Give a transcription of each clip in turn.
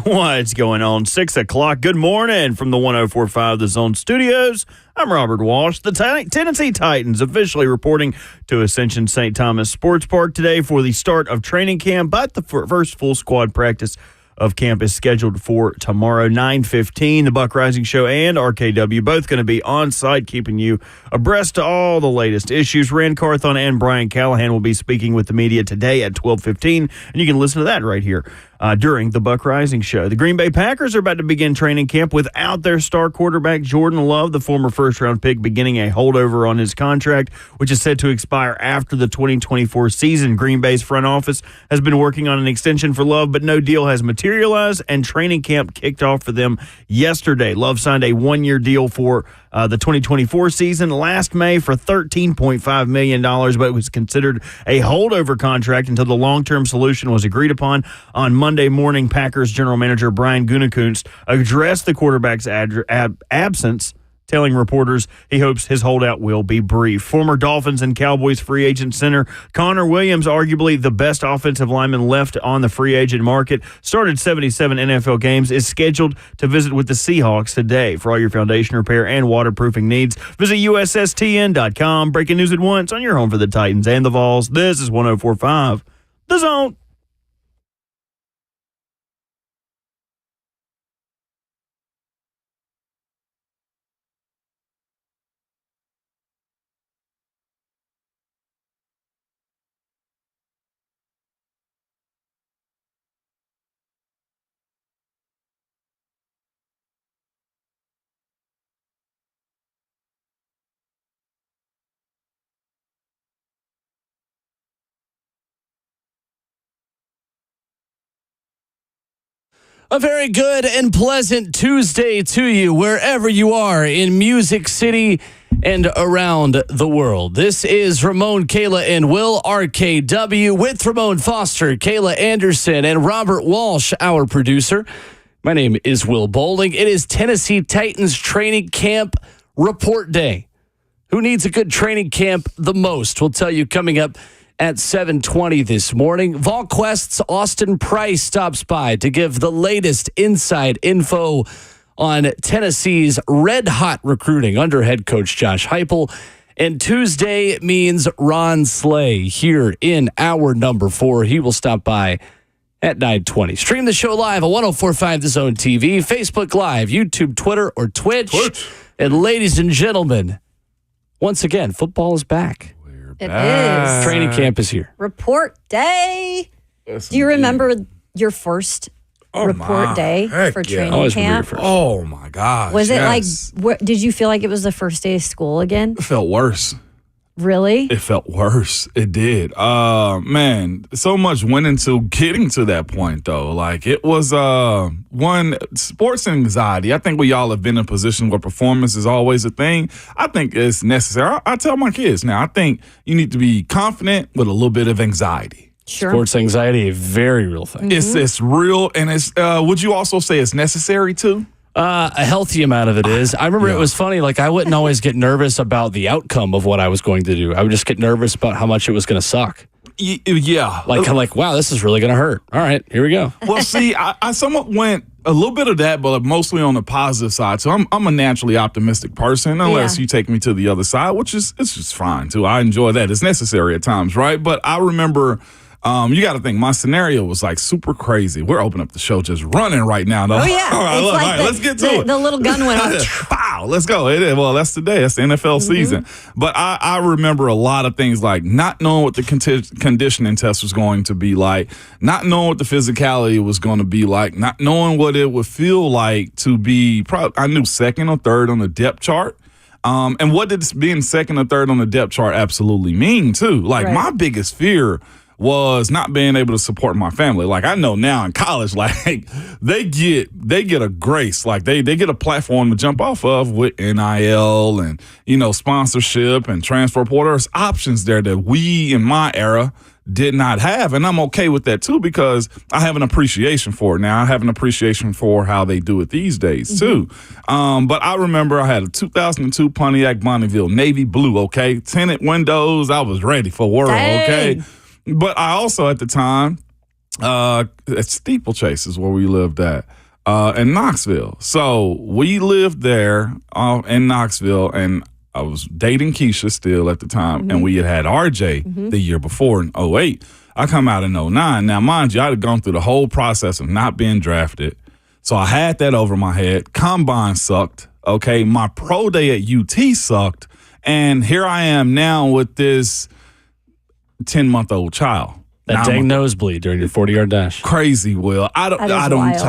What's going on? 6 o'clock. Good morning from the 104.5 The Zone Studios. I'm Robert Walsh. The Tennessee Titans officially reporting to Ascension St. Thomas Sports Park today for the start of training camp, but the first full squad practice of camp is scheduled for tomorrow, 9:15. The Buck Rising Show and RKW both going to be on site, keeping you abreast to all the latest issues. Rand Carthon and Brian Callahan will be speaking with the media today at 12:15, and you can listen to that right here during the Buck Rising Show. The Green Bay Packers are about to begin training camp without their star quarterback, Jordan Love, the former first-round pick, beginning a holdover on his contract, which is set to expire after the 2024 season. Green Bay's front office has been working on an extension for Love, but no deal has materialized, and training camp kicked off for them yesterday. Love signed a one-year deal for the 2024 season last May for $13.5 million, but it was considered a holdover contract until the long-term solution was agreed upon. On Monday morning, Packers general manager Brian Gutekunst addressed the quarterback's absence, telling reporters he hopes his holdout will be brief. Former Dolphins and Cowboys free agent center Connor Williams, arguably the best offensive lineman left on the free agent market, started 77 NFL games, is scheduled to visit with the Seahawks today. For all your foundation repair and waterproofing needs, visit USSTN.com. Breaking news at once on your home for the Titans and the Vols. This is 104.5 The Zone. A very good and pleasant Tuesday to you, wherever you are in Music City and around the world. This is Ramon, Kayla, and Will, RKW, with Ramon Foster, Kayla Anderson, and Robert Walsh, our producer. My name is Will Bowling. It is Tennessee Titans training camp report day. Who needs a good training camp the most? We'll tell you coming up at 7:20 this morning. VolQuest's Austin Price stops by to give the latest inside info on Tennessee's red-hot recruiting under head coach Josh Heupel. And Tuesday means Ron Slay here in hour number 4. He will stop by at 9:20. Stream the show live at 104.5 The Zone TV, Facebook Live, YouTube, Twitter, or Twitch. And ladies and gentlemen, once again, football is back. It is. Training camp is here. Report day. Do you remember your first report day for training Always camp? first. Oh, my gosh. Was it like, did you feel like it was the first day of school again? It felt worse. Really? It felt worse. It did. Man, so much went into getting to that point, though. Like, it was one, sports anxiety. I think we all have been in a position where performance is always a thing. I think it's necessary. I tell my kids now, I think you need to be confident with a little bit of anxiety. Sure. Sports anxiety, a very real thing. It's real, and it's. Would you also say it's necessary, too? A healthy amount of it is. I remember it was funny. Like, I wouldn't always get nervous about the outcome of what I was going to do. I would just get nervous about how much it was going to suck. Yeah. Like, wow, this is really going to hurt. All right, here we go. Well, see, I somewhat went a little bit of that, but mostly on the positive side. So I'm a naturally optimistic person, unless you take me to the other side, which is it's just fine too. I enjoy that. It's necessary at times, right? But I remember. You got to think, my scenario was like super crazy. We're opening up the show just running right now, though. Oh, yeah. All right, It's all like right, let's get to it. The little gun went off. Wow, let's go. Well, that's today. That's the NFL season. But I remember a lot of things like not knowing what the conditioning test was going to be like, not knowing what the physicality was going to be like, not knowing what it would feel like to be I knew second or third on the depth chart. And what did being second or third on the depth chart absolutely mean, too? Like, my biggest fear was not being able to support my family. Like, I know now in college, like they get a grace, like they get a platform to jump off of with NIL and, sponsorship and transfer portal. There's options there that we in my era did not have. And I'm okay with that too, because I have an appreciation for it now. I have an appreciation for how they do it these days too. But I remember I had a 2002 Pontiac Bonneville navy blue, okay? Tinted windows. I was ready for world, okay? But I also, at the time, At Steeplechase is where we lived at. In Knoxville. So we lived there in Knoxville, and I was dating Keisha still at the time, and we had RJ the year before in 08. I come out in 09. Now, mind you, I had gone through the whole process of not being drafted. So I had that over my head. Combine sucked. Okay. My pro day at UT sucked. And here I am now with this 10-month-old child. That dang nosebleed during your 40-yard dash. Crazy, Will. I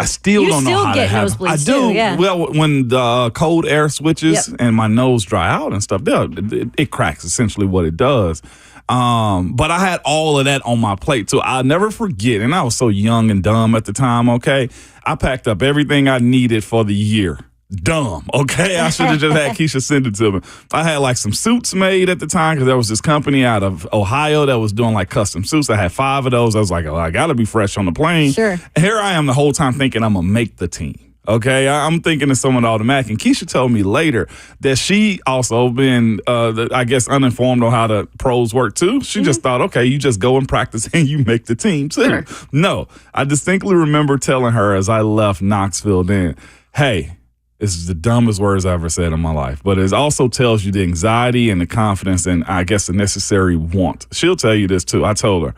still don't know how to have it. I do. Too, yeah. Well, when the cold air switches and my nose dry out and stuff, it cracks, essentially what it does. But I had all of that on my plate too. I'll never forget, and I was so young and dumb at the time, okay? I packed up everything I needed for the year. Dumb, okay? I should have just had Keisha send it to me. I had like some suits made at the time because there was this company out of Ohio that was doing like custom suits. I had 5 of those. I was like, oh, I got to be fresh on the plane. Sure. And here I am the whole time thinking I'm going to make the team. Okay, I'm thinking it's someone automatic. And Keisha told me later that she also been, I guess, uninformed on how the pros work too. She just thought, okay, you just go and practice and you make the team too. Sure. No, I distinctly remember telling her as I left Knoxville then, hey, this is the dumbest words I ever said in my life, but it also tells you the anxiety and the confidence and I guess the necessary want. She'll tell you this too. I told her,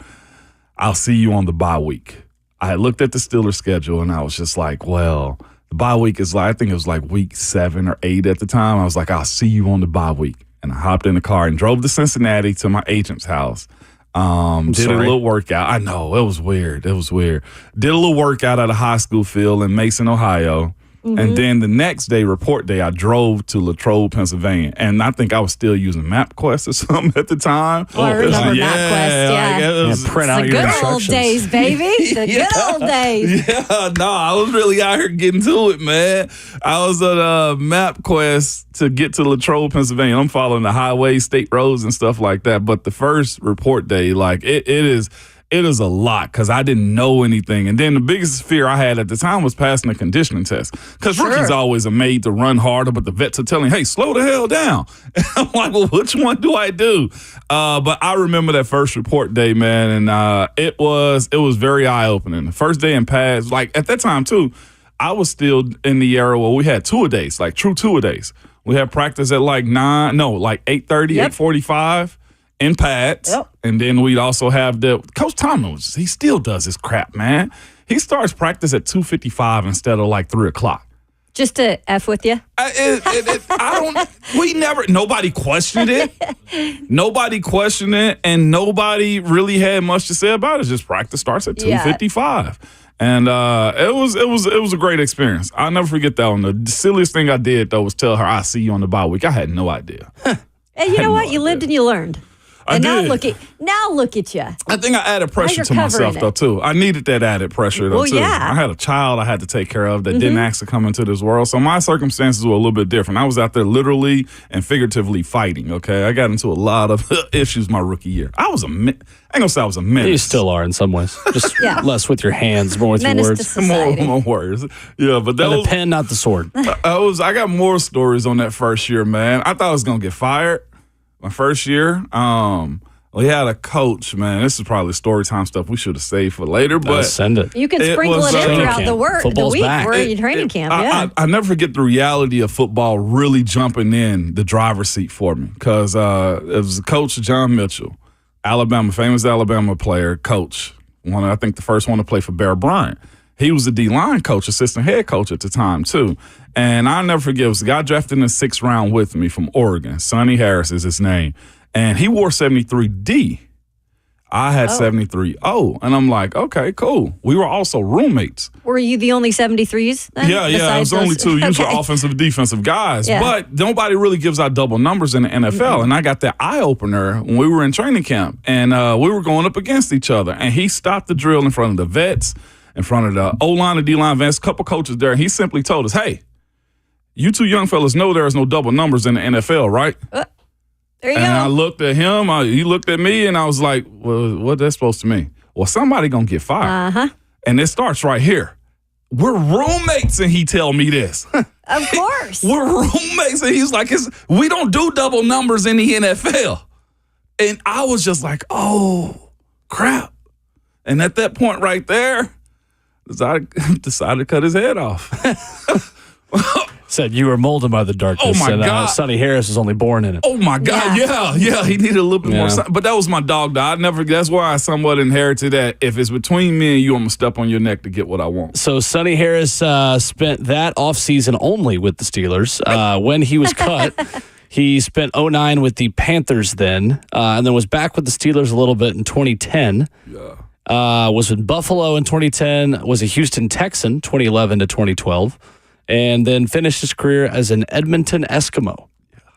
I'll see you on the bye week. I had looked at the Steelers schedule and I was just like, well, the bye week is like, I think it was like week 7 or 8 at the time. I was like, I'll see you on the bye week. And I hopped in the car and drove to Cincinnati to my agent's house. Did a little workout. I know, it was weird. Did a little workout at a high school field in Mason, Ohio. And then the next day, report day, I drove to Latrobe, Pennsylvania. And I think I was still using MapQuest or something at the time. Oh, I remember MapQuest, print out your good old days, baby. The good old days. Yeah, no, I was really out here getting to it, man. I was on MapQuest to get to Latrobe, Pennsylvania. I'm following the highways, state roads, and stuff like that. But the first report day, like, it is a lot because I didn't know anything. And then the biggest fear I had at the time was passing the conditioning test because rookies always are made to run harder, but the vets are telling, hey, slow the hell down. And I'm like, well, which one do I do? But I remember that first report day, man, and it was very eye-opening. The first day in pads, like at that time, too, I was still in the era where we had two-a-days, like true two-a-days. We had practice at like 8:30, 8:45. In pads, and then we'd also have Coach Thomas. He still does this crap, man. He starts practice at 2:55 instead of like 3 o'clock. Just to F with you? Nobody questioned it. Nobody questioned it, and nobody really had much to say about it. Just practice starts at 2:55. And it was a great experience. I'll never forget that one. The silliest thing I did, though, was tell her, I'll see you on the bye week. I had no idea. And you know what? You lived and you learned. And now look at you. I think I added pressure to myself, though, too. I needed that added pressure, though, too. Yeah. I had a child I had to take care of that didn't ask to come into this world. So my circumstances were a little bit different. I was out there literally and figuratively fighting, okay? I got into a lot of issues my rookie year. I ain't going to say I was a menace. You still are in some ways. Just less with your hands, more with menace your words. More words. Yeah, but that was the pen, not the sword. I got more stories on that first year, man. I thought I was going to get fired my first year. We had a coach, man. This is probably story time stuff we should have saved for later, but send it. You can sprinkle it in throughout the week where your training camp. I never forget the reality of football really jumping in the driver's seat for me because it was Coach John Mitchell, famous Alabama player, coach. I think the first one to play for Bear Bryant. He was a D-line coach, assistant head coach at the time, too. And I'll never forget, it was a guy drafted in the 6th round with me from Oregon. Sonny Harris is his name. And he wore 73D. I had 73O. And I'm like, okay, cool. We were also roommates. Were you the only 73s then? Yeah. It was only two usually offensive and defensive guys. Yeah. But nobody really gives out double numbers in the NFL. Mm-hmm. And I got that eye-opener when we were in training camp. And we were going up against each other. And he stopped the drill in front of the vets, in front of the O-line and D-line vets, a couple coaches there. And he simply told us, hey, you two young fellas know there is no double numbers in the NFL, right? There you go. I looked at him, he looked at me, and I was like, well, what's that supposed to mean? Well, somebody going to get fired. Uh-huh. And it starts right here. We're roommates, and he tell me this. Of course. We're roommates, and he's like, we don't do double numbers in the NFL. And I was just like, oh, crap. And at that point right there, decided to cut his head off. Said you were molded by the darkness. Oh, my and, God. Sonny Harris was only born in it. Oh my God! Yeah. He needed a little bit more. But that was my dog. That's why I somewhat inherited that. If it's between me and you, I'm gonna step on your neck to get what I want. So Sonny Harris spent that offseason only with the Steelers. When he was cut, he spent 09 with the Panthers then, and then was back with the Steelers a little bit in 2010. Yeah. Was with Buffalo in 2010. Was a Houston Texan 2011 to 2012. And then finished his career as an Edmonton Eskimo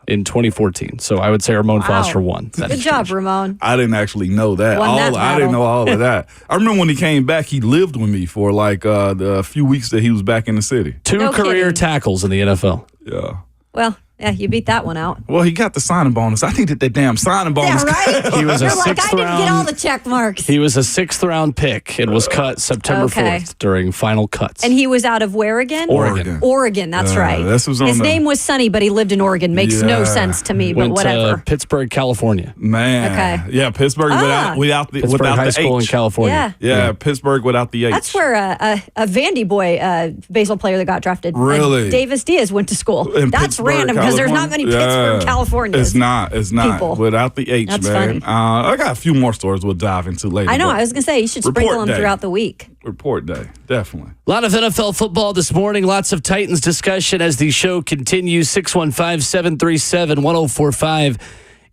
in 2014. So I would say Ramon Foster won. Good job, Ramon. I didn't actually know that. I didn't know all of that. I remember when he came back, he lived with me for like the few weeks that he was back in the city. Two career tackles in the NFL. Yeah. Well, yeah, you beat that one out. Well, he got the signing bonus. I needed that damn signing bonus. Yeah, right? He was a You're like, I sixth didn't get all round. the check marks. He was a 6th round pick and was cut September 4th during final cuts. And he was out of where again? Oregon. That's right. His name was Sonny, but he lived in Oregon. Makes no sense to me, but Went whatever. to Pittsburgh, California. Man. Okay. Yeah, Pittsburgh without the Pittsburgh without High the School H. in California. Yeah. Pittsburgh without the H. That's where a Vandy boy baseball player that got drafted. Really? Davis Diaz went to school. In That's Pittsburgh, random because there's not many Pittsburgh, California. It's not. People. Without the H, That's man. funny. I got a few more stories we'll dive into later. I know. but I was going to say, you should sprinkle them day. throughout the week. Report day, definitely. A lot of NFL football this morning. Lots of Titans discussion as the show continues. 615-737-1045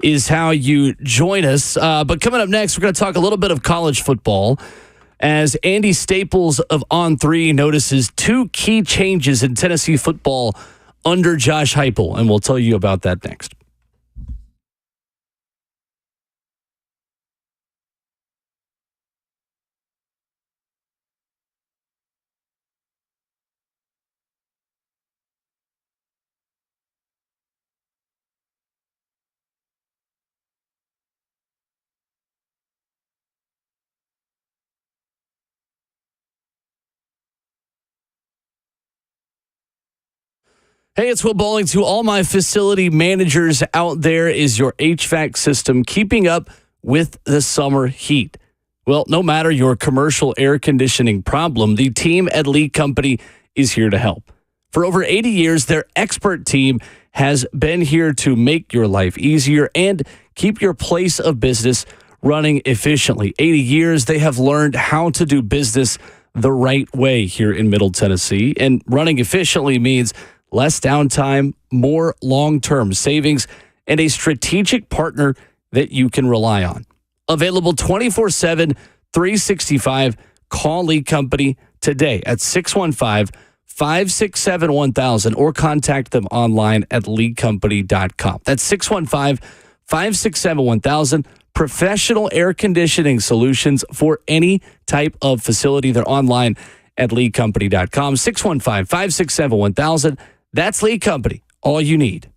is how you join us. But coming up next, we're going to talk a little bit of college football as Andy Staples of On3 notices 2 key changes in Tennessee football under Josh Heupel, and we'll tell you about that next. Hey, it's Will Bowling. To all my facility managers out there, is your HVAC system keeping up with the summer heat? Well, no matter your commercial air conditioning problem, the team at Lee Company is here to help. For over 80 years, their expert team has been here to make your life easier and keep your place of business running efficiently. 80 years, they have learned how to do business the right way here in Middle Tennessee. And running efficiently means less downtime, more long-term savings, and a strategic partner that you can rely on. Available 24/7, 365. Call Lee Company today at 615-567-1000 or contact them online at leecompany.com. That's 615-567-1000. Professional air conditioning solutions for any type of facility. They're online at leecompany.com. 615-567-1000. That's Lee Company. All you need.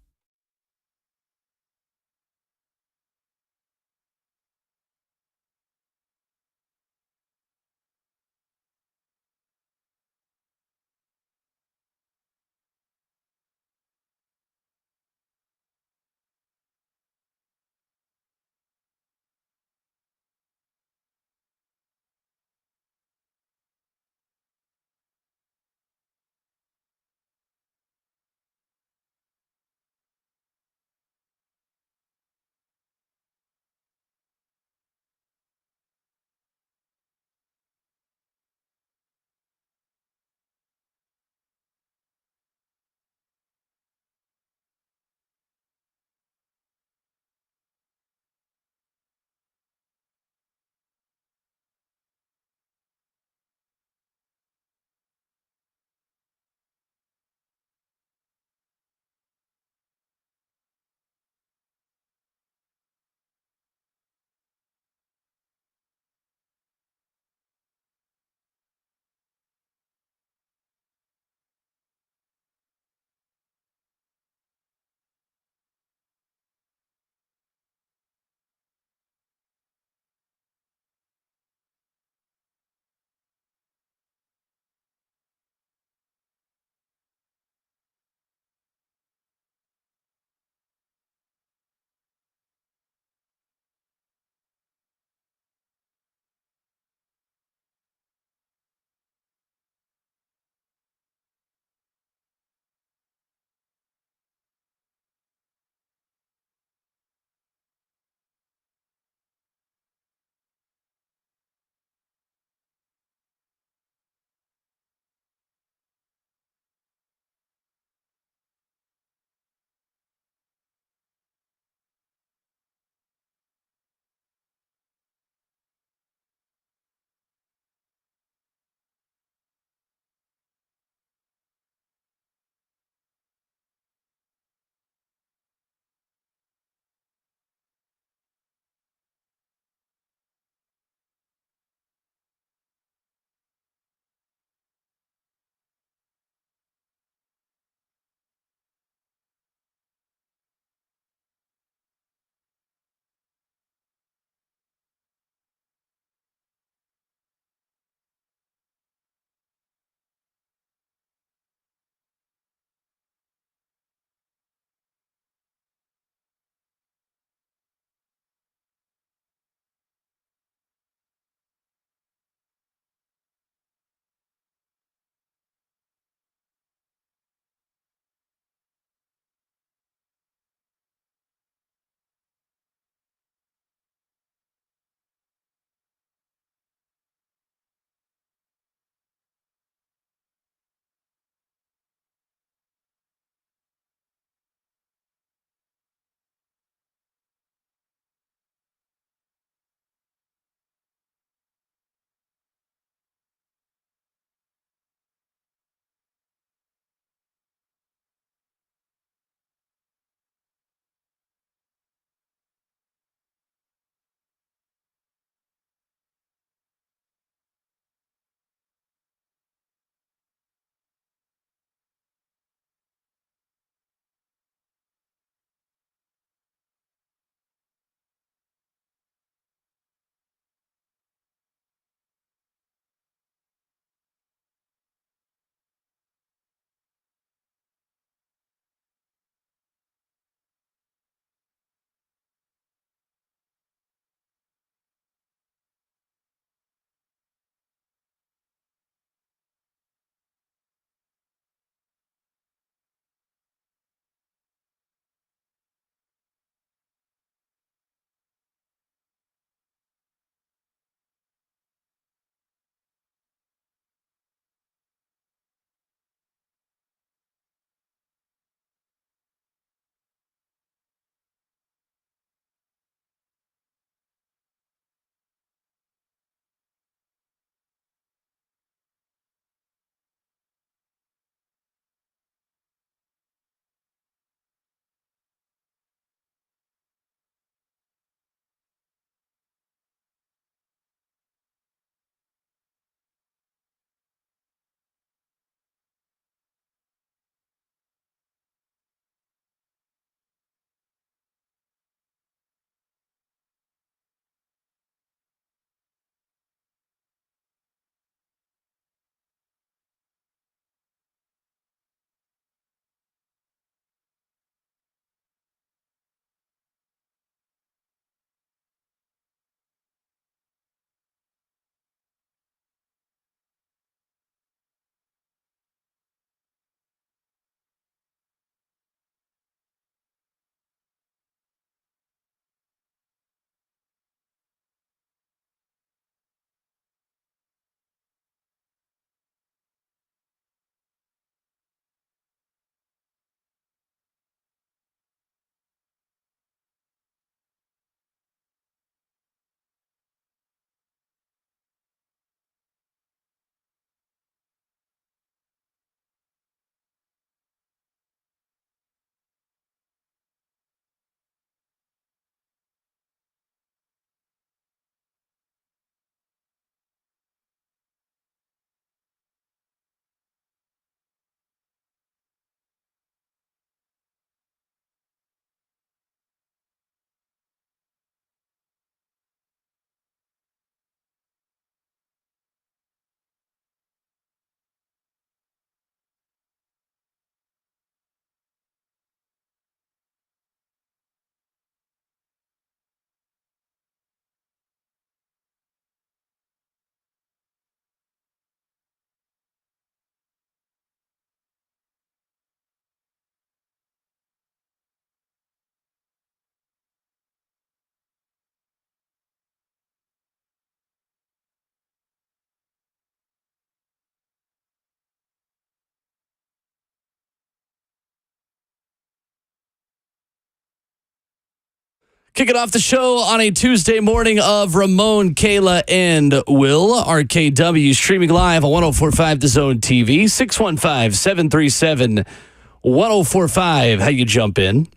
Kicking off the show on a Tuesday morning of Ramon, Kayla, and Will. RKW streaming live on 104.5 The Zone TV. 615-737-1045. How you jump in?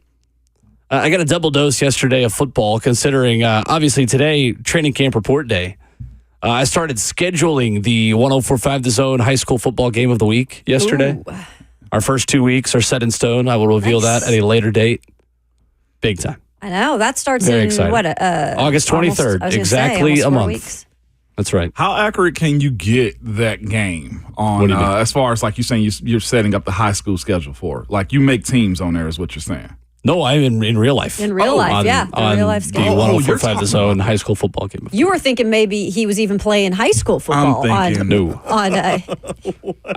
I got a double dose yesterday of football, considering obviously today, training camp report day. I started scheduling the 104.5 The Zone high school football game of the week yesterday. Ooh. Our first 2 weeks are set in stone. I will reveal that at a later date. Big time. I know. That starts Very in, excited. what, August 23rd. Exactly a month. Weeks. That's right. How accurate can you get that game on, What do you mean? as far as like you're saying you're setting up the high school schedule for it? Like you make teams on there is what you're saying. No, I'm in real life. In real life, yeah. The on real life the schedule. 104.5 The Zone high school football game. You were thinking maybe he was even playing high school football I'm thinking, No. on I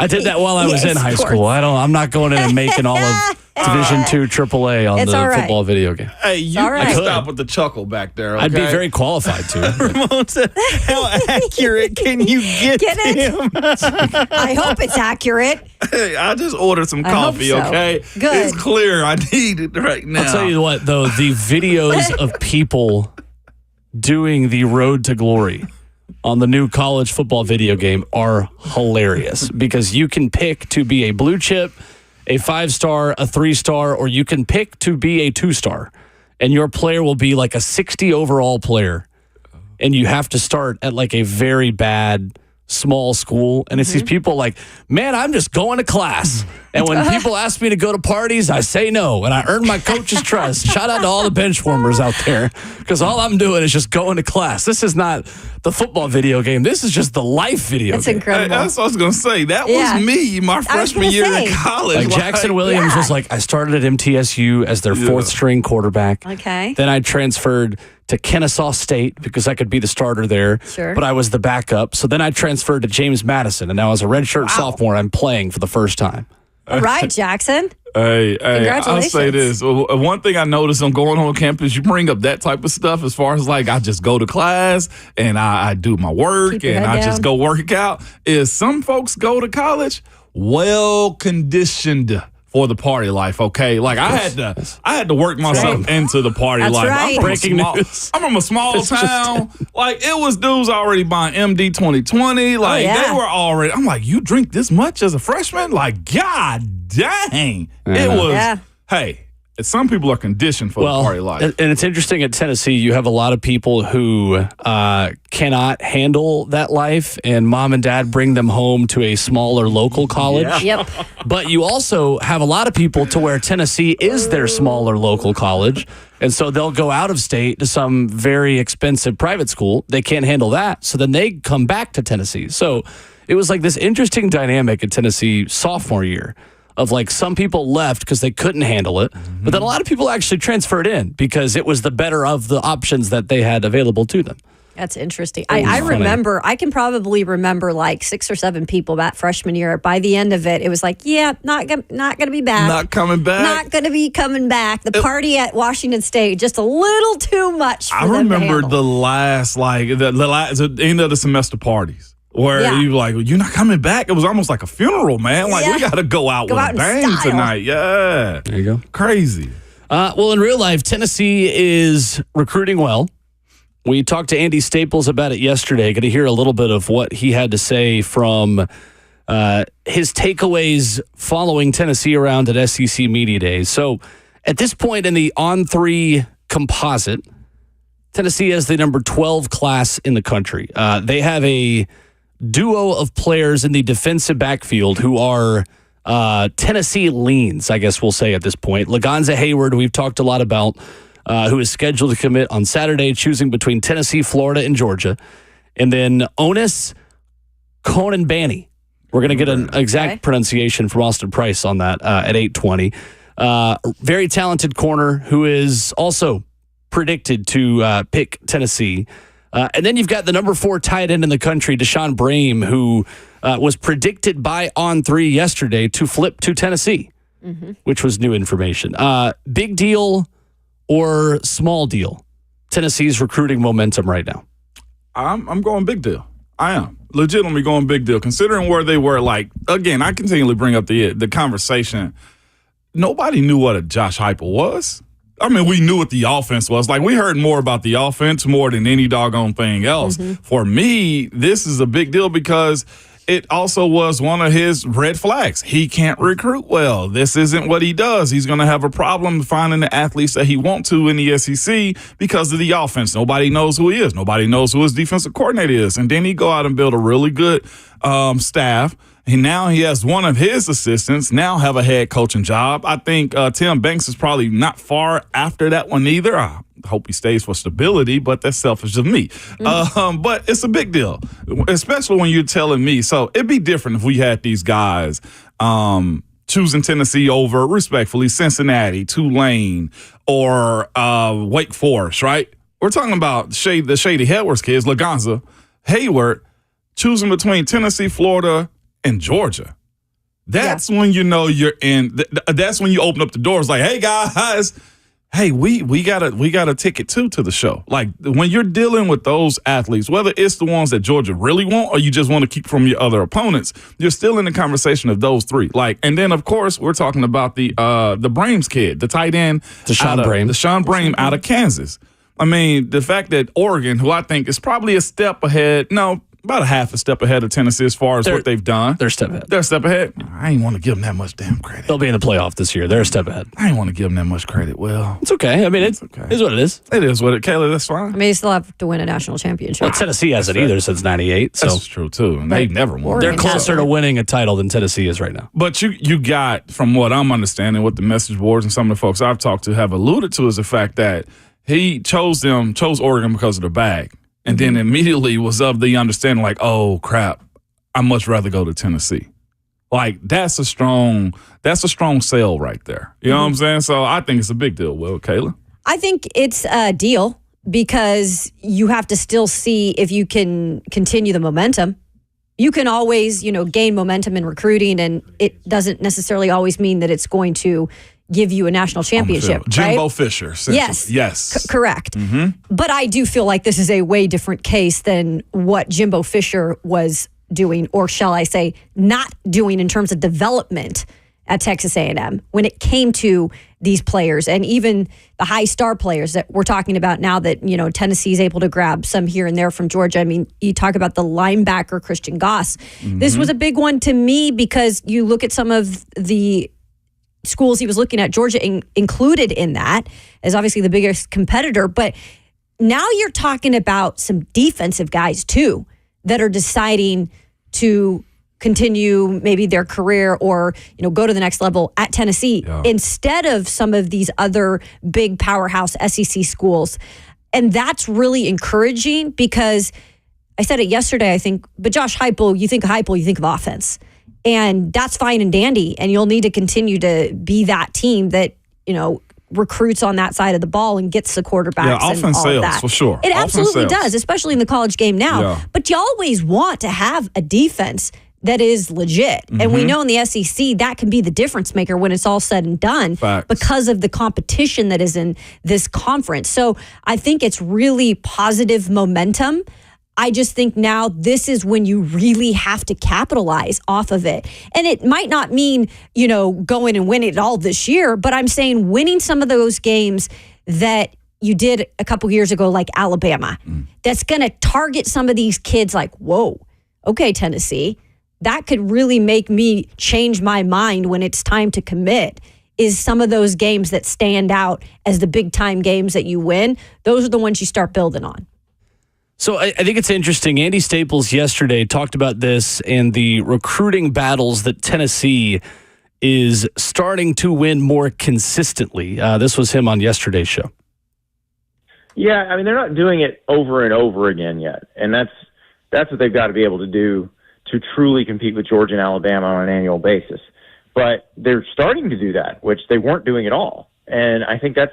did that while I was Yes, in high of school. course. I'm not going in and making all of Division II AAA on It's the all right. football video game. Hey, you all right. can I could. stop with the chuckle back there. Okay? I'd be very qualified to. Ramon said, how accurate can you get it? him? I hope it's accurate. Hey, I just ordered some I hope coffee. so. Okay, Good. It's clear. I need it right now. I'll tell you what, though, the videos of people doing the road to glory on the new college football video game are hilarious because you can pick to be a blue chip, a 5-star, a 3-star, or you can pick to be a 2-star, and your player will be like a 60 overall player, and you have to start at like a very bad small school, and it's these people like, man, I'm just going to class. And when people ask me to go to parties, I say no, and I earn my coach's trust. Shout out to all the bench warmers out there, because all I'm doing is just going to class. This is not the football video game. This is just the life video That's game. Hey, incredible. that's what I was gonna say. That Yeah. was me my freshman gonna year say. in college. Like Jackson Williams was like, I started at MTSU as their fourth string quarterback. Okay. Then I transferred to Kennesaw State because I could be the starter there. Sure. But I was the backup. So then I transferred to James Madison, and now as a redshirt sophomore, I'm playing for the first time. All right, Jackson. Hey, I'll say Congratulations. this. One thing I noticed on going on campus, you bring up that type of stuff as far as like I just go to class and I do my work Keep your and head I just down. go work out. Is some folks go to college well conditioned for the party life, okay? Like I had to work myself into the party That's life. right. Breaking news. I'm from a small town. Like it was dudes already buying MD 2020. Like yeah. they were already. I'm like, you drink this much as a freshman? Like, god dang. It was. Yeah. Hey, some people are conditioned for the party life. And it's interesting at Tennessee, you have a lot of people who cannot handle that life, and mom and dad bring them home to a smaller local college. Yep. But you also have a lot of people to where Tennessee is their smaller local college. And so they'll go out of state to some very expensive private school. They can't handle that. So then they come back to Tennessee. So it was like this interesting dynamic in Tennessee sophomore year of like some people left because they couldn't handle it. But then a lot of people actually transferred in because it was the better of the options that they had available to them. That's interesting. was I funny. remember, I can probably remember like 6 or 7 people that freshman year. By the end of it, it was like, yeah, not going to be back. Not coming back. Not going to be coming back. The party at Washington State, just a little too much for I them to remember handle. the last, like, the end of the semester parties. Where Yeah. you like, you're not coming back. It was almost like a funeral, man. Like, Yeah. we got to go out Go with out a in bang style. tonight. Yeah. There you go. Crazy. Well, in real life, Tennessee is recruiting well. We talked to Andy Staples about it yesterday. Going to hear a little bit of what he had to say from his takeaways following Tennessee around at SEC Media Days. So at this point in the On3 composite, Tennessee has the number 12 class in the country. They have a duo of players in the defensive backfield who are Tennessee leans, I guess we'll say at this point. Lagonza Hayward, we've talked a lot about, who is scheduled to commit on Saturday, choosing between Tennessee, Florida, and Georgia. And then Onis Conanbanny. We're going to get an exact pronunciation from Austin Price on that at 8:20. Very talented corner who is also predicted to pick Tennessee. And then you've got the number 4 tight end in the country, Deshaun Brame, who was predicted by On3 yesterday to flip to Tennessee, which was new information. Big deal or small deal? Tennessee's recruiting momentum right now. I'm going big deal. I am legitimately going big deal, considering where they were. Like, again, I continually bring up the conversation. Nobody knew what a Josh Heupel was. I mean, we knew what the offense was. Like, we heard more about the offense more than any doggone thing else. For me, this is a big deal because it also was one of his red flags. He can't recruit well. This isn't what he does. He's going to have a problem finding the athletes that he wants to in the SEC because of the offense. Nobody knows who he is. Nobody knows who his defensive coordinator is. And then he go out and build a really good staff. And now he has one of his assistants now have a head coaching job. I think Tim Banks is probably not far after that one either. I hope he stays for stability, but that's selfish of me. But it's a big deal, especially when you're telling me. So it'd be different if we had these guys choosing Tennessee over, respectfully, Cincinnati, Tulane, or Wake Forest, right? We're talking about the Shady Edwards kids, Laganza, Hayward, choosing between Tennessee, Florida, and Georgia. That's when you know you're in. That's when you open up the doors. Like, hey guys, hey, we got a ticket too to the show. Like, when you're dealing with those athletes, whether it's the ones that Georgia really want or you just want to keep from your other opponents, you're still in the conversation of those three. Like, and then of course we're talking about the Brames kid, the tight end, Deshaun Brame out of Kansas. I mean, the fact that Oregon, who I think is probably a step ahead, about a half a step ahead of Tennessee as far as what they've done. They're a step ahead. They're a step ahead. I ain't want to give them that much damn credit. They'll be in the playoff this year. They're a step ahead. I ain't want to give them that much credit. Well, It's okay. I mean, it's okay. is what it is. It is what it. Kayla, that's fine. I mean, you still have to win a national championship. Well, Tennessee hasn't either since '98. So That's true too, and they've never won. they're Oregon closer has to it. winning a title than Tennessee is right now. But you got, from what I'm understanding, what the message boards and some of the folks I've talked to have alluded to is the fact that he chose Oregon because of the bag, and then immediately was of the understanding like, oh crap, I'd much rather go to Tennessee. Like, that's a strong sell right there. You know what I'm saying? So I think it's a big deal. Well, Kayla? I think it's a deal because you have to still see if you can continue the momentum. You can always, gain momentum in recruiting, and it doesn't necessarily always mean that it's going to give you a national championship. Jimbo right? Fisher. Yes. Correct. But I do feel like this is a way different case than what Jimbo Fisher was doing, or shall I say, not doing in terms of development at Texas A&M when it came to these players and even the high star players that we're talking about now that, Tennessee is able to grab some here and there from Georgia. I mean, you talk about the linebacker, Christian Goss. This was a big one to me because you look at some of the schools he was looking at, Georgia included in that as obviously the biggest competitor. But now you're talking about some defensive guys too that are deciding to continue maybe their career or, go to the next level at Tennessee instead of some of these other big powerhouse SEC schools. And that's really encouraging because I said it yesterday, I think, but Josh Heupel, you think of offense. And that's fine and dandy. And you'll need to continue to be that team that, recruits on that side of the ball and gets the quarterbacks and offense all sales, of that. for sure. It Offense absolutely sales. does, especially in the college game now. Yeah. But you always want to have a defense that is legit. And we know in the SEC that can be the difference maker when it's all said and done. Facts. Because of the competition that is in this conference. So I think it's really positive momentum. I just think now this is when you really have to capitalize off of it. And it might not mean, going and winning it all this year, but I'm saying winning some of those games that you did a couple years ago, like Alabama, that's going to target some of these kids like, whoa, okay, Tennessee, that could really make me change my mind when it's time to commit. Is some of those games that stand out as the big time games that you win. Those are the ones you start building on. So I think it's interesting. Andy Staples yesterday talked about this and the recruiting battles that Tennessee is starting to win more consistently. This was him on yesterday's show. Yeah, I mean, they're not doing it over and over again yet. And that's what they've got to be able to do to truly compete with Georgia and Alabama on an annual basis. But they're starting to do that, which they weren't doing at all. And I think that's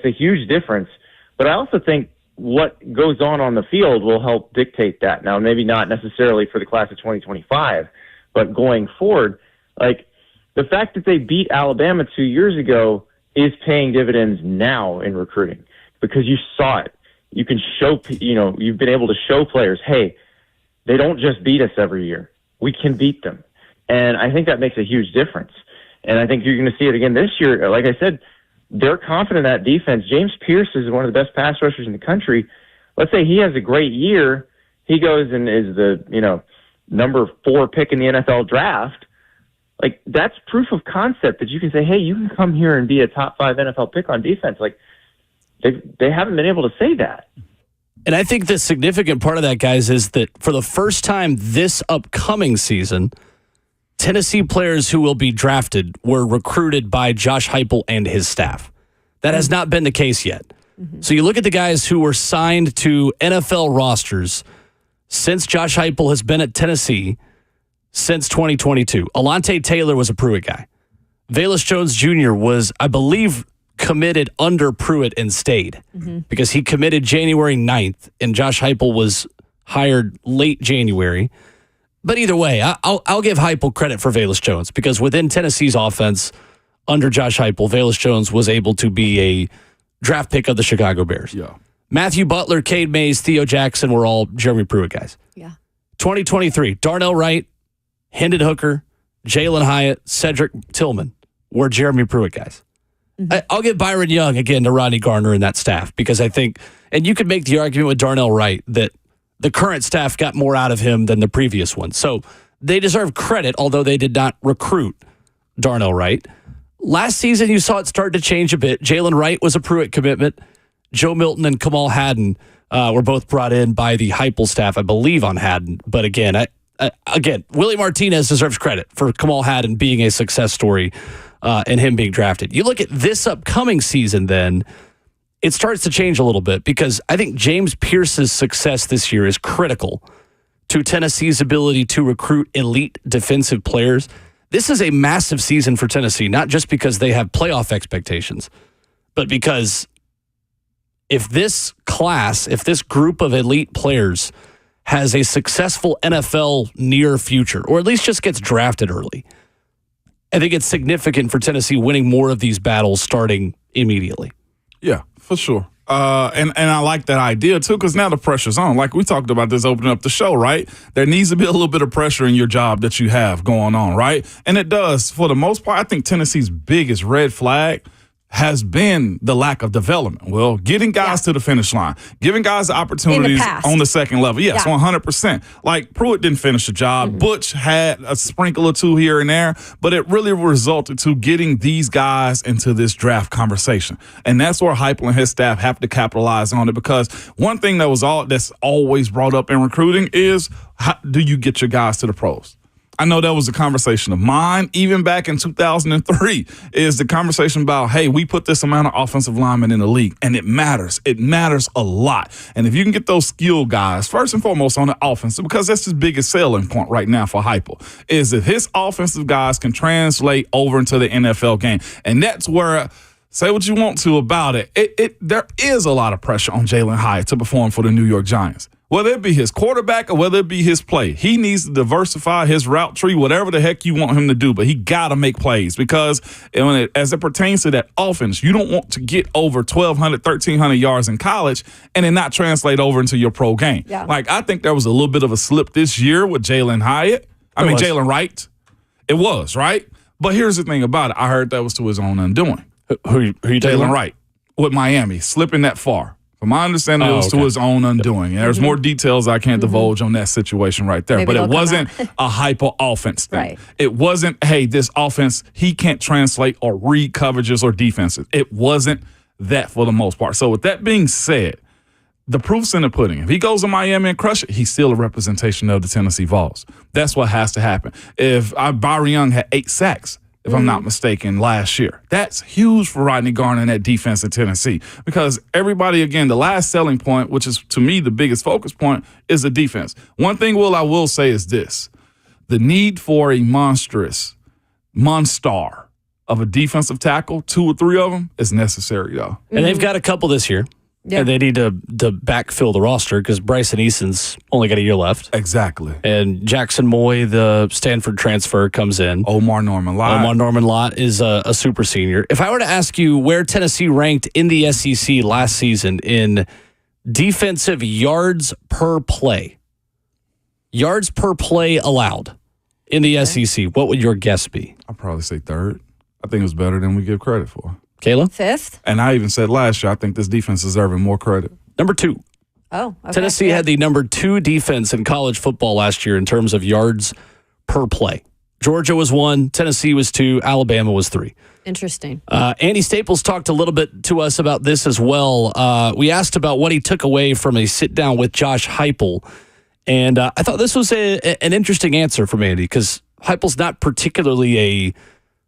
a huge difference. But I also think what goes on the field will help dictate that. Now, maybe not necessarily for the class of 2025, but going forward, like the fact that they beat Alabama 2 years ago is paying dividends now in recruiting because you saw it. You can show, you've been able to show players, hey, they don't just beat us every year. We can beat them. And I think that makes a huge difference. And I think you're going to see it again this year. Like I said, they're confident in that defense. James Pierce is one of the best pass rushers in the country. Let's say he has a great year. He goes and is the, number 4 pick in the NFL draft. Like, that's proof of concept that you can say, hey, you can come here and be a top 5 NFL pick on defense. Like, they haven't been able to say that. And I think the significant part of that, guys, is that for the first time this upcoming season, Tennessee players who will be drafted were recruited by Josh Heupel and his staff. That has not been the case yet. Mm-hmm. So you look at the guys who were signed to NFL rosters since Josh Heupel has been at Tennessee since 2022. Alontae Taylor was a Pruitt guy. Velus Jones Jr. was, I believe, committed under Pruitt and stayed because he committed January 9th and Josh Heupel was hired late January. But either way, I'll give Heupel credit for Velus Jones because within Tennessee's offense under Josh Heupel, Velus Jones was able to be a draft pick of the Chicago Bears. Yeah. Matthew Butler, Cade Mays, Theo Jackson were all Jeremy Pruitt guys. Yeah. 2023, Darnell Wright, Hendon Hooker, Jalen Hyatt, Cedric Tillman were Jeremy Pruitt guys. I'll give Byron Young again to Rodney Garner and that staff because I think, and you could make the argument with Darnell Wright that the current staff got more out of him than the previous one. So they deserve credit, although they did not recruit Darnell Wright. Last season, you saw it start to change a bit. Jalen Wright was a Pruitt commitment. Joe Milton and Kamal Haddon were both brought in by the Heupel staff, I believe, on Haddon. But again, Willie Martinez deserves credit for Kamal Haddon being a success story and him being drafted. You look at this upcoming season, then it starts to change a little bit because I think James Pierce's success this year is critical to Tennessee's ability to recruit elite defensive players. This is a massive season for Tennessee, not just because they have playoff expectations, but because if this group of elite players has a successful NFL near future, or at least just gets drafted early, I think it's significant for Tennessee winning more of these battles starting immediately. Yeah, for sure. And I like that idea, too, because now the pressure's on. Like we talked about this opening up the show, right? There needs to be a little bit of pressure in your job that you have going on, right? And it does. For the most part, I think Tennessee's biggest red flag has been the lack of development. Well, getting guys to the finish line, giving guys the opportunities on the second level. Yes, 100%. Like Pruitt didn't finish the job. Butch had a sprinkle or two here and there, but it really resulted to getting these guys into this draft conversation. And that's where Heupel and his staff have to capitalize on it because one thing that's always brought up in recruiting is how do you get your guys to the pros? I know that was a conversation of mine, even back in 2003, is the conversation about, hey, we put this amount of offensive linemen in the league, and it matters. It matters a lot. And if you can get those skilled guys, first and foremost on the offense, because that's his biggest selling point right now for Heupel, is if his offensive guys can translate over into the NFL game. And that's where, say what you want to about it, there is a lot of pressure on Jalen Hyatt to perform for the New York Giants. Whether it be his quarterback or whether it be his play, he needs to diversify his route tree, whatever the heck you want him to do. But he got to make plays because as it pertains to that offense, you don't want to get over 1,200, 1,300 yards in college and then not translate over into your pro game. Yeah. Like, I think there was a little bit of a slip this year with Jalen Wright. It was, right? But here's the thing about it. I heard that was to his own undoing. Who you Jalen Wright with Miami, slipping that far. From my understanding, it was to his own undoing. And there's more details I can't divulge on that situation right there. Maybe but it wasn't a hyper offense thing. Right. It wasn't, hey, this offense, he can't translate or read coverages or defenses. It wasn't that for the most part. So with that being said, the proof's in the pudding. If he goes to Miami and crush it, he's still a representation of the Tennessee Vols. That's what has to happen. If Byron Young had 8 sacks, if I'm not mistaken, last year. That's huge for Rodney Garner and that defense in Tennessee because everybody, again, the last selling point, which is to me the biggest focus point, is the defense. One thing, Will, I will say is this. The need for a monster of a defensive tackle, 2 or 3 of them, is necessary, though. And they've got a couple this year. Yeah. And they need to backfill the roster because Bryson Eason's only got a year left. Exactly. And Jackson Moy, the Stanford transfer, comes in. Omar Norman Lott is a super senior. If I were to ask you where Tennessee ranked in the SEC last season in defensive yards per play allowed in the SEC, what would your guess be? I'd probably say 3rd. I think it was better than we give credit for. Kayla? Fifth. And I even said last year, I think this defense is deserving more credit. Number 2. Oh, okay. Tennessee had the number 2 defense in college football last year in terms of yards per play. Georgia was 1, Tennessee was 2, Alabama was 3. Interesting. Andy Staples talked a little bit to us about this as well. We asked about what he took away from a sit-down with Josh Heupel, and I thought this was an interesting answer from Andy because Heupel's not particularly a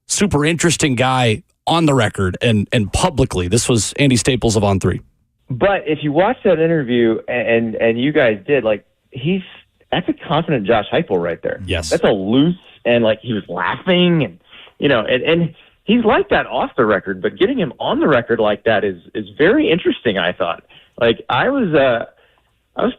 super interesting guy on the record and publicly. This was Andy Staples of On 3. But if you watch that interview, and you guys did, like, that's a confident Josh Heupel right there. Yes. That's a loose, and, like, he was laughing, and, and he's like that off the record, but getting him on the record like that is very interesting, I thought. Like, I was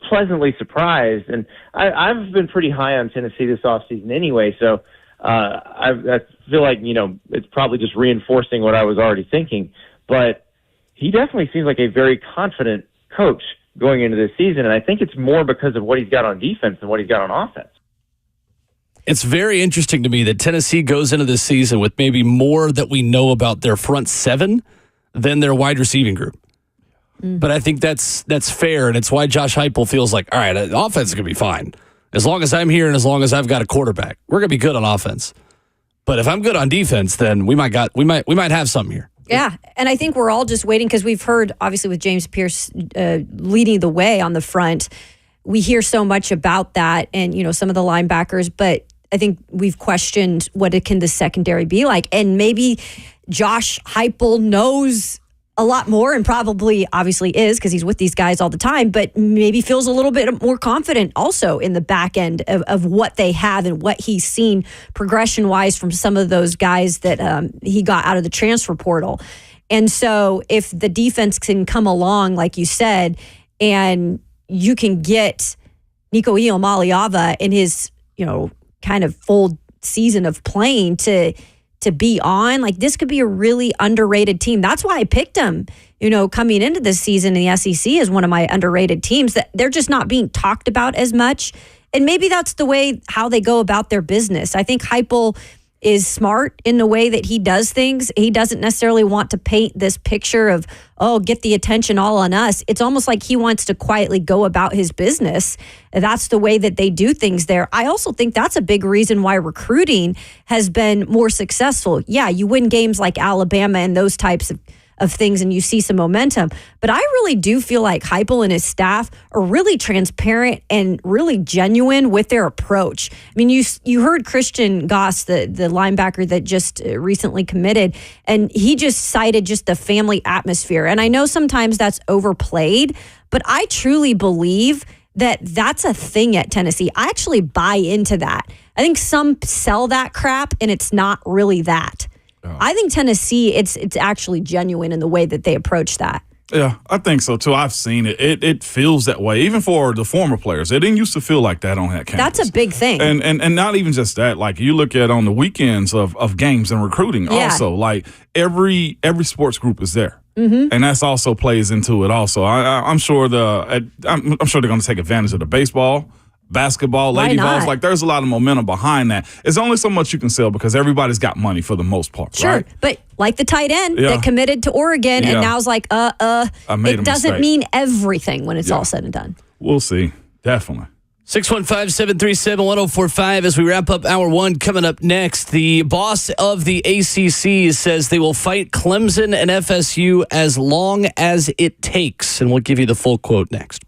pleasantly surprised, and I've been pretty high on Tennessee this offseason anyway, so I feel like, it's probably just reinforcing what I was already thinking. But he definitely seems like a very confident coach going into this season, and I think it's more because of what he's got on defense than what he's got on offense. It's very interesting to me that Tennessee goes into this season with maybe more that we know about their front 7 than their wide receiving group. But I think that's fair, and it's why Josh Heupel feels like, all right, offense is going to be fine. As long as I'm here and as long as I've got a quarterback, we're going to be good on offense. But if I'm good on defense, then we might have something here. Yeah, and I think we're all just waiting because we've heard, obviously, with James Pierce leading the way on the front, we hear so much about that and, some of the linebackers, but I think we've questioned what can the secondary be like. And maybe Josh Heupel knows a lot more and probably obviously is because he's with these guys all the time, but maybe feels a little bit more confident also in the back end of what they have and what he's seen progression-wise from some of those guys that he got out of the transfer portal. And so if the defense can come along, like you said, and you can get Nico Iamaleava in his, kind of full season of playing to be on, like this could be a really underrated team. That's why I picked them, coming into this season in the SEC as one of my underrated teams, that they're just not being talked about as much. And maybe that's the way how they go about their business. I think Heupel is smart in the way that he does things. He doesn't necessarily want to paint this picture of, get the attention all on us. It's almost like he wants to quietly go about his business. That's the way that they do things there. I also think that's a big reason why recruiting has been more successful. Yeah, you win games like Alabama and those types of things and you see some momentum. But I really do feel like Heupel and his staff are really transparent and really genuine with their approach. I mean, you heard Christian Goss, the linebacker that just recently committed, and he just cited just the family atmosphere. And I know sometimes that's overplayed, but I truly believe that that's a thing at Tennessee. I actually buy into that. I think some sell that crap and it's not really that. I think Tennessee, it's actually genuine in the way that they approach that. Yeah, I think so too. I've seen it. It feels that way, even for the former players. It didn't used to feel like that on that campus. That's a big thing. And not even just that. Like you look at on the weekends of games and recruiting also, like every sports group is there. Mm-hmm. And that's also plays into it also. I'm sure I'm sure they're going to take advantage of the baseball, basketball, lady Vols. Like there's a lot of momentum behind that. It's only so much you can sell because everybody's got money for the most part. Sure, right? But like the tight end that committed to Oregon and now's like, it doesn't mean everything when it's all said and done. We'll see. Definitely. 615-737-1045 as we wrap up hour one. Coming up next, the boss of the ACC says they will fight Clemson and FSU as long as it takes. And we'll give you the full quote next.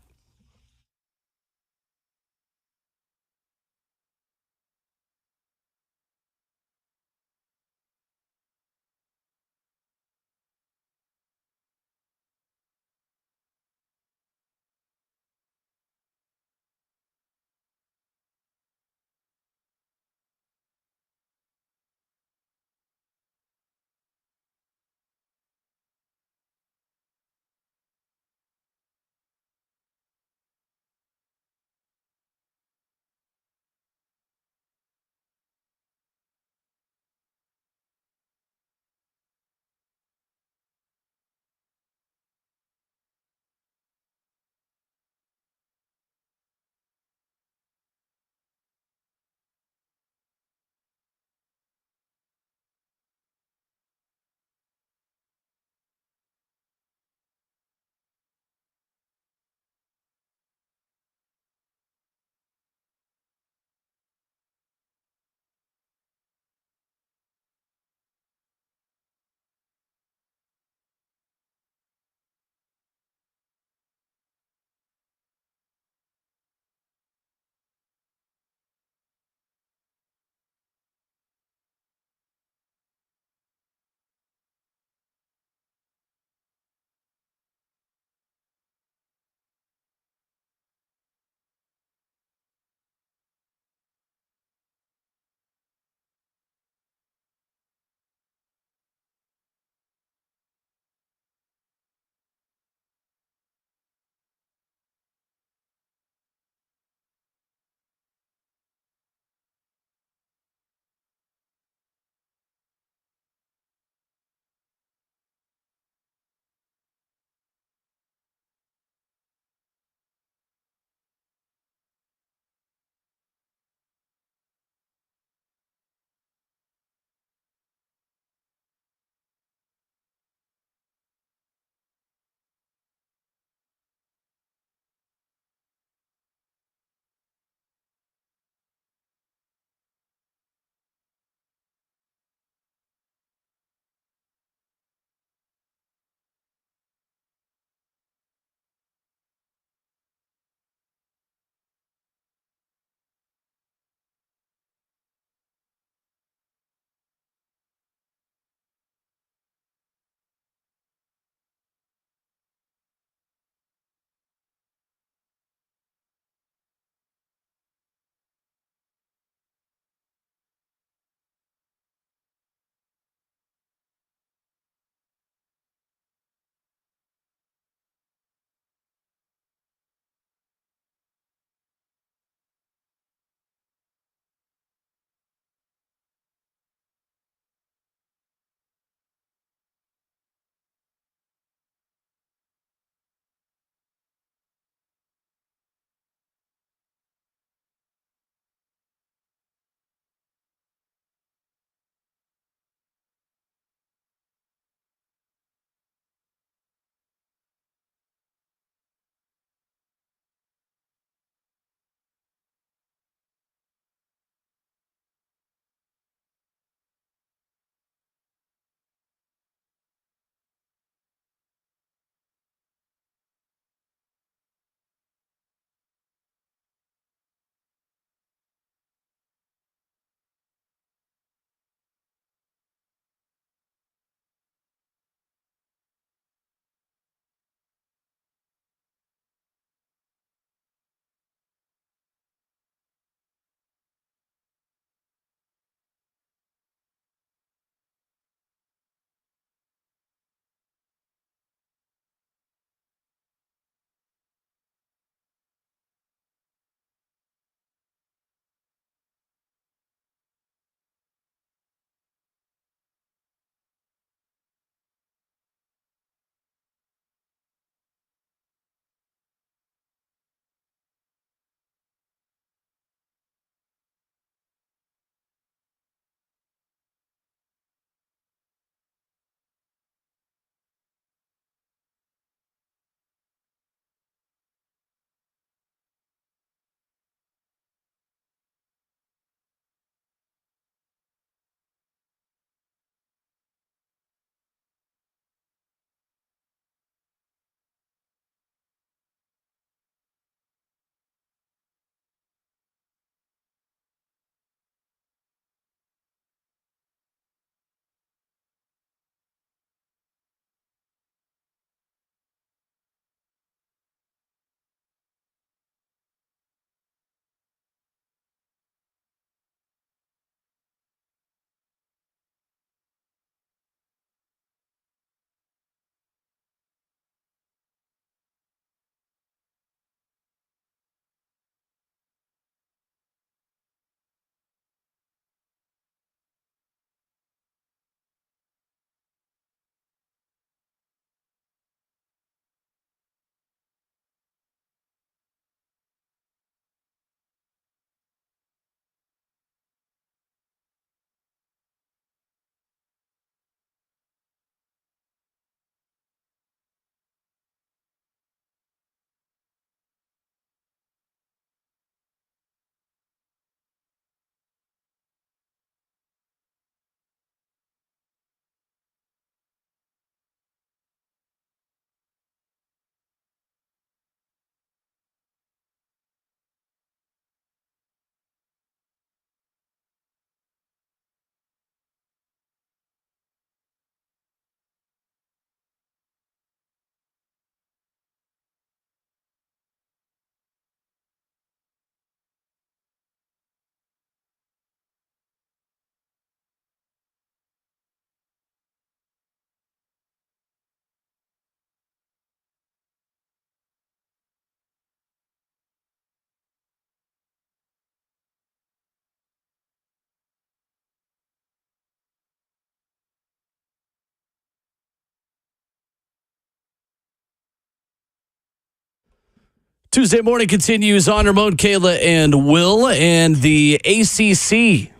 Tuesday morning continues on Ramon, Kayla, and Will, and the ACC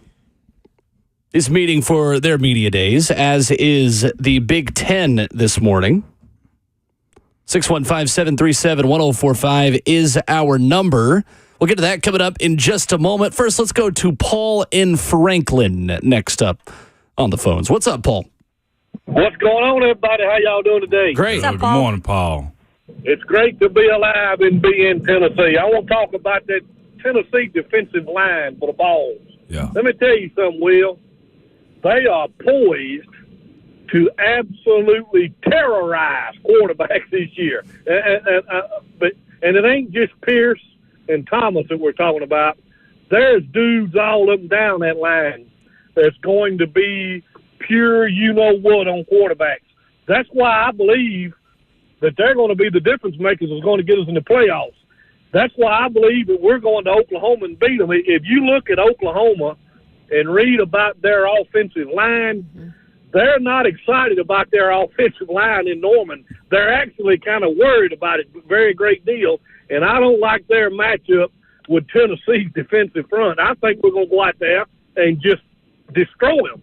is meeting for their media days, as is the Big Ten this morning. 615-737-1045 is our number. We'll get to that coming up in just a moment. First, let's go to Paul in Franklin next up on the phones. What's up, Paul? What's going on, everybody? How y'all doing today? Great. What's up, Good Paul? morning, Paul. It's great to be alive and be in Tennessee. I want to talk about that Tennessee defensive line for the Vols. Yeah. Let me tell you something, Will. They are poised to absolutely terrorize quarterbacks this year. And it ain't just Pierce and Thomas that we're talking about. There's dudes all up and down that line that's going to be pure you-know-what on quarterbacks. That's why I believe that they're going to be the difference makers that's going to get us in the playoffs. That's why I believe that we're going to Oklahoma and beat them. If you look at Oklahoma and read about their offensive line, they're not excited about their offensive line in Norman. They're actually kind of worried about it a very great deal, and I don't like their matchup with Tennessee's defensive front. I think we're going to go out there and just destroy them.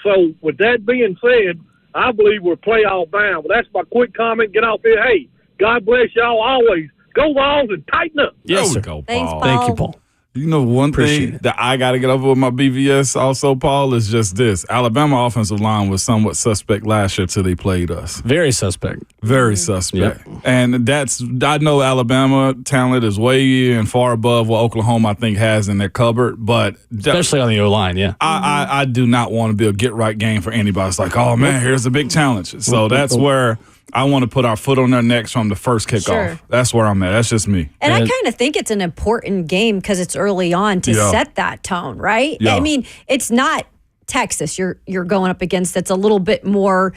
So with that being said, I believe we're playoff bound. But that's my quick comment. Get off here. Hey, God bless y'all always. Go Vols and tighten up. Yes, There sir. we go, Thanks, Paul. Paul. Thank you, Paul. You know, one Appreciate thing it. that I got to get over with my BVS also, Paul, is just this. Alabama offensive line was somewhat suspect last year till they played us. Very suspect. Very suspect. Yep. And I know Alabama talent is way and far above what Oklahoma, I think, has in their cupboard. But Especially on the O-line, yeah. I do not want to be a get-right game for anybody. It's like, oh, man, here's a big challenge. So that's where I want to put our foot on their necks from the first kickoff. Sure. That's where I'm at. That's just me. And I kind of think it's an important game because it's early on to set that tone, right? Yeah. I mean, it's not Texas you're going up against. That's a little bit more,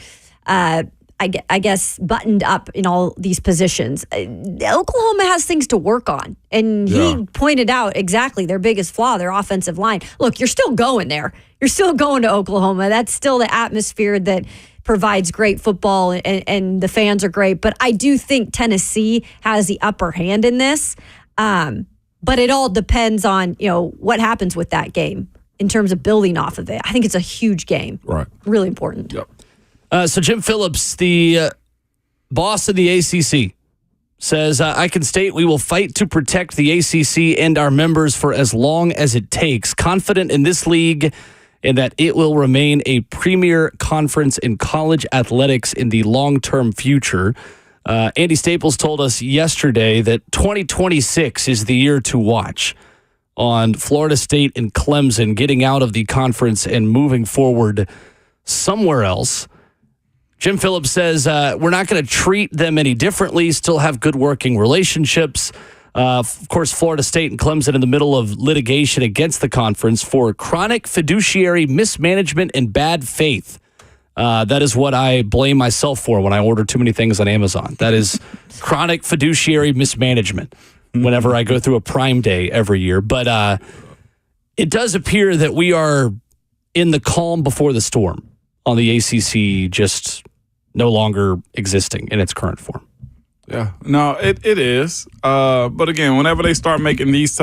I guess, buttoned up in all these positions. Oklahoma has things to work on, and he pointed out exactly their biggest flaw, their offensive line. Look, you're still going there. You're still going to Oklahoma. That's still the atmosphere that provides great football, and the fans are great. But I do think Tennessee has the upper hand in this. But it all depends on, what happens with that game in terms of building off of it. I think it's a huge game. Right. Really important. Yep. So Jim Phillips, the boss of the ACC, says, I can state we will fight to protect the ACC and our members for as long as it takes. Confident in this league and that it will remain a premier conference in college athletics in the long-term future. Andy Staples told us yesterday that 2026 is the year to watch on Florida State and Clemson getting out of the conference and moving forward somewhere else. Jim Phillips says we're not going to treat them any differently, still have good working relationships. Of course, Florida State and Clemson in the middle of litigation against the conference for chronic fiduciary mismanagement and bad faith. That is what I blame myself for when I order too many things on Amazon. That is chronic fiduciary mismanagement whenever I go through a Prime Day every year. But it does appear that we are in the calm before the storm on the ACC, just no longer existing in its current form. Yeah, no, it is. But again, whenever they start having these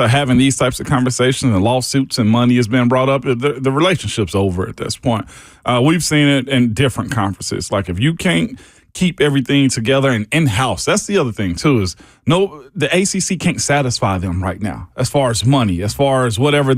types of conversations and lawsuits and money is being brought up, the relationship's over at this point. We've seen it in different conferences. Like if you can't keep everything together and in-house, that's the other thing too, is the ACC can't satisfy them right now as far as money, as far as whatever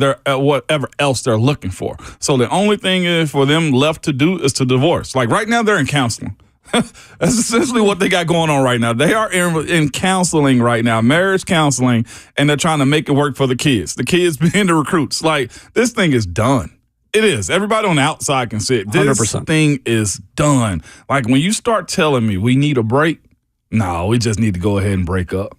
else they're looking for. So the only thing is for them left to do is to divorce. Like right now they're in counseling. That's essentially what they got going on right now. They are in counseling right now, marriage counseling, and they're trying to make it work for the kids being the recruits. Like, this thing is done. It is. Everybody on the outside can see it. This 100%. thing is done. Like, when you start telling me we need a break, no, we just need to go ahead and break up.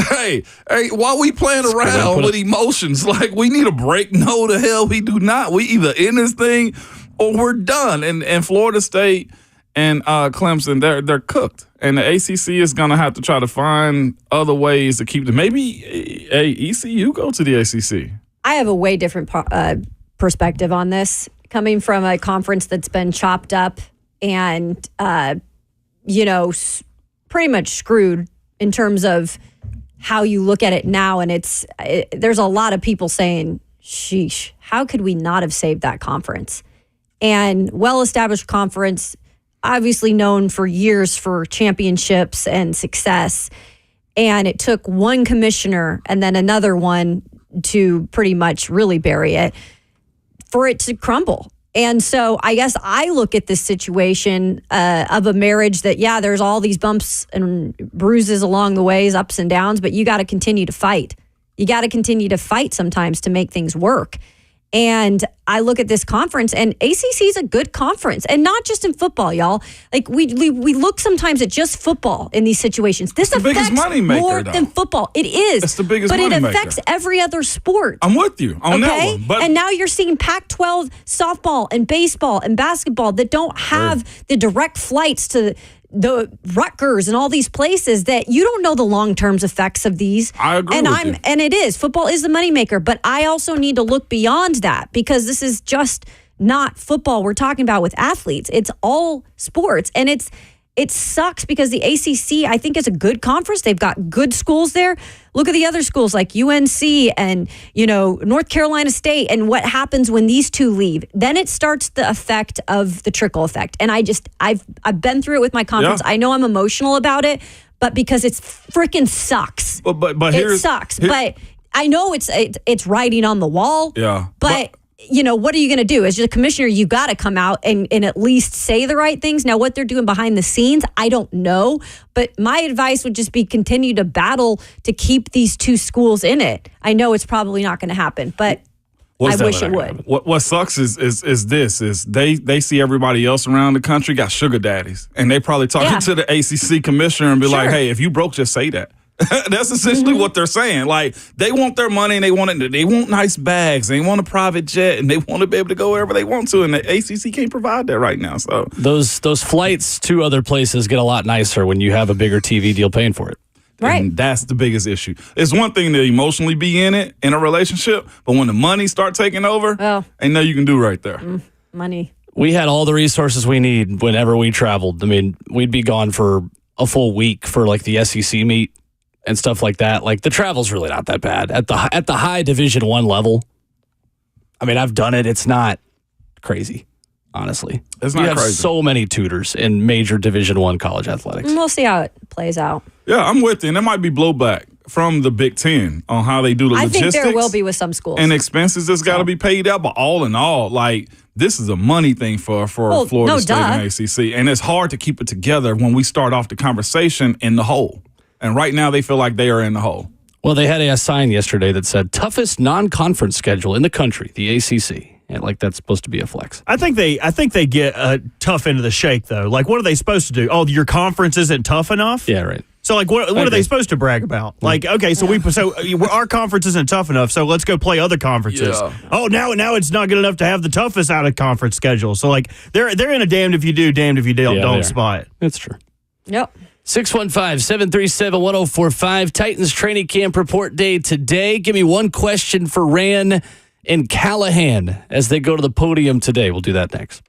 Hey, why we playing around with emotions? Like, we need a break? No, the hell we do not. We either in this thing or we're done. And Florida State and Clemson, they're cooked. And the ACC is going to have to try to find other ways to keep them. Maybe ECU go to the ACC. I have a way different perspective on this, coming from a conference that's been chopped up and, pretty much screwed in terms of how you look at it now. And there's a lot of people saying, sheesh, how could we not have saved that conference? And well-established conference, obviously known for years for championships and success. And it took one commissioner and then another one to pretty much really bury it for it to crumble. And so I guess I look at this situation of a marriage that, yeah, there's all these bumps and bruises along the ways, ups and downs, but you got to continue to fight. You got to continue to fight sometimes to make things work. And I look at this conference, and ACC is a good conference, and not just in football, y'all. Like we look sometimes at just football in these situations. This affects more than football. It is. It's the biggest but money it maker. affects every other sport. I'm with you on that one. But and now you're seeing Pac-12 softball and baseball and basketball that don't have the direct flights to the Rutgers and all these places that you don't know the long-term effects of these. I agree with you. And it is. Football is the moneymaker, but I also need to look beyond that because this is just not football we're talking about with athletes. It's all sports. And it sucks because the ACC, I think, is a good conference. They've got good schools there. Look at the other schools like UNC and, North Carolina State and what happens when these two leave. Then it starts the effect of the trickle effect. And I've been through it with my conference. Yeah. I know I'm emotional about it, but because it freaking sucks. But it sucks. But I know it's writing on the wall. Yeah. But what are you going to do? As the commissioner, you got to come out and at least say the right things. Now, what they're doing behind the scenes, I don't know. But my advice would just be continue to battle to keep these two schools in it. I know it's probably not going to happen, but I wish it would. What sucks is they see everybody else around the country got sugar daddies. And they probably talking to the ACC commissioner and be like, hey, if you broke, just say that. That's essentially what they're saying. Like, they want their money and they want nice bags. They want a private jet and they want to be able to go wherever they want to. And the ACC can't provide that right now. So those flights to other places get a lot nicer when you have a bigger TV deal paying for it. Right. And that's the biggest issue. It's one thing to emotionally be in it, in a relationship, but when the money start taking over, ain't nothing you can do right there. Money. We had all the resources we need whenever we traveled. I mean, we'd be gone for a full week for like the SEC meet and stuff like that. Like, the travel's really not that bad at the high Division I level. I mean, I've done it. It's not crazy, honestly. It's not you have crazy. So many tutors in major Division I college athletics. We'll see how it plays out. Yeah, I'm with you. And there might be blowback from the Big Ten on how they do the logistics. I think there will be with some schools. And expenses that's got to be paid out. But all in all, like, this is a money thing for Florida State and ACC. And it's hard to keep it together when we start off the conversation in the hole. And right now they feel like they are in the hole. Well, they had a sign yesterday that said toughest non-conference schedule in the country, the ACC. And like, that's supposed to be a flex. I think they get a tough end of the shake though. Like, what are they supposed to do? Oh, your conference isn't tough enough? Yeah, right. So like, what are they supposed to brag about? Like, okay, so our conference isn't tough enough, so let's go play other conferences. Yeah. Oh, now it's not good enough to have the toughest out of conference schedule. So like, they're in a damned if you do, damned if you don't spot. It's true. Yep. 615-737-1045. Titans training camp report day today. Give me one question for Rand and Callahan as they go to the podium today. We'll do that next.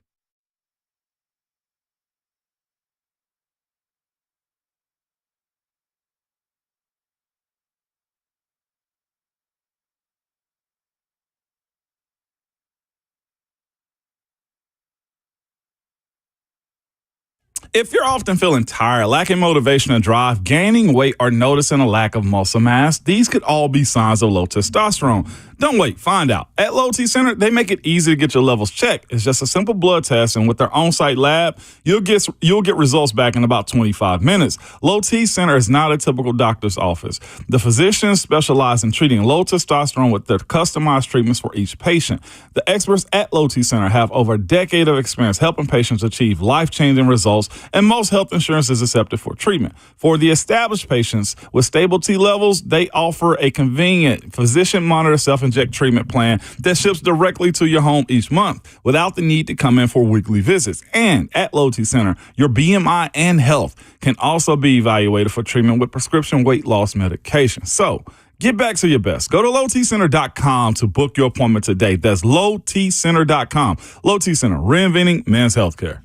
If you're often feeling tired, lacking motivation and drive, gaining weight, or noticing a lack of muscle mass, these could all be signs of low testosterone. Don't wait, find out. At Low T Center, they make it easy to get your levels checked. It's just a simple blood test, and with their on-site lab, you'll get results back in about 25 minutes. Low T Center is not a typical doctor's office. The physicians specialize in treating low testosterone with their customized treatments for each patient. The experts at Low T Center have over a decade of experience helping patients achieve life-changing results, and most health insurance is accepted for treatment. For the established patients with stable T levels, they offer a convenient physician-monitored self-inject treatment plan that ships directly to your home each month without the need to come in for weekly visits. And at Low T Center, your BMI and health can also be evaluated for treatment with prescription weight loss medication. So get back to your best. Go to lowtcenter.com to book your appointment today. That's lowtcenter.com. Low T Center, reinventing men's healthcare.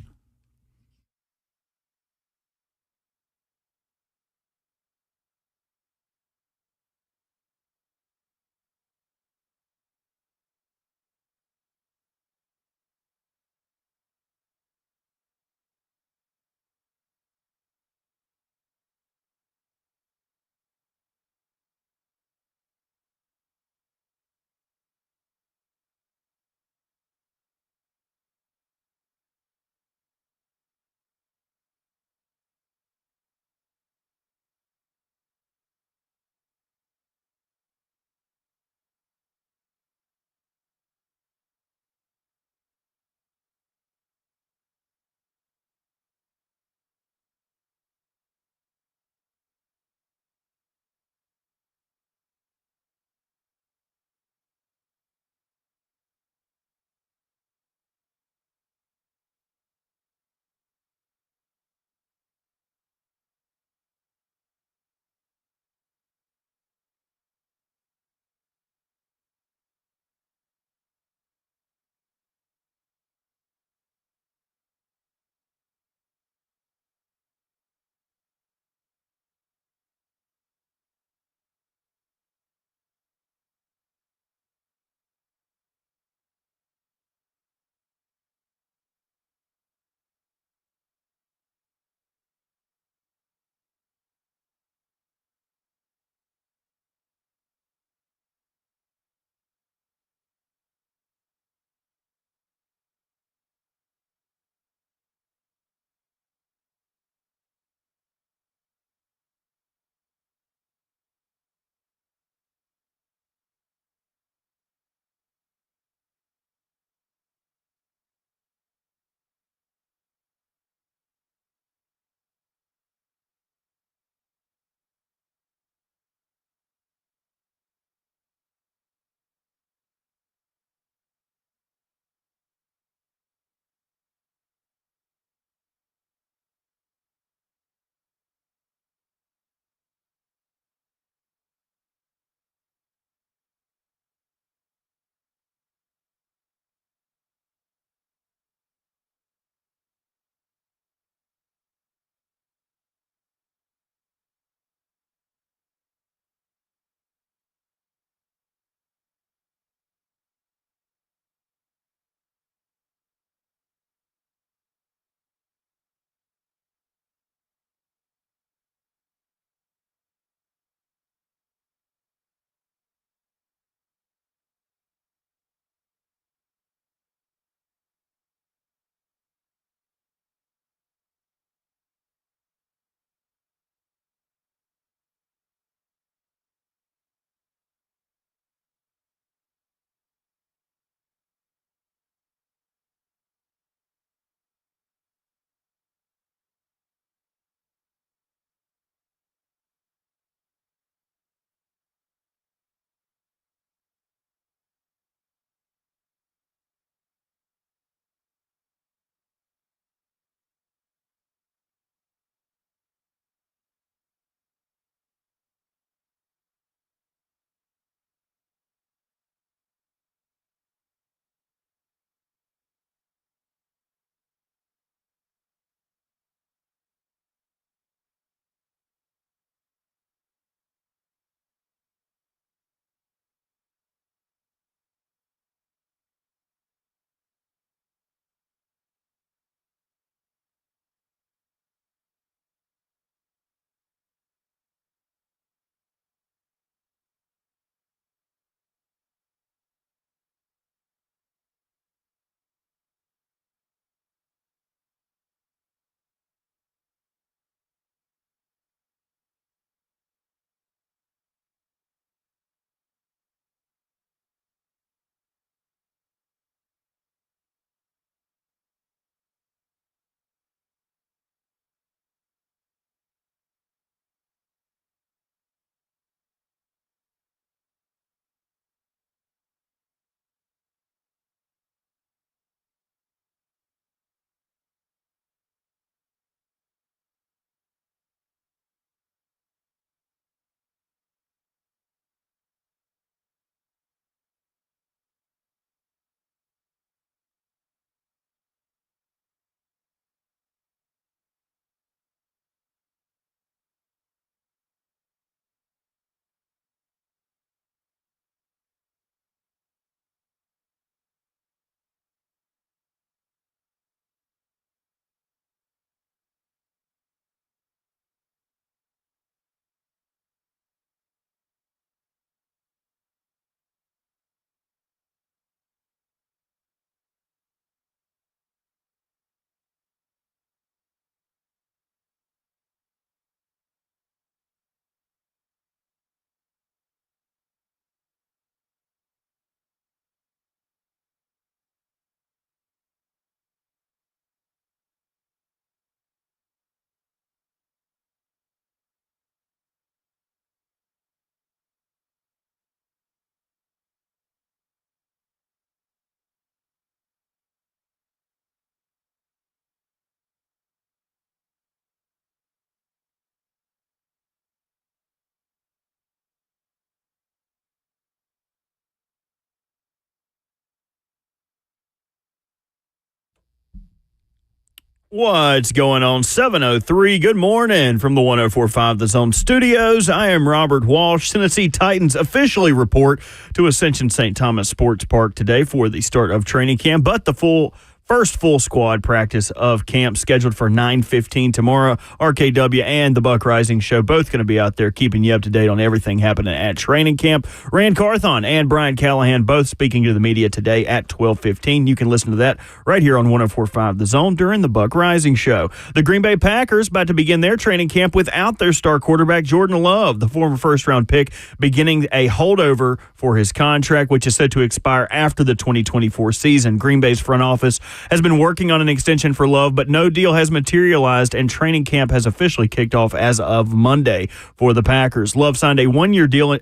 What's going on? 7:03. Good morning from the 104.5 The Zone Studios. I am Robert Walsh. Tennessee Titans officially report to Ascension St. Thomas Sports Park today for the start of training camp, but the first full squad practice of camp scheduled for 9:15 tomorrow. RKW and the Buck Rising Show both going to be out there keeping you up to date on everything happening at training camp. Rand Carthon and Brian Callahan both speaking to the media today at 12:15. You can listen to that right here on 104.5 The Zone during the Buck Rising Show. The Green Bay Packers about to begin their training camp without their star quarterback Jordan Love, the former first-round pick, beginning a holdover for his contract, which is set to expire after the 2024 season. Green Bay's front office has been working on an extension for Love, but no deal has materialized, and training camp has officially kicked off as of Monday for the Packers. Love signed a one-year deal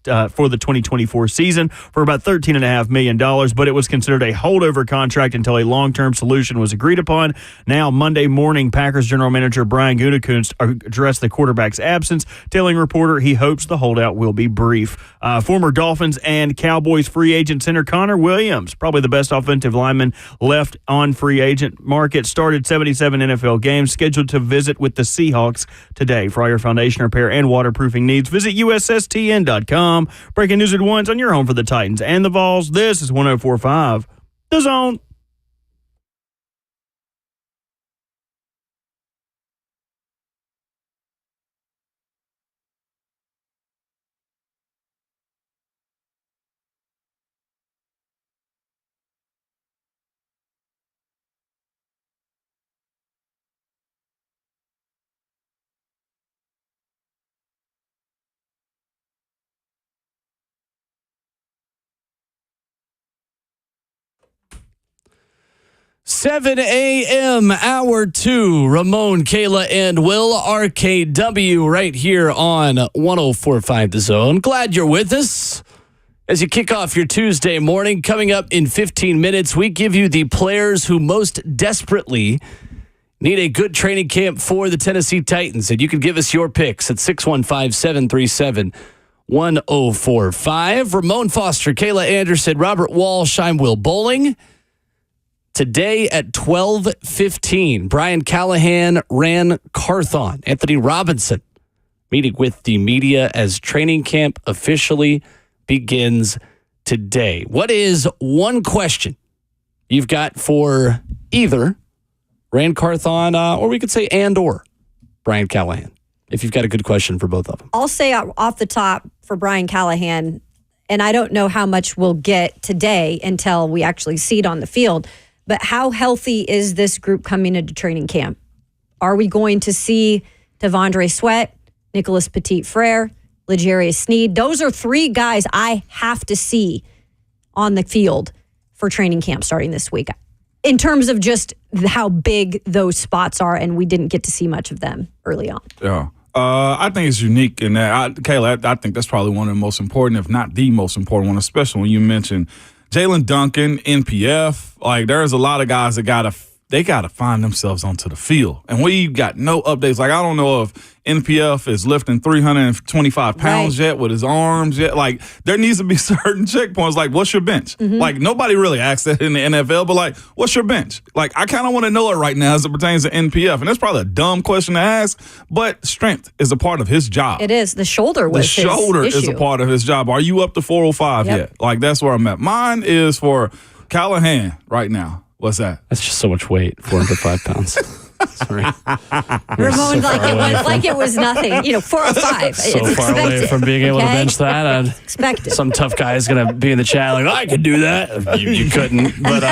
for the 2024 season for about $13.5 million, but it was considered a holdover contract until a long-term solution was agreed upon. Now, Monday morning, Packers general manager Brian Gutekunst addressed the quarterback's absence, telling reporter he hopes the holdout will be brief. Former Dolphins and Cowboys free agent center Connor Williams, probably the best offensive lineman left on free agent market, started 77 NFL games, scheduled to visit with the Seahawks today. For all your foundation repair and waterproofing needs, visit USSTN.com. Breaking news at once on your home for the Titans and the Vols. This is 104.5 The Zone. Seven a.m. Hour 2. Ramon, Kayla, and Will, RKW, right here on 104.5 The Zone. Glad you're with us as you kick off your Tuesday morning. Coming up in 15 minutes, we give you the players who most desperately need a good training camp for the Tennessee Titans. And you can give us your picks at 615-737-1045. Ramon Foster, Kayla Anderson, Robert Walsh, I'm Will Bowling. Today at 12:15, Brian Callahan, Rand Carthon, Anthony Robinson meeting with the media as training camp officially begins today. What is one question you've got for either Rand Carthon or we could say or Brian Callahan, if you've got a good question for both of them? I'll say off the top for Brian Callahan, and I don't know how much we'll get today until we actually see it on the field, but how healthy is this group coming into training camp? Are we going to see Devondre Sweat, Nicholas Petit-Frere, L'Jarius Sneed? Those are three guys I have to see on the field for training camp starting this week, in terms of just how big those spots are, and we didn't get to see much of them early on. Yeah. I think it's unique in that, Kayla, I think that's probably one of the most important, if not the most important one, especially when you mention Jalen Duncan, NPF. Like, there's a lot of guys that got to find themselves onto the field. And we got no updates. Like, I don't know if NPF is lifting 325 pounds yet with his arms yet. Like, there needs to be certain checkpoints. Like, what's your bench? Mm-hmm. Like, nobody really asks that in the NFL, but, like, what's your bench? Like, I kind of want to know it right now as it pertains to NPF. And that's probably a dumb question to ask, but strength is a part of his job. It is. The shoulder was his issue. The shoulder is a part of his job. Are you up to 405 yet? Like, that's where I'm at. Mine is for Callahan right now. What's that? That's just so much weight, 405 pounds. Sorry. Ramon, like it was nothing. 405. So it's far away from being able to bench that. I'd expect it. Some tough guy is going to be in the chat like, I could do that. You couldn't. But,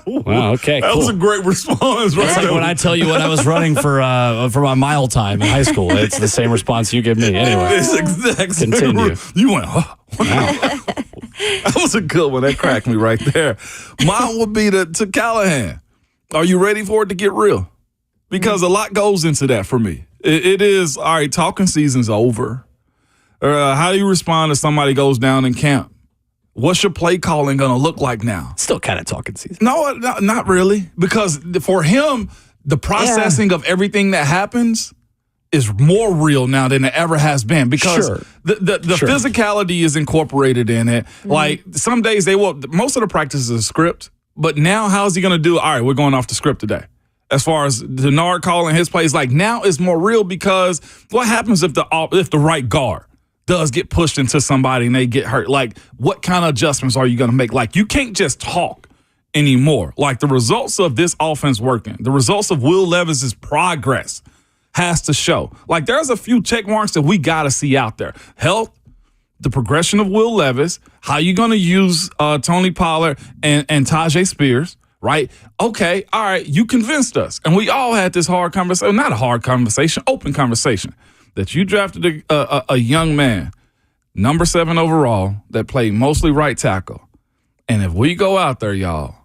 wow, okay, cool. That was a great response. It's like when I tell you what I was running for my mile time in high school. It's the same response you give me. Anyway, it's exact continue. You went, wow. That was a good one. That cracked me right there. Mine would be to Callahan. Are you ready for it to get real? Because a lot goes into that for me. It is, all right, talking season's over. How do you respond if somebody goes down in camp? What's your play calling going to look like now? Still kind of talking season. No, not really. Because for him, the processing of everything that happens is more real now than it ever has been, because the physicality is incorporated in it. Mm-hmm. Like, some days most of the practice is a script, but now how is he going to do, all right, we're going off the script today. as far as Denard calling his plays. Like, now it's more real because what happens if the right guard does get pushed into somebody and they get hurt? Like, what kind of adjustments are you going to make? Like, you can't just talk anymore. Like, the results of this offense working, the results of Will Levis's progress has to show. Like, there's a few check marks that we got to see out there. Health, the progression of Will Levis, how you going to use Tony Pollard and Tajay Spears, right? Okay, all right, you convinced us. And we all had this hard conversation, not a hard conversation, open conversation, that you drafted a young man, number 7 overall, that played mostly right tackle. And if we go out there, y'all,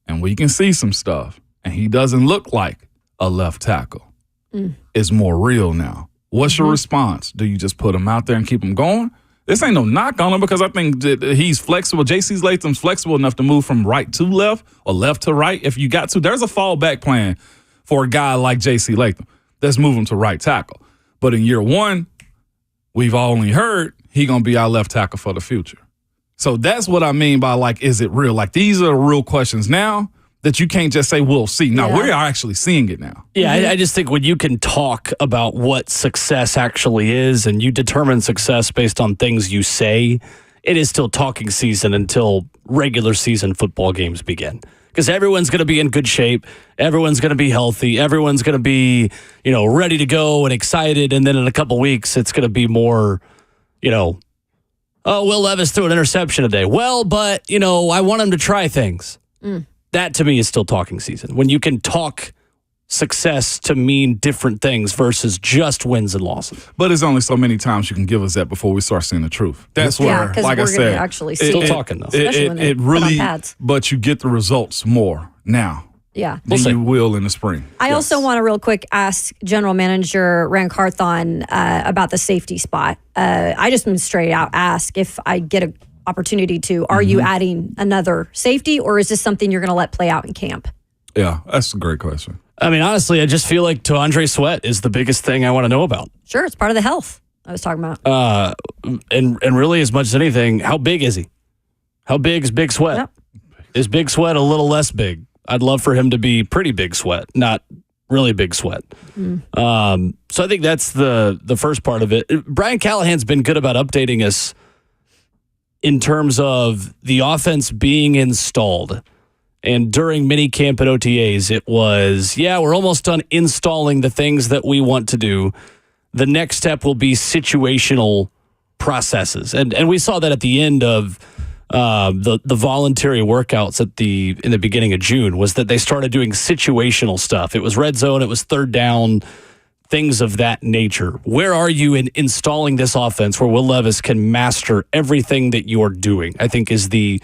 and we can see some stuff, and he doesn't look like a left tackle, it's more real now. What's your response? Do you just put him out there and keep him going? This ain't no knock on him because I think that he's flexible. J.C. Latham's flexible enough to move from right to left or left to right if you got to. There's a fallback plan for a guy like J.C. Latham that's moving to right tackle. But in year 1, we've only heard he going to be our left tackle for the future. So that's what I mean by, like, is it real? Like, these are the real questions now that you can't just say, we'll see. No, we are actually seeing it now. Yeah, I just think when you can talk about what success actually is and you determine success based on things you say, it is still talking season until regular season football games begin. Because everyone's going to be in good shape. Everyone's going to be healthy. Everyone's going to be, ready to go and excited. And then in a couple weeks, it's going to be more, oh, Will Levis threw an interception today. Well, but, I want him to try things. That, to me, is still talking season. When you can talk success to mean different things versus just wins and losses. But there's only so many times you can give us that before we start seeing the truth. That's where, like I said, actually still talking though. Especially when they it put really, on pads. but you get the results more now. Yeah. Than you will in the spring. I also want to real quick ask General Manager Rand Carthon about the safety spot. I just been straight out ask if I get an opportunity to, are you adding another safety or is this something you're going to let play out in camp? Yeah, that's a great question. I mean, honestly, I just feel like T'Vondre Sweat is the biggest thing I want to know about. Sure, it's part of the health I was talking about. And really, as much as anything, how big is he? How big is Big Sweat? Yep. Is Big Sweat a little less big? I'd love for him to be pretty Big Sweat, not really Big Sweat. So I think that's the first part of it. Brian Callahan's been good about updating us in terms of the offense being installed. And during minicamp at OTAs, it was, we're almost done installing the things that we want to do. The next step will be situational processes. And we saw that at the end of the voluntary workouts in the beginning of June, was that they started doing situational stuff. It was red zone, it was third down, things of that nature. Where are you in installing this offense where Will Levis can master everything that you're doing? I think is the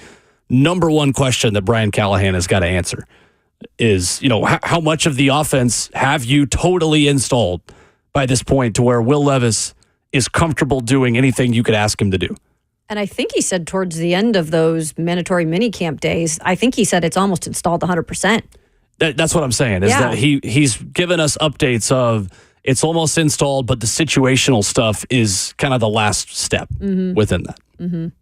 number one question that Brian Callahan has got to answer is, how much of the offense have you totally installed by this point to where Will Levis is comfortable doing anything you could ask him to do? And I think he said towards the end of those mandatory minicamp days, I think he said it's almost installed 100%. That's what I'm saying, is that he's given us updates of it's almost installed, but the situational stuff is kind of the last step within that.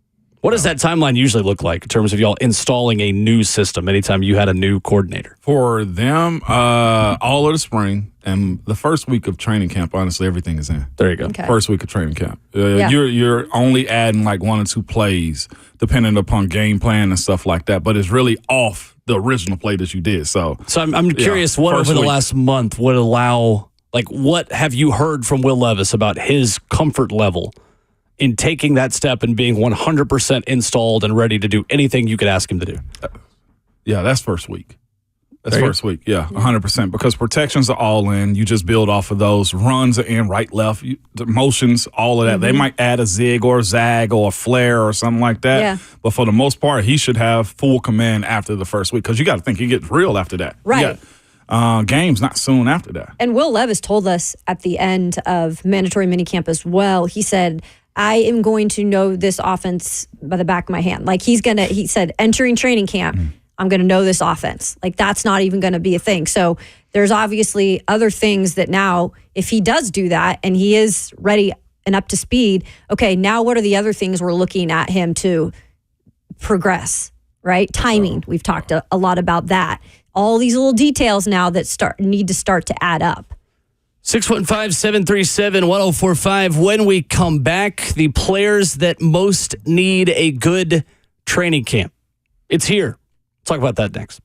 What does that timeline usually look like in terms of y'all installing a new system anytime you had a new coordinator? For them, all of the spring and the first week of training camp, honestly, everything is in. There you go. Okay. First week of training camp. You're only adding like 1 or 2 plays depending upon game plan and stuff like that, but it's really off the original play that you did. So I'm curious, what over the last month would allow, like, what have you heard from Will Levis about his comfort level in taking that step and being 100% installed and ready to do anything you could ask him to do? Yeah, that's first week. That's first week. Yeah, 100%. Because protections are all in. You just build off of those. Runs are in, right, left, the motions, all of that. They might add a zig or a zag or a flare or something like that. Yeah. But for the most part, he should have full command after the first week. Because you got to think he gets real after that. Right. Games not soon after that. And Will Levis told us at the end of mandatory minicamp as well, he said, I am going to know this offense by the back of my hand. Like he said, entering training camp, I'm going to know this offense. Like that's not even going to be a thing. So there's obviously other things that now, if he does do that and he is ready and up to speed, okay, now what are the other things we're looking at him to progress, right? Timing. We've talked a lot about that. all these little details now that need to start to add up. 615-737-1045. When we come back, the players that most need a good training camp. It's here. Talk about that next.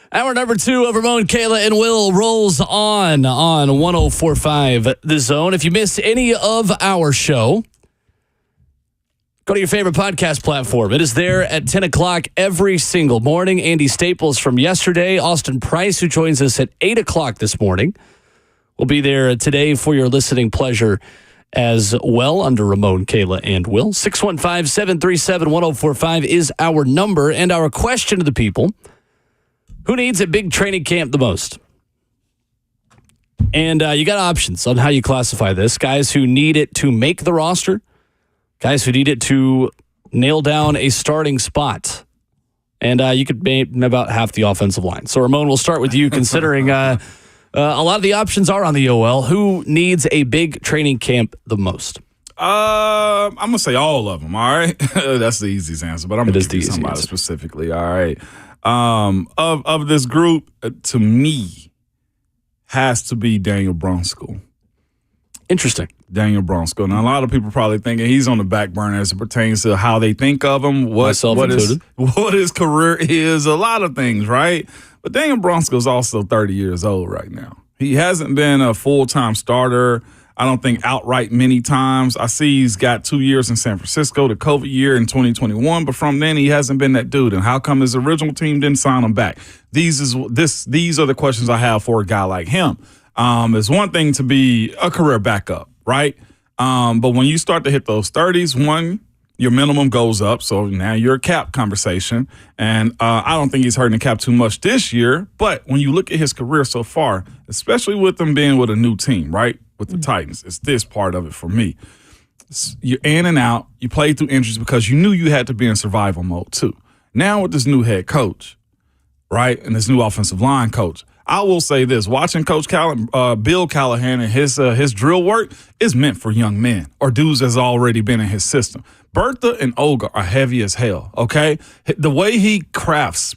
Hour number 2 of Ramon, Kayla, and Will rolls on 104.5 The Zone. If you missed any of our show, go to your favorite podcast platform. It is there at 10 o'clock every single morning. Andy Staples from yesterday, Austin Price, who joins us at 8 o'clock this morning, will be there today for your listening pleasure as well under Ramon, Kayla, and Will. 615-737-1045 is our number. And our question to the people: who needs a big training camp the most? And you got options on how you classify this. Guys who need it to make the roster, guys who need it to nail down a starting spot. And you could name about half the offensive line. So, Ramon, we'll start with you, considering a lot of the options are on the OL. Who needs a big training camp the most? I'm going to say all of them, all right? That's the easiest answer, but I'm going to give you somebody specifically, all right? Of this group, to me, has to be Daniel Brunskill. Interesting. Daniel Brunskill. Now, a lot of people probably thinking he's on the back burner as it pertains to how they think of him, what his career is, a lot of things, right? But Daniel Brunskill is also 30 years old right now. He hasn't been a full-time starter, I don't think, outright many times. I see he's got 2 years in San Francisco, the COVID year in 2021, but from then he hasn't been that dude. And how come his original team didn't sign him back? These are the questions I have for a guy like him. It's one thing to be a career backup, right? But when you start to hit those 30s, your minimum goes up, so now you're a cap conversation. And I don't think he's hurting the cap too much this year, but when you look at his career so far, especially with him being with a new team, right, with the Titans, it's this part of it for me. You're in and out. You played through injuries because you knew you had to be in survival mode too. Now with this new head coach, right, and this new offensive line coach, I will say this: watching Coach Bill Callahan and his drill work is meant for young men or dudes that's already been in his system. Bertha and Olga are heavy as hell, okay? The way he crafts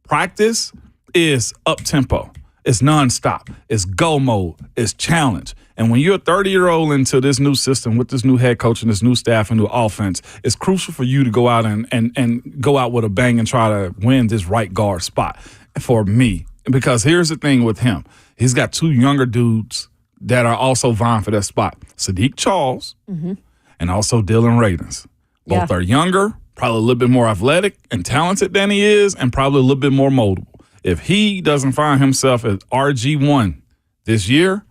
practice is up-tempo. It's nonstop. It's go mode. It's challenge. And when you're a 30-year-old into this new system with this new head coach and this new staff and new offense, it's crucial for you to go out and go out with a bang and try to win this right guard spot for me. Because here's the thing with him. He's got 2 younger dudes that are also vying for that spot. Sadiq Charles and also Dylan Radins. Both are younger, probably a little bit more athletic and talented than he is, and probably a little bit more moldable. If he doesn't find himself as RG1 this year,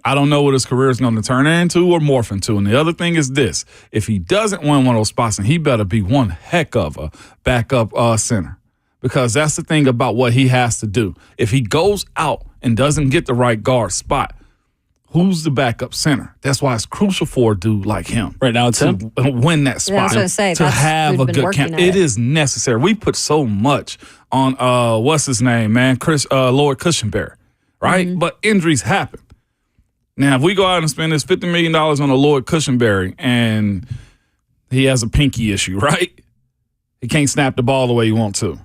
I don't know what his career is going to turn into or morph into. And the other thing is this: if he doesn't win one of those spots, then he better be one heck of a backup center. Because that's the thing about what he has to do. If he goes out and doesn't get the right guard spot, who's the backup center? That's why it's crucial for a dude like him. Right now, it's him. Win that spot. Yeah, I was going to say, to have a good camp. It is necessary. We put so much on, what's his name, man? Lloyd Cushenberry, right? Mm-hmm. But injuries happen. Now, if we go out and spend this $50 million on a Lloyd Cushenberry and he has a pinky issue, right? He can't snap the ball the way you want to.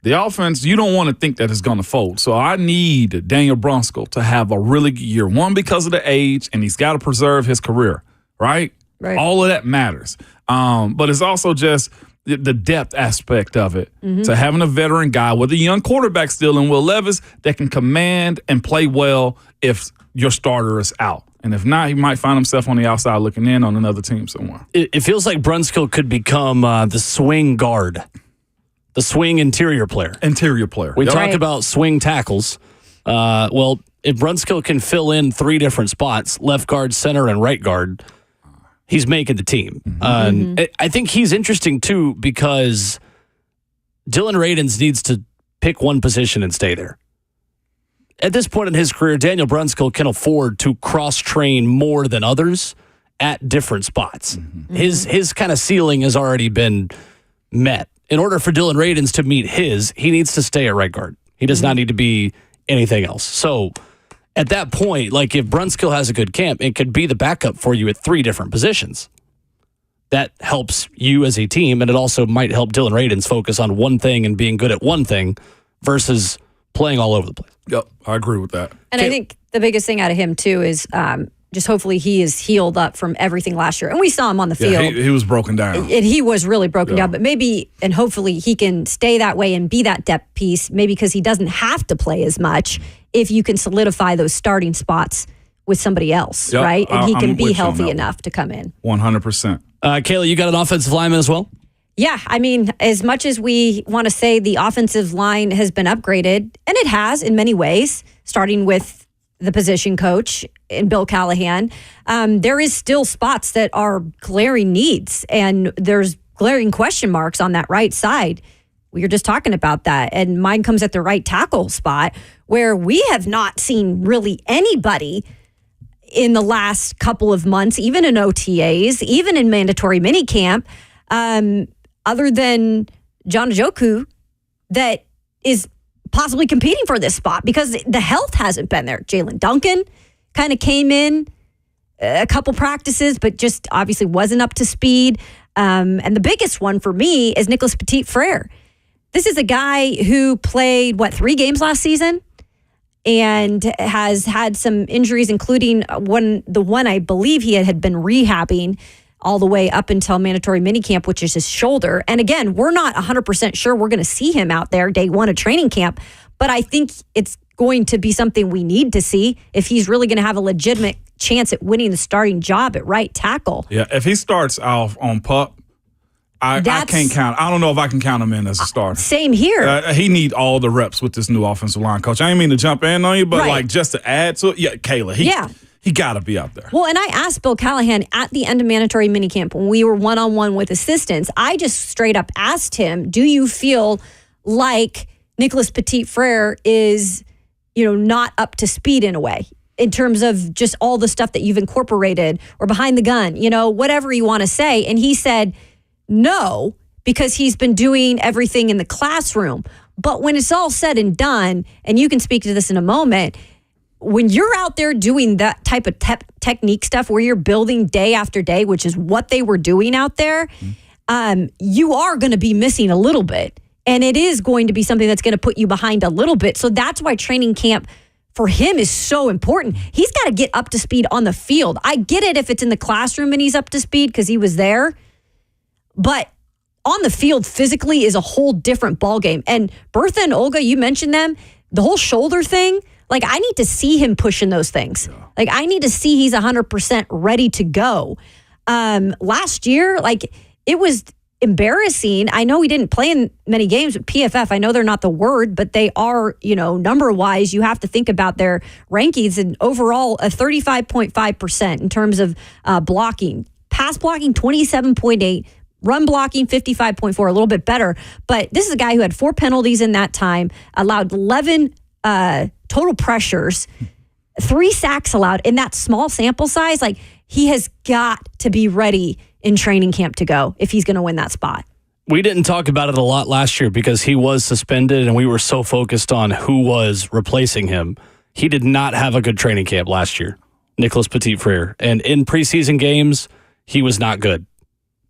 The offense, you don't want to think that it's going to fold. So I need Daniel Brunskill to have a really good year. One, because of the age, and he's got to preserve his career, right? All of that matters. But it's also just the depth aspect of it. Mm-hmm. So having a veteran guy with a young quarterback still in Will Levis that can command and play well if your starter is out. And if not, he might find himself on the outside looking in on another team somewhere. It feels like Brunskill could become the swing guard. The swing interior player. We talk about swing tackles. Well, if Brunskill can fill in 3 different spots, left guard, center, and right guard, he's making the team. I think he's interesting, too, because Dylan Radins needs to pick one position and stay there. At this point in his career, Daniel Brunskill can afford to cross-train more than others at different spots. His kind of ceiling has already been met. In order for Dylan Radins to meet he needs to stay at right guard. He does not need to be anything else. So at that point, like if Brunskill has a good camp, it could be the backup for you at 3 different positions. That helps you as a team, and it also might help Dylan Radins focus on one thing and being good at one thing versus playing all over the place. Yep, I agree with that. And I think the biggest thing out of him, too, is just hopefully he is healed up from everything last year. And we saw him on the field. Yeah, he was broken down. And he was really broken down, but maybe, and hopefully he can stay that way and be that depth piece, maybe because he doesn't have to play as much if you can solidify those starting spots with somebody else, right? And he can be healthy enough to come in. 100%. Kayla, you got an offensive lineman as well? Yeah, I mean, as much as we want to say the offensive line has been upgraded, and it has in many ways, starting with the position coach and Bill Callahan, there is still spots that are glaring needs, and there's glaring question marks on that right side. We were just talking about that, and mine comes at the right tackle spot, where we have not seen really anybody in the last couple of months, even in OTAs, even in mandatory minicamp, other than John Njoku, that is possibly competing for this spot because the health hasn't been there. Jalen Duncan kind of came in a couple practices, but just obviously wasn't up to speed. And the biggest one for me is Nicholas Petit-Frere. This is a guy who played, 3 games last season and has had some injuries, including the one I believe he had been rehabbing all the way up until mandatory minicamp, which is his shoulder. And again, we're not 100% sure we're going to see him out there day one of training camp, but I think it's going to be something we need to see if he's really going to have a legitimate chance at winning the starting job at right tackle. Yeah, if he starts off on PUP, I can't count. I don't know if I can count him in as a starter. Same here. He need all the reps with this new offensive line coach. I ain't mean to jump in on you, but just to add to it, Kayla, he got to be out there. Well, and I asked Bill Callahan at the end of mandatory minicamp when we were one-on-one with assistants, I just straight up asked him, do you feel like Nicholas Petit-Frere is, not up to speed in a way in terms of just all the stuff that you've incorporated or behind the gun, whatever you want to say. And he said, no, because he's been doing everything in the classroom. But when it's all said and done, and you can speak to this in a moment, when you're out there doing that type of technique stuff where you're building day after day, which is what they were doing out there, you are going to be missing a little bit. And it is going to be something that's going to put you behind a little bit. So that's why training camp for him is so important. He's got to get up to speed on the field. I get it if it's in the classroom and he's up to speed because he was there. But on the field physically is a whole different ballgame. And Bertha and Olga, you mentioned them, the whole shoulder thing, I need to see him pushing those things. Yeah. I need to see he's 100% ready to go. Last year, it was embarrassing. I know he didn't play in many games with PFF. I know they're not the word, but they are, number-wise, you have to think about their rankings. And overall, a 35.5% in terms of blocking. Pass blocking, 27.8%. Run blocking, 55.4%, a little bit better. But this is a guy who had 4 penalties in that time, allowed 11 total pressures, 3 sacks allowed in that small sample size. He has got to be ready in training camp to go if he's going to win that spot. We didn't talk about it a lot last year because he was suspended and we were so focused on who was replacing him. He did not have a good training camp last year, Nicholas Petit-Frere. And in preseason games, he was not good.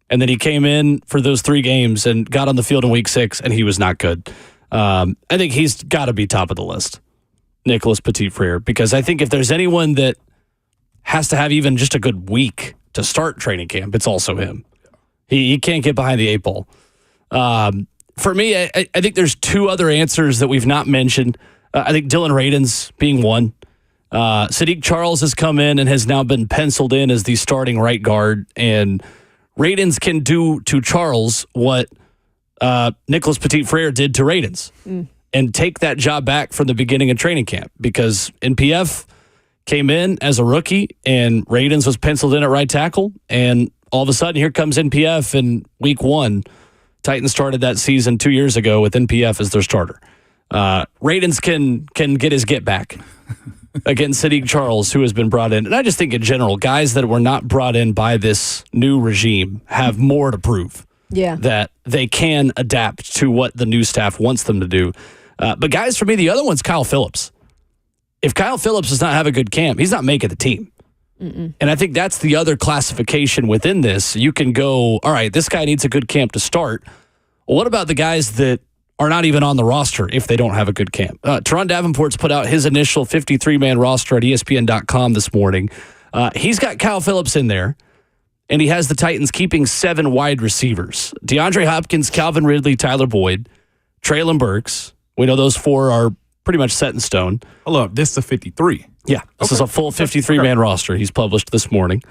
And then he came in for those 3 games and got on the field in week 6, and he was not good. I think he's got to be top of the list, Nicholas Petit-Frere, because I think if there's anyone that has to have even just a good week to start training camp, it's also him. He can't get behind the 8 ball. For me, I think there's 2 other answers that we've not mentioned. I think Dylan Radins being one. Sadiq Charles has come in and has now been penciled in as the starting right guard, and Radins can do to Charles what Nicholas Petit-Frere did to Radins and take that job back from the beginning of training camp, because NPF came in as a rookie and Radins was penciled in at right tackle, and all of a sudden here comes NPF in week 1. Titans started that season 2 years ago with NPF as their starter. Radins can get his get back against Sadiq Charles, who has been brought in. And I just think in general, guys that were not brought in by this new regime have more to prove. Yeah. That they can adapt to what the new staff wants them to do. But guys, for me, the other one's Kyle Phillips. If Kyle Phillips does not have a good camp, he's not making the team. And I think that's the other classification within this. You can go, all right, this guy needs a good camp to start. Well, what about the guys that are not even on the roster if they don't have a good camp? Teron Davenport's put out his initial 53-man roster at ESPN.com this morning. He's got Kyle Phillips in there, and he has the Titans keeping 7 wide receivers. DeAndre Hopkins, Calvin Ridley, Tyler Boyd, Traylon Burks. We know those 4 are pretty much set in stone. Hold up, this is a 53. Yeah, this is a full 53-man roster he's published this morning.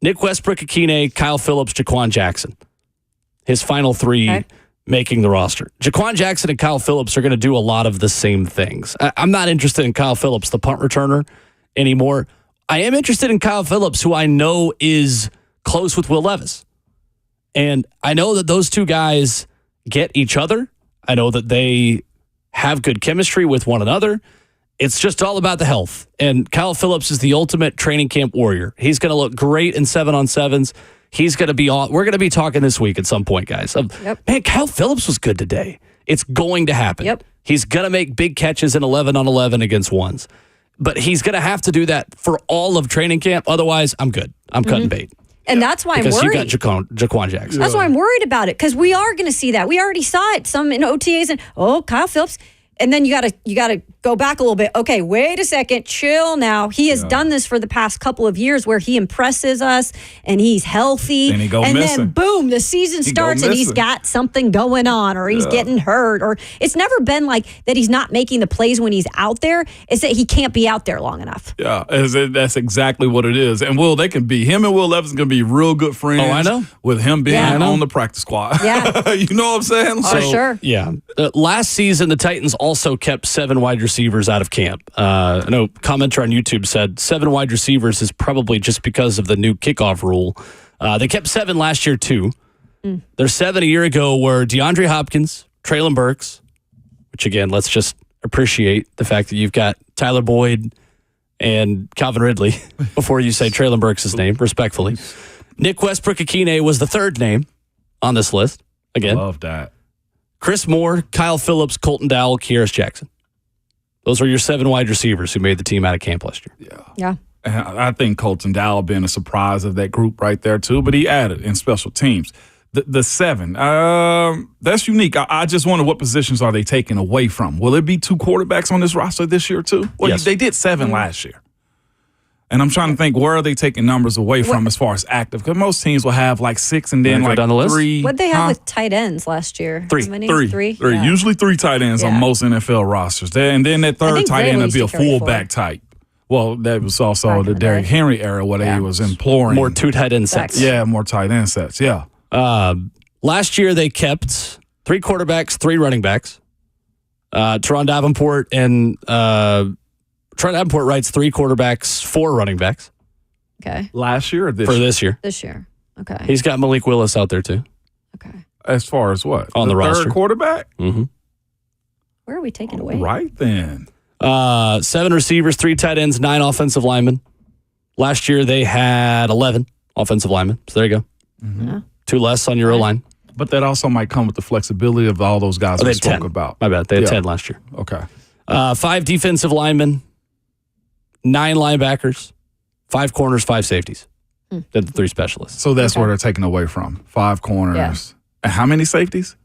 Nick Westbrook-Akine, Kyle Phillips, Jaquan Jackson. His final 3 making the roster. Jaquan Jackson and Kyle Phillips are going to do a lot of the same things. I'm not interested in Kyle Phillips, the punt returner, anymore. I am interested in Kyle Phillips, who I know is close with Will Levis. And I know that those 2 guys get each other. I know that they have good chemistry with one another. It's just all about the health. And Kyle Phillips is the ultimate training camp warrior. He's going to look great in 7-on-7s. He's going to be all. We're going to be talking this week at some point, guys. Man, Kyle Phillips was good today. It's going to happen. Yep. He's going to make big catches in 11-on-11 against ones. But he's going to have to do that for all of training camp. Otherwise, I'm good. I'm cutting bait. And that's why I'm worried. Because you got Jaquan Jackson. That's why I'm worried about it, because we are going to see that. We already saw it, some in OTAs, and Kyle Phillips. And then you gotta go back a little bit. Okay, wait a second, chill now. He has done this for the past couple of years, where he impresses us and he's healthy. Then he go missing. Then boom, the season starts and he's got something going on, or he's getting hurt, or it's never been like that. He's not making the plays when he's out there. It's that he can't be out there long enough. Yeah, that's exactly what it is. And him and Will Levis going to be real good friends. Oh, I know. With him being on the practice squad. Yeah. You know what I'm saying? For sure. Yeah. Last season, the Titans also kept 7 wide receivers out of camp. I know commenter on YouTube said 7 wide receivers is probably just because of the new kickoff rule. They kept 7 last year, too. There's 7 a year ago were DeAndre Hopkins, Traylon Burks, which, again, let's just appreciate the fact that you've got Tyler Boyd and Calvin Ridley before you say Traylon Burks' name, respectfully. Nick Westbrook-Akine was the 3rd name on this list. Again. Love that. Chris Moore, Kyle Phillips, Colton Dowell, Kieris Jackson. Those were your 7 wide receivers who made the team out of camp last year. Yeah. And I think Colton Dowell being a surprise of that group right there, too. But he added in special teams. The 7, that's unique. I just wonder, what positions are they taking away from? Will it be 2 quarterbacks on this roster this year, too? Well, yes. They did 7 last year. And I'm trying to think, where are they taking numbers away from as far as active? Because most teams will have like 6 and then like down the list? 3. What'd they have with tight ends last year? 3. How many? 3. Yeah. Usually 3 tight ends on most NFL rosters. And then that 3rd tight end would be a fullback type. Well, that was also the Derrick Henry era where he was imploring. More 2 tight end sets. Yeah, more tight end sets. Yeah. Last year, they kept 3 quarterbacks, 3 running backs. Teron Davenport writes 3 quarterbacks, 4 running backs. Okay. Last year or this for year? this year. This year. Okay. He's got Malik Willis out there, too. Okay. As far as what? On the roster. 3rd quarterback? Mm-hmm. Where are we taking away? Right then. 7 receivers, 3 tight ends, 9 offensive linemen. Last year, they had 11 offensive linemen. So there you go. Mm-hmm. Yeah. 2 less on your O-line. But that also might come with the flexibility of all those guys we spoke 10. about. My bad. They had 10 last year. Okay. 5 defensive linemen, 9 linebackers, 5 corners, 5 safeties. Then the 3 specialists. So that's where they're taking away from. 5 corners. Yeah. And how many safeties?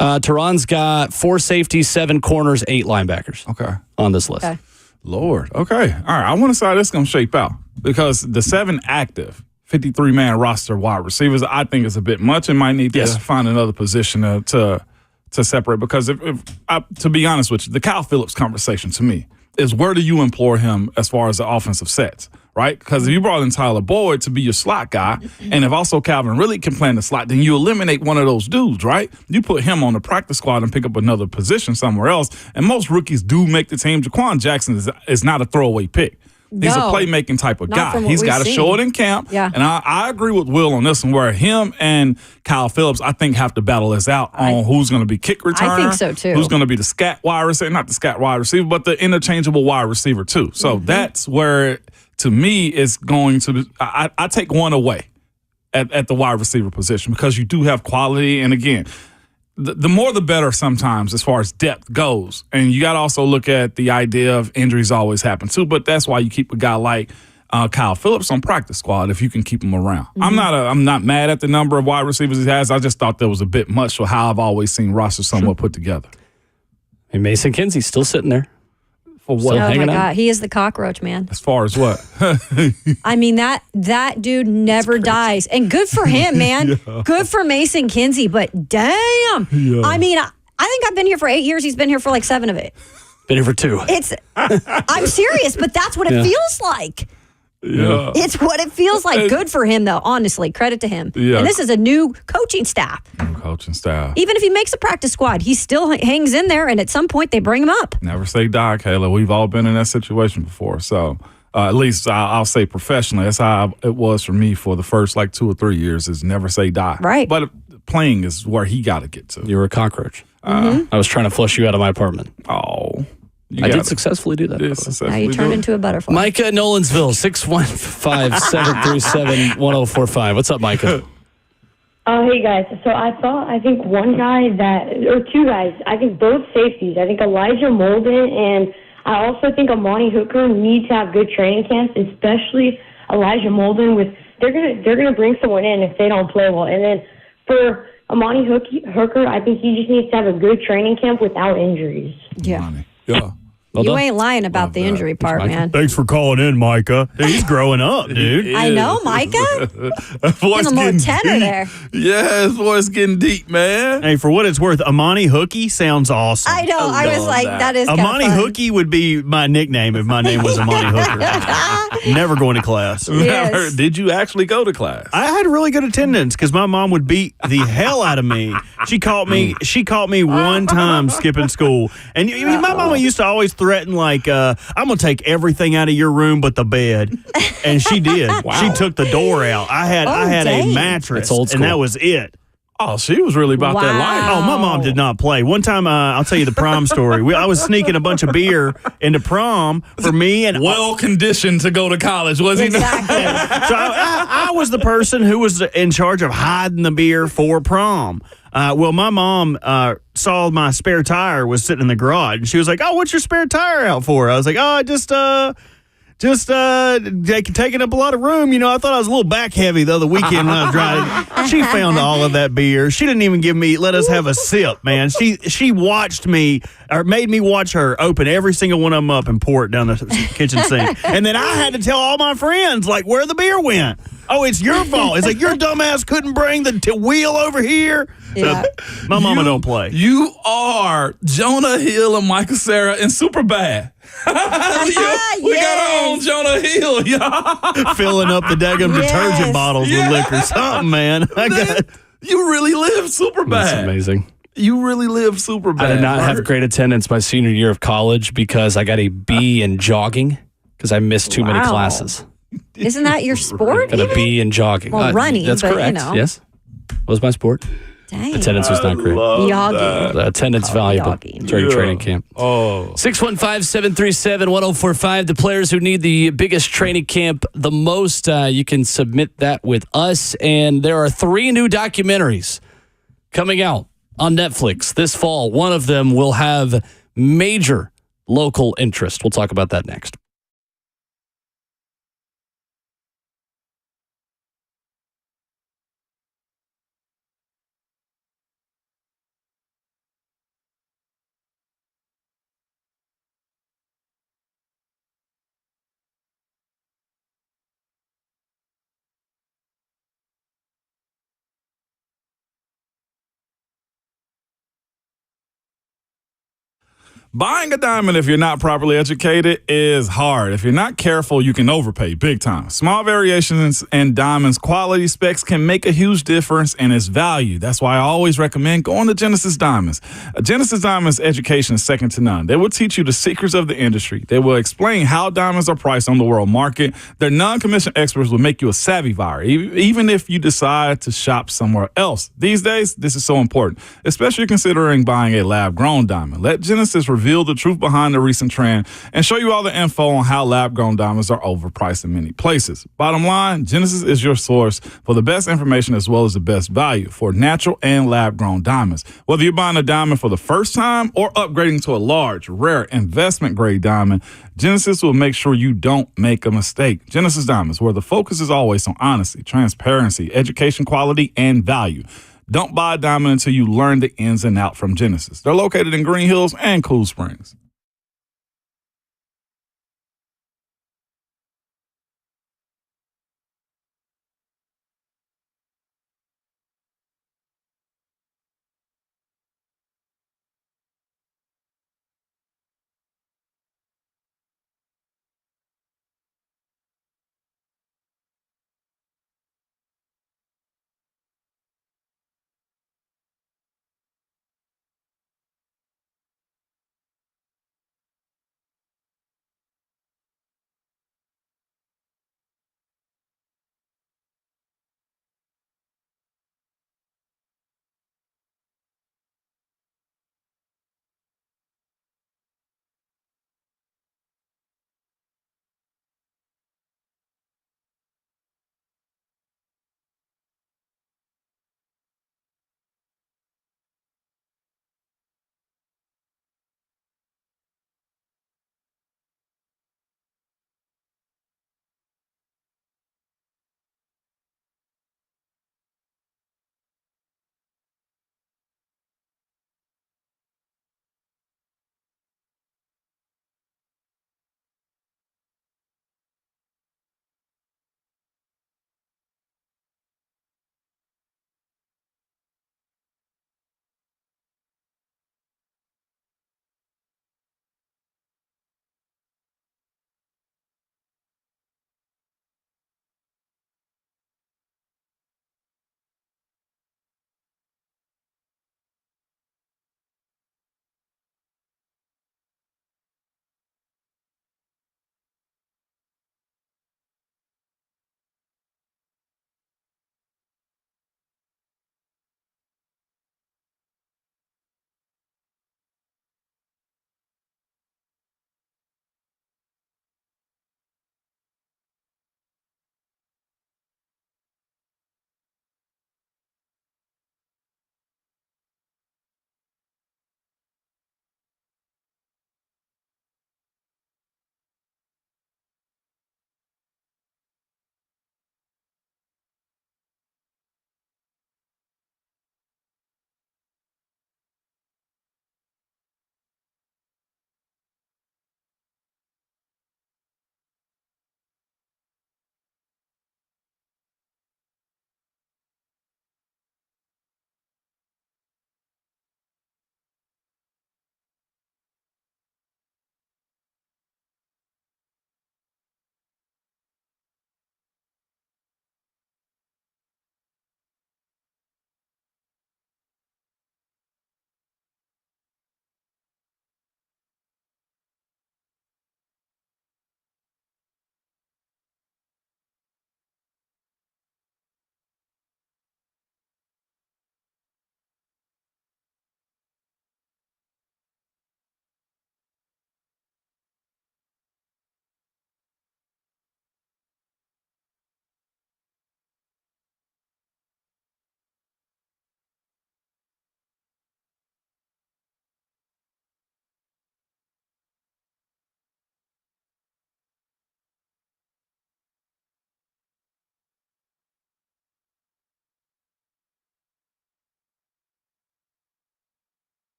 Teron's got 4 safeties, 7 corners, 8 linebackers. Okay. On this list. Okay. Lord. Okay. All right. I want to see how this is going to shape out, because the 7 active 53-man roster wide receivers, I think, is a bit much, and might need to find another position to separate. Because to be honest with you, the Kyle Phillips conversation to me is, where do you employ him as far as the offensive sets, right? Because if you brought in Tyler Boyd to be your slot guy, and if also Calvin really can play in the slot, then you eliminate one of those dudes, right? You put him on the practice squad and pick up another position somewhere else, and most rookies do make the team. Jaquan Jackson is not a throwaway pick. He's a playmaking type of guy. He's got to show it in camp. Yeah. And I agree with Will on this one, where him and Kyle Phillips, I think, have to battle this out on who's going to be kick returner. I think so, too. Who's going to be the scat wide receiver, not the scat wide receiver, but the interchangeable wide receiver, too. So that's where, to me, is going to be, I take one away at the wide receiver position, because you do have quality. And again, the more the better sometimes as far as depth goes. And you got to also look at the idea of injuries always happen too. But that's why you keep a guy like Kyle Phillips on practice squad if you can keep him around. I'm not mad at the number of wide receivers he has. I just thought that was a bit much for how I've always seen rosters somewhat put together. And Mason Kinsey's still sitting there. For what? Oh my Hanging out? God, he is the cockroach, man. As far as what? I mean, that dude never dies. And good for him, man. Good for Mason Kinsey, but damn. I mean, I think I've been here for 8 years. He's been here for like 7 of it. Been here for 2. I'm serious, but that's what it feels like. Yeah. It's what it feels like. Good for him, though, honestly. Credit to him. Yeah. And this is a new coaching staff. Coaching staff. Even if he makes a practice squad, he still hangs in there, and at some point they bring him up. Never say die, Kayla. We've all been in that situation before. So at least I'll say professionally, that's how it was for me for the first 2 or 3 years, is never say die. Right. But playing is where he got to get to. You were a cockroach. I was trying to flush you out of my apartment. Oh. I did successfully do that. Now you turned into a butterfly. Micah, Nolensville, 615-737-1045. What's up, Micah? Hey guys, so I think one guy or two guys, I think both safeties. I think Elijah Molden and I also think Amani Hooker need to have good training camps, especially Elijah Molden. They're gonna bring someone in if they don't play well, and then for Amani Hooker, I think he just needs to have a good training camp without injuries. Yeah. Yeah. Well You done. ain't lying about the injury part, man. Thanks for calling in, Micah. He's growing up, dude. I know, Micah. Voice Getting a more getting tenor deep. there. Yeah, his voice getting deep, man. Hey, for what it's worth, Amani Hookie sounds awesome. I know. I was like, that is kinda Amani fun. Hookie would be my nickname if my name was Amani Hooker. Never going to class. Yes. Did you actually go to class? I had really good attendance because my mom would beat the hell out of me. She caught me one time skipping school, and my mama used to always threaten I'm gonna take everything out of your room but the bed, and she did. She took the door out. I had a dang. mattress, That's old school. and that was it. Oh, she was really about that life. Oh, my mom did not play. One time, I'll tell you the prom story. I was sneaking a bunch of beer into prom for me, and Well conditioned to go to college, was he not? Exactly. so I was the person who was in charge of hiding the beer for prom. Well, my mom saw my spare tire was sitting in the garage, and she was like, "Oh, what's your spare tire out for?" I was like, "Oh, just taking up a lot of room. You know, I thought I was a little back heavy the other weekend when I was driving." She found all of that beer. She didn't even let us have a sip, man. She watched me, or made me watch her open every single one of them up and pour it down the kitchen sink. And then I had to tell all my friends, where the beer went. Oh, it's your fault. It's like, your dumbass couldn't bring the wheel over here. Yeah. My mama don't play. You are Jonah Hill and Michael Cera in Superbad. We got our own Jonah Hill, y'all. Filling up the daggum detergent bottles with liquor. Something, man. You really lived Superbad. That's amazing. You really lived Superbad. I did not have great attendance my senior year of college because I got a B in jogging because I missed too many Wow. classes. Isn't that your sport? Got a even? B in jogging. Well, running, That's but, correct. Yes. What was my sport? Dang. Attendance was not great. Yogging. The attendance valuable Yogging. during training camp. Oh. 615-737-1045. The players who need the biggest training camp the most, you can submit that with us. And there are 3 new documentaries coming out on Netflix this fall. One of them will have major local interest. We'll talk about that next. Buying a diamond if you're not properly educated is hard. If you're not careful, you can overpay big time. Small variations in diamonds' quality specs can make a huge difference in its value. That's why I always recommend going to Genesis Diamonds. Genesis Diamonds education is second to none. They will teach you the secrets of the industry. They will explain how diamonds are priced on the world market. Their non-commissioned experts will make you a savvy buyer, even if you decide to shop somewhere else. These days, this is so important, especially considering buying a lab-grown diamond. Let Genesis reveal the truth behind the recent trend and show you all the info on how lab-grown diamonds are overpriced in many places. Bottom line, Genesis is your source for the best information as well as the best value for natural and lab-grown diamonds. Whether you're buying a diamond for the first time or upgrading to a large, rare, investment-grade diamond, Genesis will make sure you don't make a mistake. Genesis Diamonds, where the focus is always on honesty, transparency, education quality, and value. Don't buy a diamond until you learn the ins and outs from Genesis. They're located in Green Hills and Cool Springs.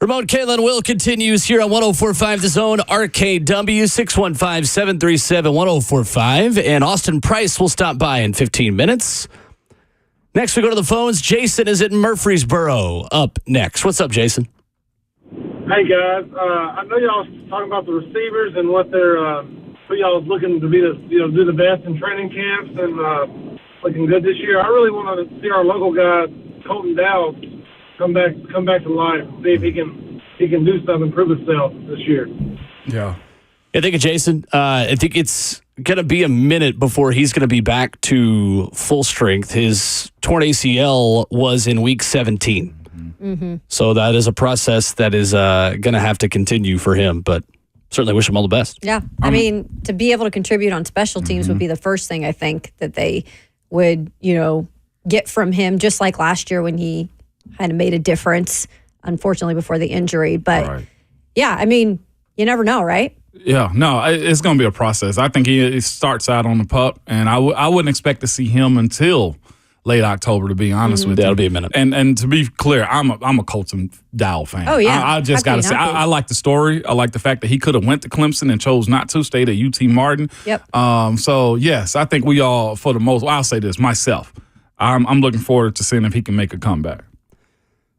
Ramon, Kayla, and Will continues here on 104.5 The Zone, RKW, 615-737-1045. And Austin Price will stop by in 15 minutes. Next, we go to the phones. Jason is at Murfreesboro up next. What's up, Jason? Hey, guys. I know y'all talking about the receivers and what they're who y'all looking to be do the best in training camps and looking good this year. I really want to see our local guy, Colton Dowd, come back to life, see if he can do something, prove himself this year. Yeah. I think, Jason, I think it's going to be a minute before he's going to be back to full strength. His torn ACL was in week 17. Mm-hmm. So that is a process that is going to have to continue for him, but certainly wish him all the best. Yeah. I mean, to be able to contribute on special teams would be the first thing I think that they would, get from him, just like last year when he kind of made a difference, unfortunately, before the injury. But, yeah, I mean, you never know, right? Yeah, no, it's going to be a process. I think he starts out on the pup, and I wouldn't expect to see him until late October, to be honest with you. That'll be a minute. And to be clear, I'm a Colton Dowell fan. Oh, yeah. I just got to say, I like the story. I like the fact that he could have went to Clemson and chose not to, stayed at UT Martin. Yep. So, yes, I think we all, for the most, I'll say this, myself, I'm looking forward to seeing if he can make a comeback.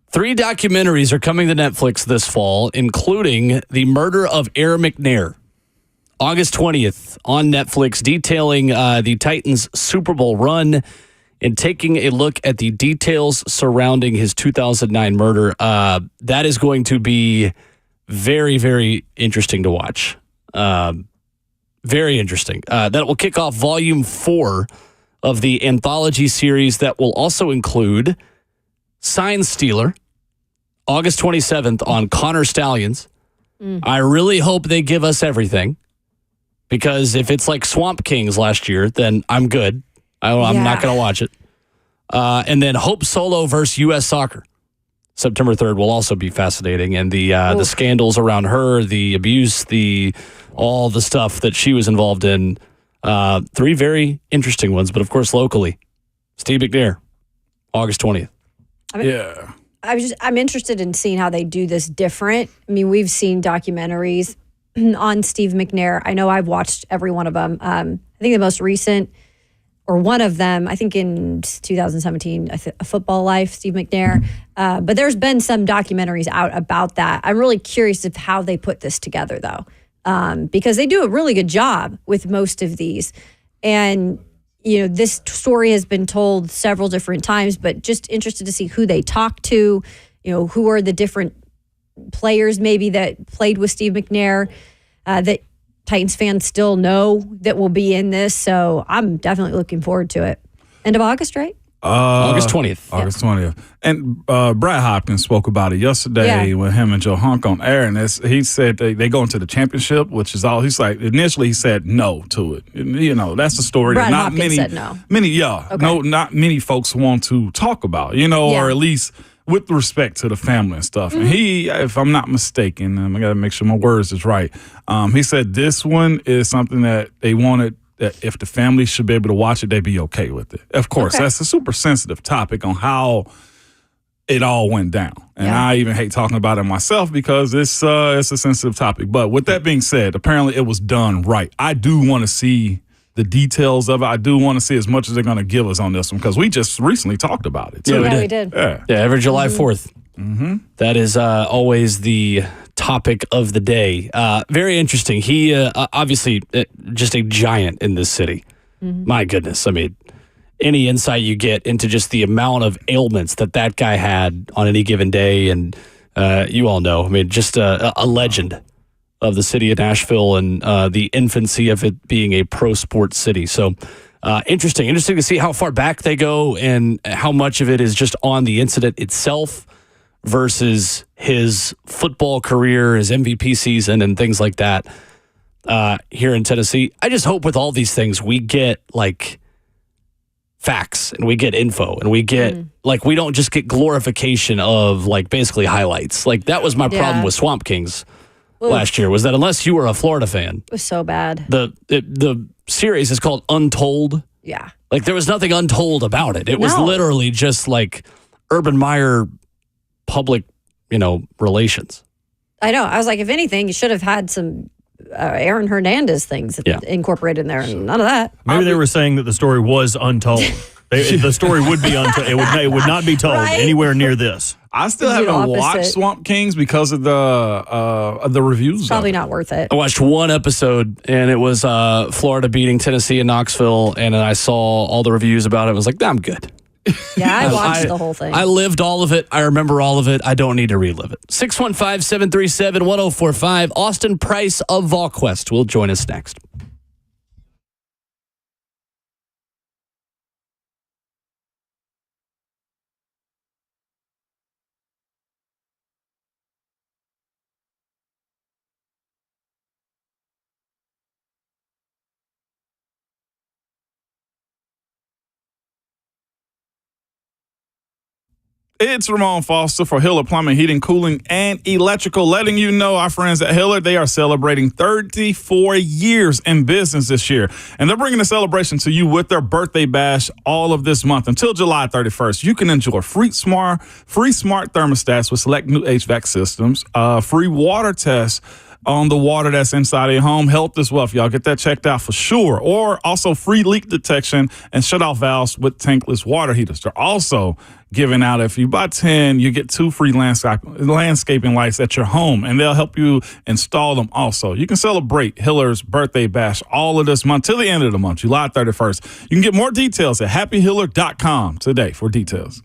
3 documentaries are coming to Netflix this fall, including The Murder of Air McNair. August 20th on Netflix, detailing the Titans' Super Bowl run and taking a look at the details surrounding his 2009 murder. That is going to be very, very interesting to watch. Very interesting. That will kick off Volume 4 of the anthology series that will also include Sign Stealer, August 27th on Connor Stallions. I really hope they give us everything, because if it's like Swamp Kings last year, then I'm good. I'm not going to watch it. And then Hope Solo versus U.S. Soccer, September 3rd, will also be fascinating. And the scandals around her, the abuse, all the stuff that she was involved in. 3 very interesting ones, but of course locally, Steve McNair, August 20th. I'm interested in seeing how they do this different. I mean, we've seen documentaries on Steve McNair. I know I've watched every one of them. I think the most recent, or one of them, I think in 2017, A Football Life, Steve McNair. But there's been some documentaries out about that. I'm really curious of how they put this together, though, because they do a really good job with most of these. And, this story has been told several different times, but just interested to see who they talk to, who are the different players maybe that played with Steve McNair that Titans fans still know that will be in this. So I'm definitely looking forward to it. End of August, right? August 20th. August 20th. And Brad Hopkins spoke about it yesterday with him and Joe Hunk on air. And he said they go into the championship, which is all. He's like, initially he said no to it. And, that's the story Brad that not Hopkins many, said no. Not many folks want to talk about, or at least with respect to the family and stuff. And he, if I'm not mistaken, I got to make sure my words is right. He said this one is something that they wanted, that if the family should be able to watch it, they'd be okay with it. Of course, that's a super sensitive topic on how it all went down. And I even hate talking about it myself because it's a sensitive topic. But with that being said, apparently it was done right. I do want to see the details of it. I do want to see as much as they're going to give us on this one, because we just recently talked about it, too. Yeah, we did. Yeah, every July 4th. That is always the topic of the day. Very interesting. He obviously just a giant in this city. My goodness. I mean, any insight you get into just the amount of ailments that guy had on any given day, and you all know, I mean, just a legend of the city of Nashville and the infancy of it being a pro sports city. So interesting to see how far back they go and how much of it is just on the incident itself versus his football career, his MVP season, and things like that here in Tennessee. I just hope with all these things we get like facts and we get info and we get like, we don't just get glorification of like basically highlights. Like that was my problem with Swamp Kings last year, was that unless you were a Florida fan, it was so bad. The series is called Untold. Yeah. Like there was nothing untold about it. It was literally just like Urban Meyer public relations. I know. I was like, if anything, you should have had some Aaron Hernandez things incorporated in there, and none of that. Maybe they were saying that the story was untold. The story would be untold. It would not be told anywhere near this. I still haven't watched Swamp Kings because of the reviews. Probably not worth it. I watched one episode, and it was Florida beating Tennessee in Knoxville, and then I saw all the reviews about it. I was like, I'm good. Yeah, I watched the whole thing. I lived all of it. I remember all of it. I don't need to relive it. 615-737-1045. Austin Price of VolQuest will join us next. It's Ramon Foster for Hiller Plumbing, Heating, Cooling, and Electrical, letting you know our friends at Hiller, they are celebrating 34 years in business this year. And they're bringing the celebration to you with their birthday bash all of this month until July 31st. You can enjoy free smart thermostats with select new HVAC systems, free water tests on the water that's inside of your home. Health is wealth, y'all. Get that checked out for sure. Or also free leak detection and shut-off valves with tankless water heaters. They're also giving out, if you buy 10, you get 2 free landscaping lights at your home, and they'll help you install them also. You can celebrate Hiller's birthday bash all of this month till the end of the month, July 31st. You can get more details at happyhiller.com today for details.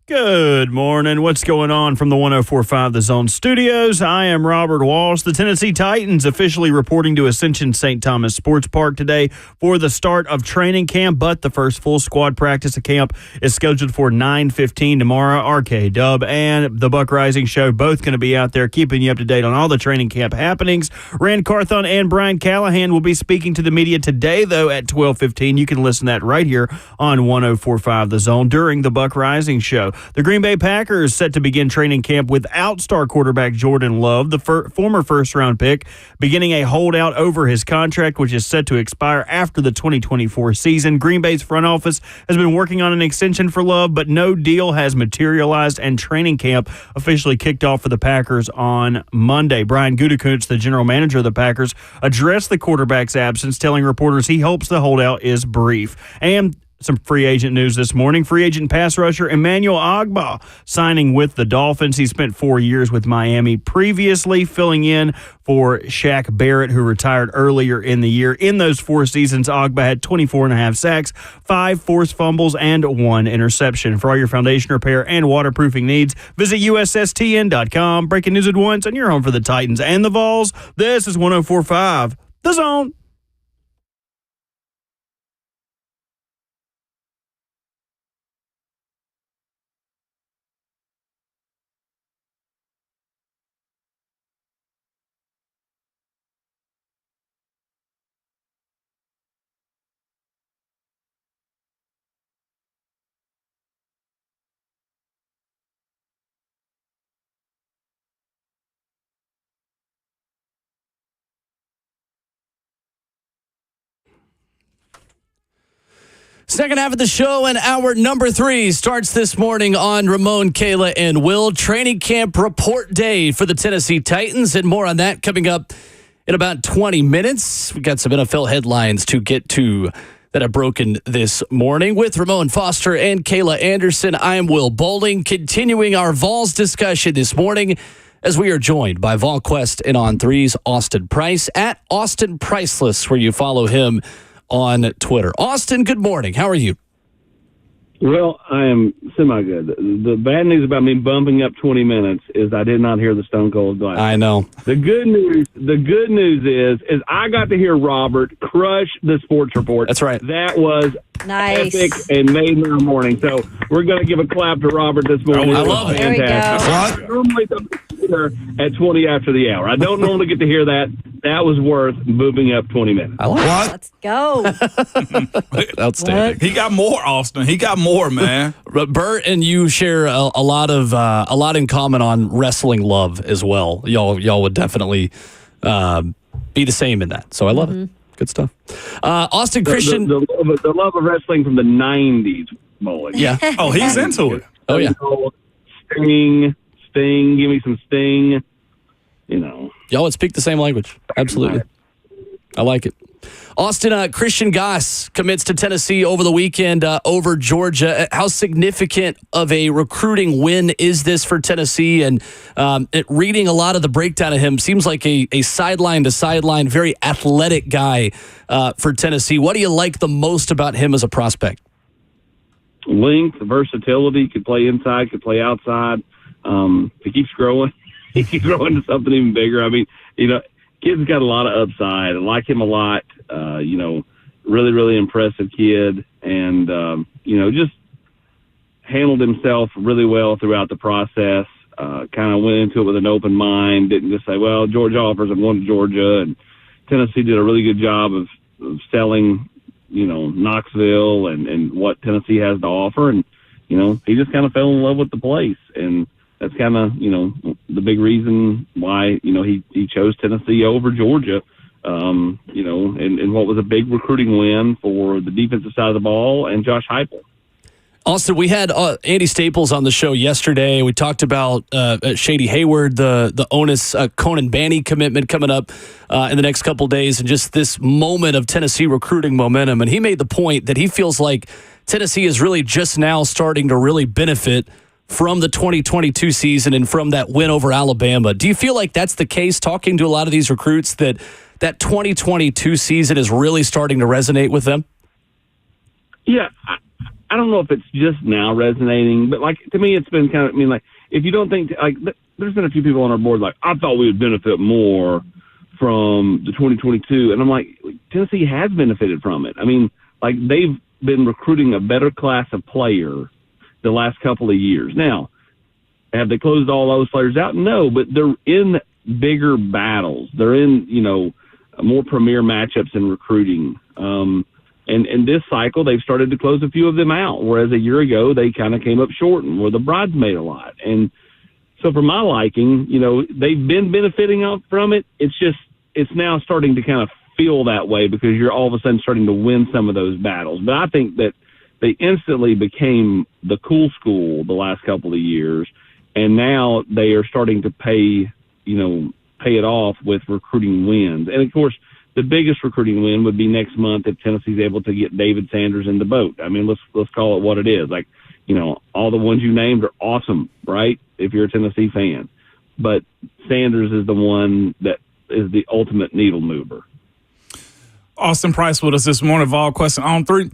Good morning. What's going on from the 104.5 The Zone Studios? I am Robert Walsh. The Tennessee Titans officially reporting to Ascension St. Thomas Sports Park today for the start of training camp, but the first full squad practice of camp is scheduled for 9:15 tomorrow. RKW and the Buck Rising Show both going to be out there keeping you up to date on all the training camp happenings. Rand Carthon and Brian Callahan will be speaking to the media today, though, at 12:15. You can listen to that right here on 104.5 The Zone during the Buck Rising Show. The Green Bay Packers set to begin training camp without star quarterback Jordan Love, the former first-round pick, beginning a holdout over his contract, which is set to expire after the 2024 season. Green Bay's front office has been working on an extension for Love, but no deal has materialized, and training camp officially kicked off for the Packers on Monday. Brian Gutekunst, the general manager of the Packers, addressed the quarterback's absence, telling reporters he hopes the holdout is brief. And some free agent news this morning. Free agent pass rusher Emmanuel Ogbah signing with the Dolphins. He spent 4 years with Miami previously, filling in for Shaq Barrett, who retired earlier in the year. In those 4 seasons, Ogbah had 24.5 sacks, 5 forced fumbles, and 1 interception. For all your foundation repair and waterproofing needs, visit USSTN.com. Breaking news at once, and you're home for the Titans and the Vols. This is 104.5 The Zone. Second half of the show and hour number 3 starts this morning on Ramon, Kayla, and Will. Training camp report day for the Tennessee Titans, and more on that coming up in about 20 minutes. We got some NFL headlines to get to that have broken this morning. With Ramon Foster and Kayla Anderson, I am Will Bowling, continuing our Vols discussion this morning as we are joined by VolQuest and On Three's Austin Price at Austin Priceless, where you follow him on Twitter. Austin, good morning. How are you? Well, I am semi-good. The bad news about me bumping up 20 minutes is I did not hear the Stone Cold Glass. I know. The good news is I got to hear Robert crush the sports report. That's right. That was nice. Epic and made my morning. So we're going to give a clap to Robert this morning. I love it. There we go. I normally don't hear at 20 after the hour. I don't normally get to hear that. That was worth moving up 20 minutes. I like it. Let's go. Outstanding. He got more, Austin. He got more, man. Bert and you share a lot in common on wrestling love as well. Y'all would definitely be the same in that. So I love it. Good stuff. Austin Christian. The love of wrestling from the 90s, Mullen. Yeah. Oh, he's into it. Oh, yeah. Sting, give me some Sting. You know. Y'all would speak the same language. Absolutely. I like it. Austin, Christian Goss commits to Tennessee over the weekend over Georgia. How significant of a recruiting win is this for Tennessee? And reading a lot of the breakdown of him, seems like a sideline to sideline, very athletic guy for Tennessee. What do you like the most about him as a prospect? Length, versatility, could play inside, could play outside. If he keeps growing, he keeps growing to something even bigger. I mean, kid's got a lot of upside. I like him a lot. Really, really impressive kid. And, just handled himself really well throughout the process. Kind of went into it with an open mind. Didn't just say, well, Georgia offers, I'm going to Georgia. And Tennessee did a really good job of selling, Knoxville and what Tennessee has to offer. And, he just kind of fell in love with the place. And that's kind of, the big reason why, he chose Tennessee over Georgia, and what was a big recruiting win for the defensive side of the ball and Josh Heupel. Austin, we had Andy Staples on the show yesterday. We talked about Shady Hayward, the Onus Conan Banny commitment coming up in the next couple days, and just this moment of Tennessee recruiting momentum. And he made the point that he feels like Tennessee is really just now starting to really benefit from the 2022 season and from that win over Alabama. Do you feel like that's the case, talking to a lot of these recruits, that 2022 season is really starting to resonate with them? Yeah, I don't know if it's just now resonating, but like to me, it's been kind of. I mean, like if you don't think like there's been a few people on our board like I thought we would benefit more from the 2022, and I'm like Tennessee has benefited from it. I mean, like they've been recruiting a better class of player the last couple of years. Now, have they closed all those players out? No, but they're in bigger battles. They're in more premier matchups in recruiting. And this cycle, they've started to close a few of them out, whereas a year ago, they kind of came up short and were the bridesmaid a lot. And so for my liking, they've been benefiting from it. It's now starting to kind of feel that way because you're all of a sudden starting to win some of those battles. But I think that they instantly became the cool school the last couple of years, and now they are starting to pay it off with recruiting wins. And, of course, the biggest recruiting win would be next month if Tennessee's able to get David Sanders in the boat. I mean, let's call it what it is. Like, all the ones you named are awesome, right, if you're a Tennessee fan. But Sanders is the one that is the ultimate needle mover. Austin Price with us this morning, VolQuest on 3.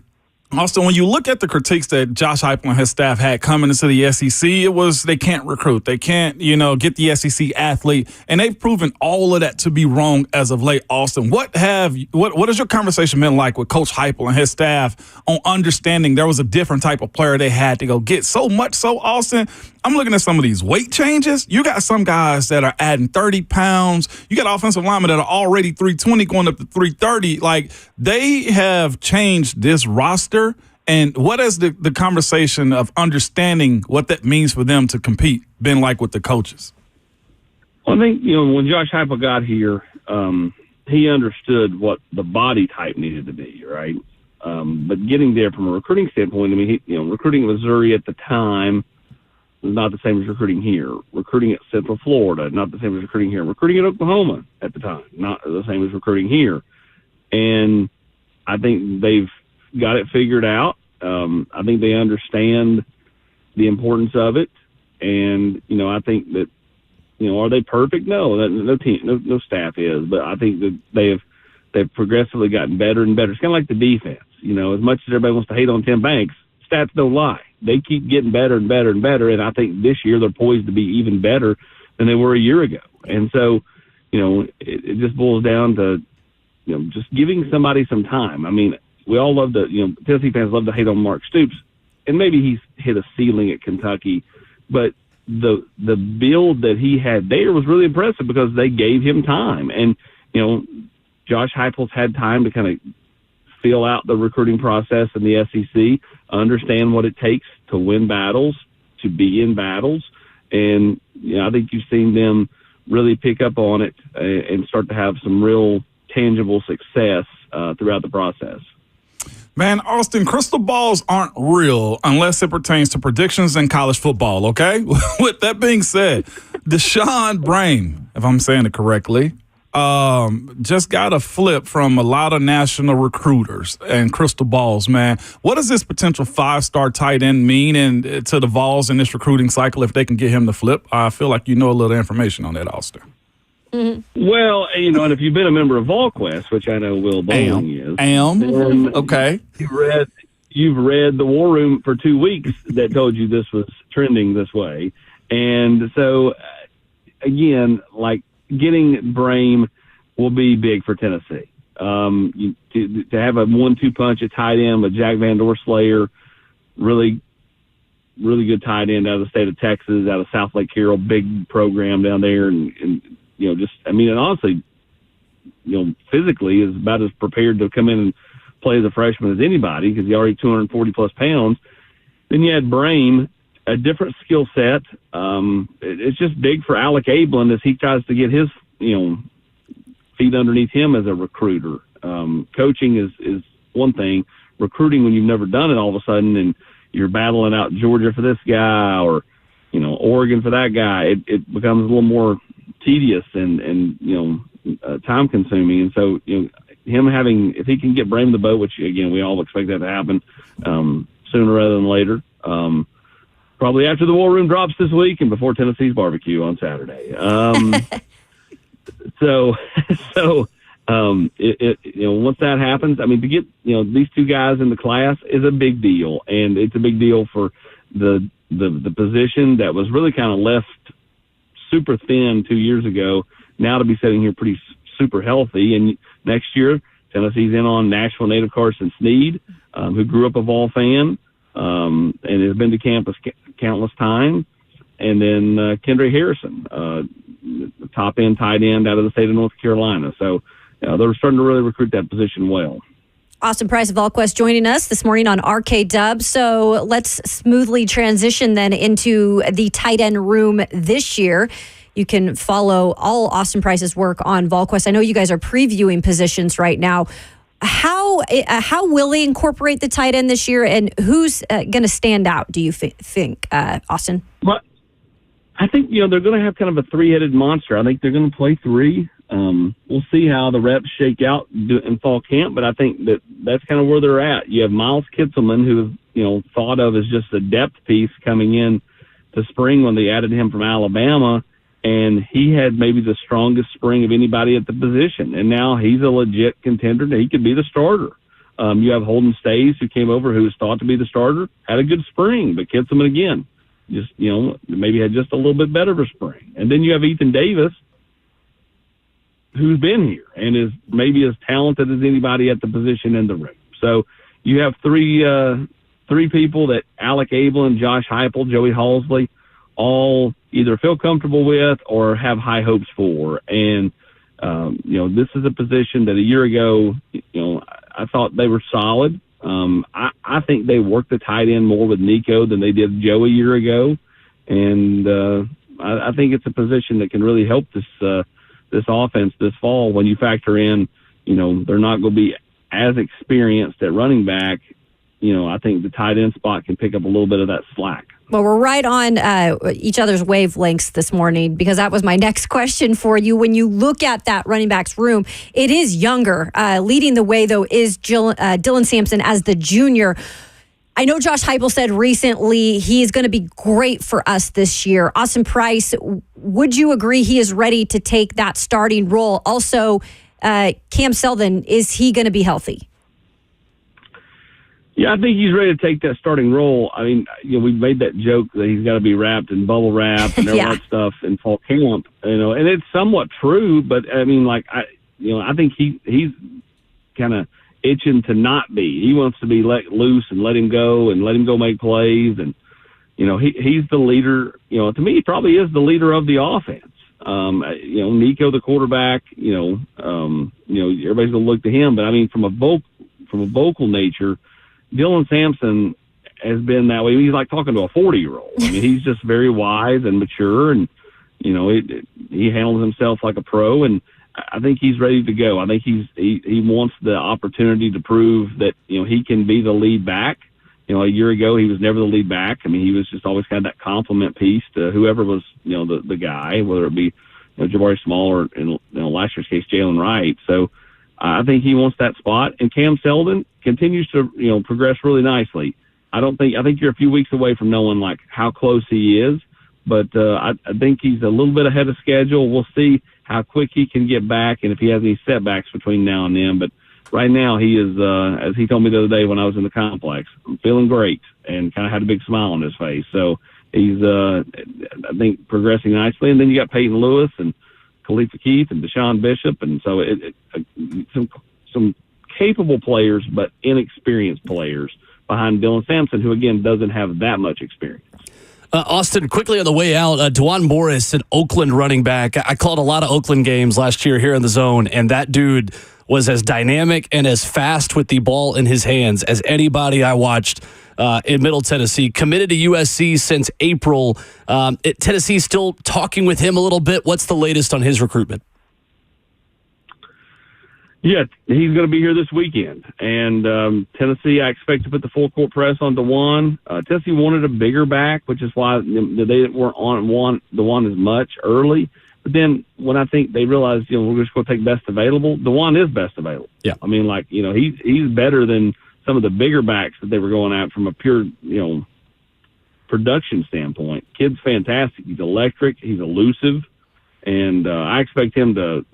Austin, when you look at the critiques that Josh Heupel and his staff had coming into the SEC, it was they can't recruit. They can't, get the SEC athlete. And they've proven all of that to be wrong as of late, Austin. What has your conversation been like with Coach Heupel and his staff on understanding there was a different type of player they had to go get? So much so, Austin, I'm looking at some of these weight changes. You got some guys that are adding 30 pounds. You got offensive linemen that are already 320 going up to 330. Like, they have changed this roster. And what has the conversation of understanding what that means for them to compete been like with the coaches? Well, I think, when Josh Heupel got here, he understood what the body type needed to be, right? But getting there from a recruiting standpoint, I mean, recruiting Missouri at the time was not the same as recruiting here. Recruiting at Central Florida, not the same as recruiting here. Recruiting at Oklahoma at the time, not the same as recruiting here. And I think they've got it figured out. I think they understand the importance of it. And, I think that, are they perfect? No, no team, no staff is. But I think that they've progressively gotten better and better. It's kind of like the defense. As much as everybody wants to hate on Tim Banks, stats don't lie. They keep getting better and better and better. And I think this year they're poised to be even better than they were a year ago. And so, it just boils down to, just giving somebody some time. I mean, we all love to, Tennessee fans love to hate on Mark Stoops, and maybe he's hit a ceiling at Kentucky, but the build that he had there was really impressive because they gave him time. And, Josh Heupel's had time to kind of feel out the recruiting process in the SEC, understand what it takes to win battles, to be in battles. And, I think you've seen them really pick up on it and start to have some real tangible success throughout the process. Man, Austin, crystal balls aren't real unless it pertains to predictions in college football, okay? With that being said, Deshaun Brame, if I'm saying it correctly, just got a flip from a lot of national recruiters and crystal balls, man. What does this potential 5-star tight end mean to the Vols in this recruiting cycle if they can get him to flip? I feel like you know a little information on that, Austin. Mm-hmm. Well, and if you've been a member of VolQuest, which I know Will Bowling is, okay. You've read the War Room for 2 weeks that told you this was trending this way. And so, again, like getting Brame will be big for Tennessee. To have a 1-2 punch at tight end with Jack Van Doorslayer, really good tight end out of the state of Texas, out of South Lake Carroll, big program down there, and and honestly, physically is about as prepared to come in and play as a freshman as anybody because he's already 240 plus pounds. Then you had Brame, a different skill set. It's just big for Alec Ablin as he tries to get his, feet underneath him as a recruiter. Coaching is one thing. Recruiting, when you've never done it all of a sudden and you're battling out Georgia for this guy or, Oregon for that guy, it becomes a little more tedious and time consuming. And so, if he can get Brame the boat, which again, we all expect that to happen, sooner rather than later, probably after the War Room drops this week and before Tennessee's barbecue on Saturday. So Once that happens, I mean, to get these two guys in the class is a big deal, and it's a big deal for the position that was really kind of left super thin 2 years ago. Now to be sitting here pretty super healthy, and next year Tennessee's in on Nashville native Carson Snead, who grew up a Vol fan and has been to campus countless times, and then Kendra Harrison, top end tight end out of the state of North Carolina. So they're starting to really recruit that position well. Austin Price of VolQuest joining us this morning on RKW. So let's smoothly transition then into the tight end room this year. You can follow all Austin Price's work on VolQuest. I know you guys are previewing positions right now. How will they incorporate the tight end this year, and who's going to stand out, do you think, Austin? Well, I think, they're going to have kind of a three-headed monster. I think they're going to play three. We'll see how the reps shake out in fall camp, but I think that's kind of where they're at. You have Miles Kitzelman, who thought of as just a depth piece coming in to spring when they added him from Alabama, and he had maybe the strongest spring of anybody at the position, and now he's a legit contender. He could be the starter. You have Holden Stays, who came over, who was thought to be the starter, had a good spring, but Kitzelman again, just maybe had just a little bit better of a spring. And then you have Ethan Davis, who's been here and is maybe as talented as anybody at the position in the room. So you have three people that Alec Abelin, Josh Heupel, Joey Halsley, all either feel comfortable with or have high hopes for. And, this is a position that a year ago, I thought they were solid. I think they worked the tight end more with Nico than they did Joe a year ago. And I think it's a position that can really help this offense this fall when you factor in, they're not going to be as experienced at running back. I think the tight end spot can pick up a little bit of that slack. Well, we're right on each other's wavelengths this morning, because that was my next question for you. When you look at that running backs room, it is younger. Leading the way, though, is Dylan Sampson as the junior. I know Josh Heupel said recently he is going to be great for us this year. Austin Price, would you agree he is ready to take that starting role? Also, Cam Seldon, is he going to be healthy? Yeah, I think he's ready to take that starting role. I mean, we've made that joke that he's got to be wrapped in bubble wrap and all that stuff in fall camp, and it's somewhat true. But I mean, I think he's kind of itching to not be. He wants to be let loose and let him go make plays. And, he's the leader. To me, he probably is the leader of the offense. Nico, the quarterback, everybody's going to look to him. But I mean, from a vocal nature, Dylan Sampson has been that way. He's like talking to a 40-year-old. I mean, he's just very wise and mature, and, he handles himself like a pro, and I think he's ready to go. I think he wants the opportunity to prove that, he can be the lead back. A year ago, he was never the lead back. I mean, he was just always had that compliment piece to whoever was, the guy, whether it be Jabari Small or, in last year's case, Jalen Wright. So I think he wants that spot. And Cam Seldon continues to, progress really nicely. I think you're a few weeks away from knowing, how close he is. But I think he's a little bit ahead of schedule. We'll see how quick he can get back and if he has any setbacks between now and then. But right now he is, as he told me the other day when I was in the complex, I'm feeling great, and kind of had a big smile on his face. So he's, I think, progressing nicely. And then you got Peyton Lewis and Khalifa Keith and Deshaun Bishop. And so some capable players, but inexperienced players behind Dylan Sampson, who, again, doesn't have that much experience. Austin, quickly on the way out, DeJuan Morris, an Oakland running back. I called a lot of Oakland games last year here in the zone, and that dude was as dynamic and as fast with the ball in his hands as anybody I watched in Middle Tennessee. Committed to USC since April. Tennessee still talking with him a little bit. What's the latest on his recruitment? Yeah, he's going to be here this weekend. And Tennessee, I expect to put the full court press on DeJuan. Tennessee wanted a bigger back, which is why they weren't on DeJuan as much early. But then when I think they realized, we're just going to take best available, DeJuan is best available. Yeah. I mean, he's better than some of the bigger backs that they were going at from a pure, production standpoint. Kid's fantastic. He's electric. He's elusive. And I expect him to,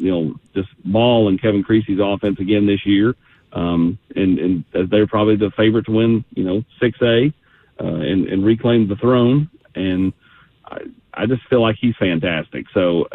just ball in Kevin Creasy's offense again this year. And they're probably the favorite to win, 6A and reclaim the throne. And I just feel like he's fantastic. So,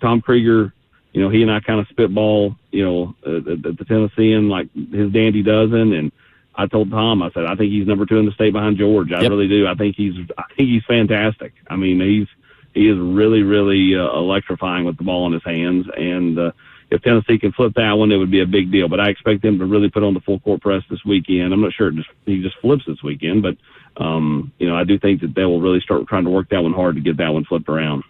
Tom Krieger, he and I kind of spitball, the Tennessean like his dandy dozen. And I told Tom, I said, I think he's number 2 in the state behind George. I really do. I think he's fantastic. I mean, he is really, really electrifying with the ball in his hands. And if Tennessee can flip that one, it would be a big deal. But I expect them to really put on the full court press this weekend. I'm not sure he just flips this weekend, but I do think that they will really start trying to work that one hard to get that one flipped around.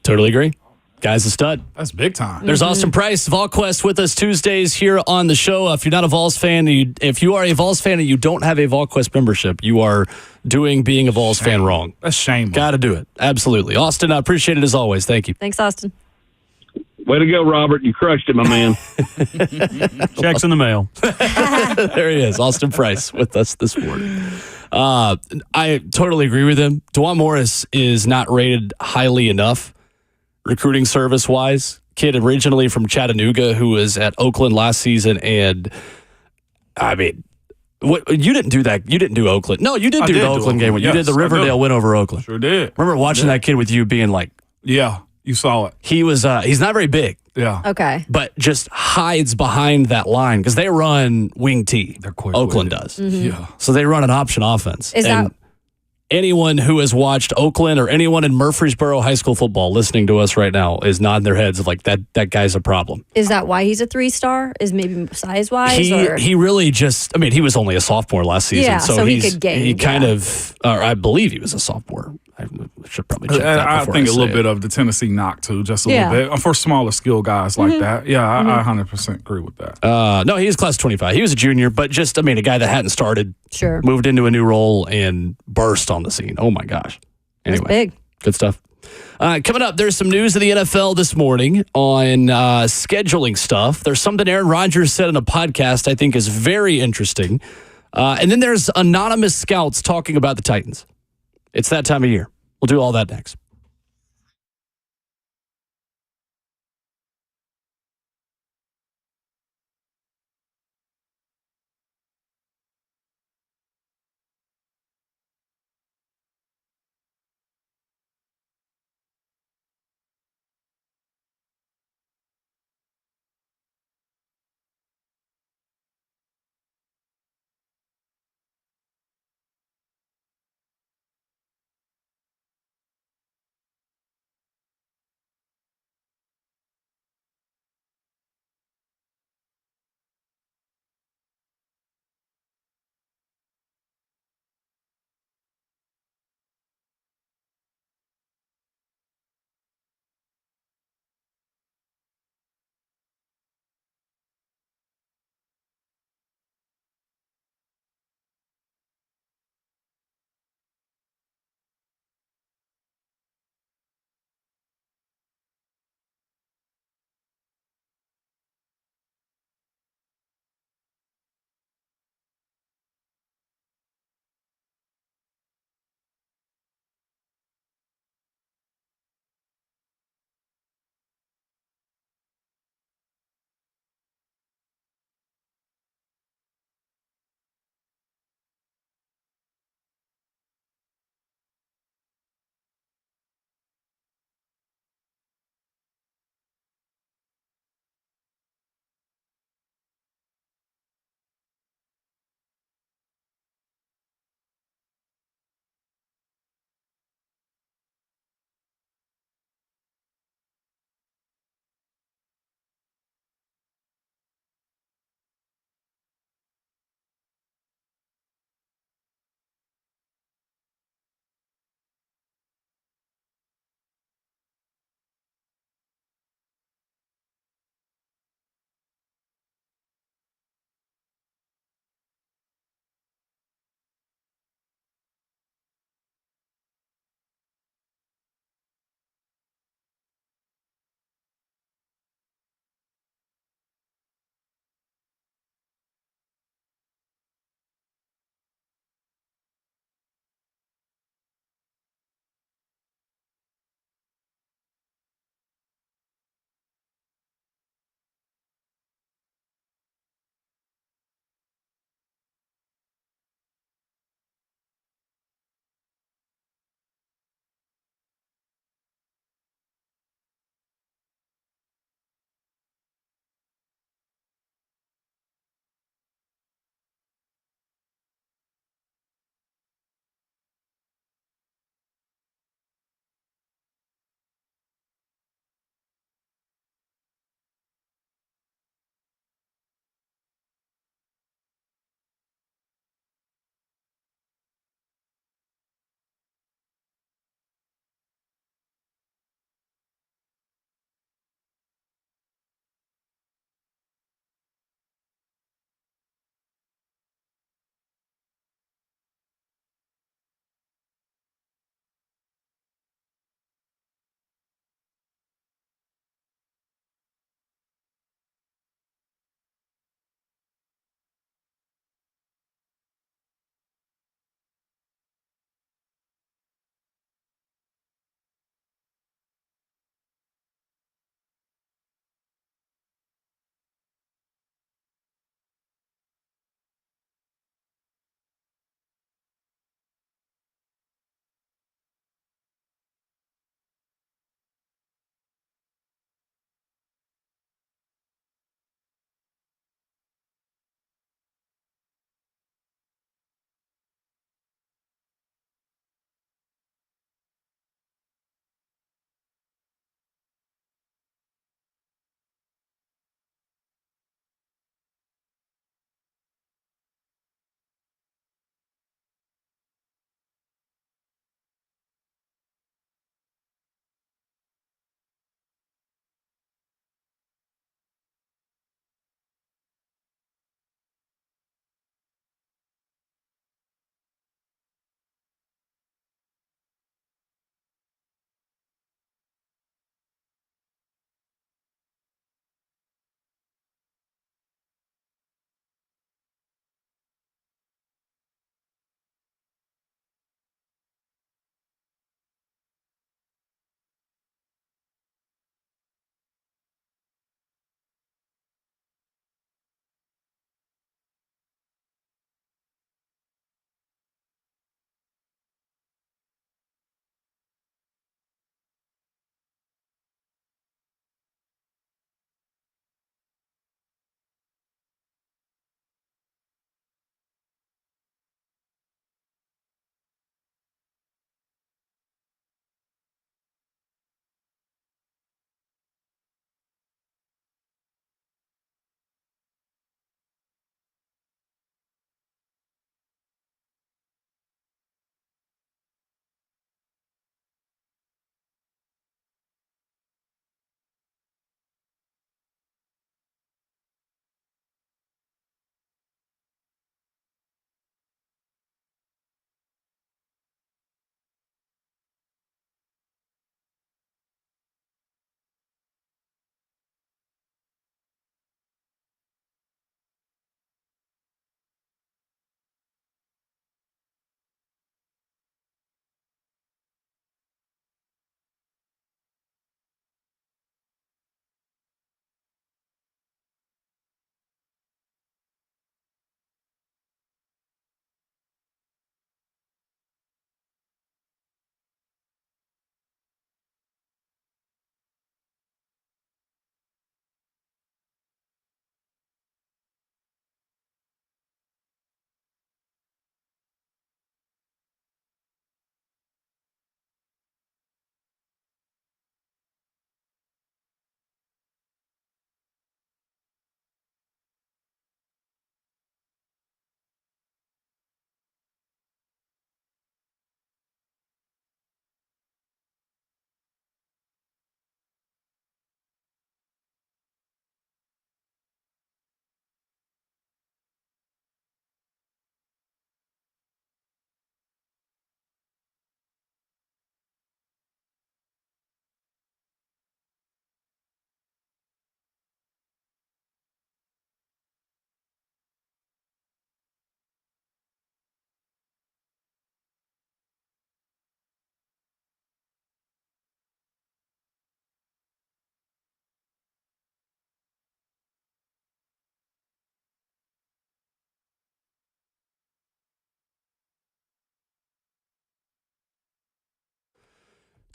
Totally agree. Guy's a stud. That's big time. There's Austin Price, VolQuest, with us Tuesdays here on the show. If you're not a Vols fan, if you are a Vols fan and you don't have a VolQuest membership, you are doing being a Vols fan wrong. That's shameful. Got to do it. Absolutely. Austin, I appreciate it as always. Thank you. Thanks, Austin. Way to go, Robert. You crushed it, my man. Checks in the mail. There he is, Austin Price, with us this morning. I totally agree with him. DeJuan Morris is not rated highly enough recruiting service-wise. Kid originally from Chattanooga who was at Oakland last season, and I mean, you didn't do that. You didn't do Oakland. No, you did do the Oakland game. You did the Riverdale win over Oakland. Sure did. Remember watching that kid with you being like, yeah, you saw it. He was. He's not very big. Yeah. Okay. But just hides behind that line because they run wing T. They're quick. Oakland does. Yeah. So they run an option offense. Is that anyone who has watched Oakland or anyone in Murfreesboro high school football listening to us right now is nodding their heads of like that guy's a problem. Is that why he's a 3-star? Is maybe size wise? He really just, I mean, he was only a sophomore last season. Yeah, so he could gain. He kind of, or I believe he was a sophomore. I should probably check that I before think I a say little it. bit of the Tennessee knock too, just a little bit for smaller skill guys like that. Yeah, I 100% agree with that. No, he is class 25. He was a junior, but just, I mean, a guy that hadn't started, moved into a new role and burst on the scene. Oh my gosh. Anyway, that's big. Good stuff. Coming up, there's some news of the NFL this morning on scheduling stuff. There's something Aaron Rodgers said in a podcast I think is very interesting. And then there's anonymous scouts talking about the Titans. It's that time of year. We'll do all that next.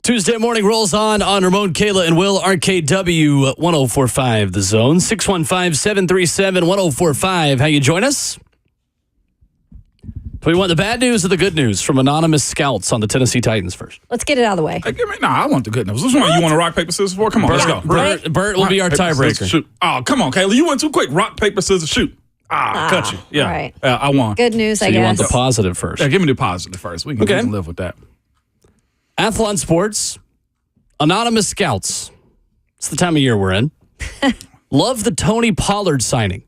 Tuesday morning rolls on Ramon, Kayla, and Will. RKW 104.5 The Zone. 615-737-1045. How you join us? Do we want the bad news or the good news from anonymous scouts on the Tennessee Titans first? Let's get it out of the way. Hey, I want the good news. Which one you want to rock, paper, scissors for? Come on, let's go. Bert will be our tiebreaker. Shoot. Oh, come on, Kayla. You went too quick. Rock, paper, scissors, shoot. Cut you. Yeah. All right. I won. Good news, So I you guess. want the positive first. Yeah, give me the positive first. We can live with that. Athlon Sports, anonymous scouts. It's the time of year we're in. Love the Tony Pollard signing,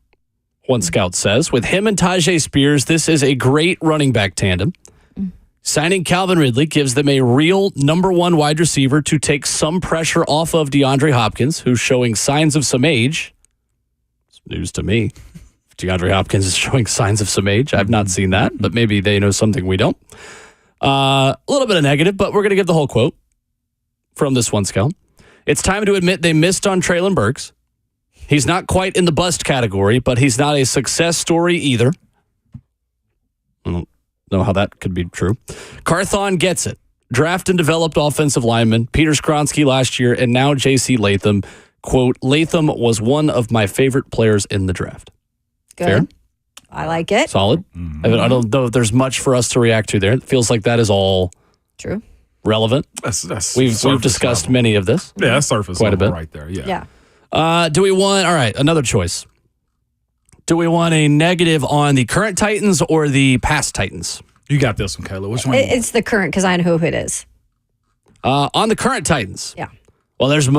one scout says. With him and Tajay Spears, this is a great running back tandem. Signing Calvin Ridley gives them a real number one wide receiver to take some pressure off of DeAndre Hopkins, who's showing signs of some age. It's news to me. DeAndre Hopkins is showing signs of some age. I've not seen that, but maybe they know something we don't. A little bit of negative, but we're going to give the whole quote from this one scout. It's time to admit they missed on Treylon Burks. He's not quite in the bust category, but he's not a success story either. I don't know how that could be true. Carthon gets it. Draft and developed offensive lineman, Peter Skronsky last year, and now J.C. Latham. Quote, Latham was one of my favorite players in the draft. Good. Fair? I like it. Solid. I don't know if there's much for us to react to there. It feels like that is all True. relevant. We've discussed level. many of this. Yeah, that's surface quite a level bit right there. Yeah. Do we want, all right, another choice. Do we want a negative on the current Titans or the past Titans? You got this one, Kayla. Which one? It's the current because I know who it is. On the current Titans. Yeah. Well, there's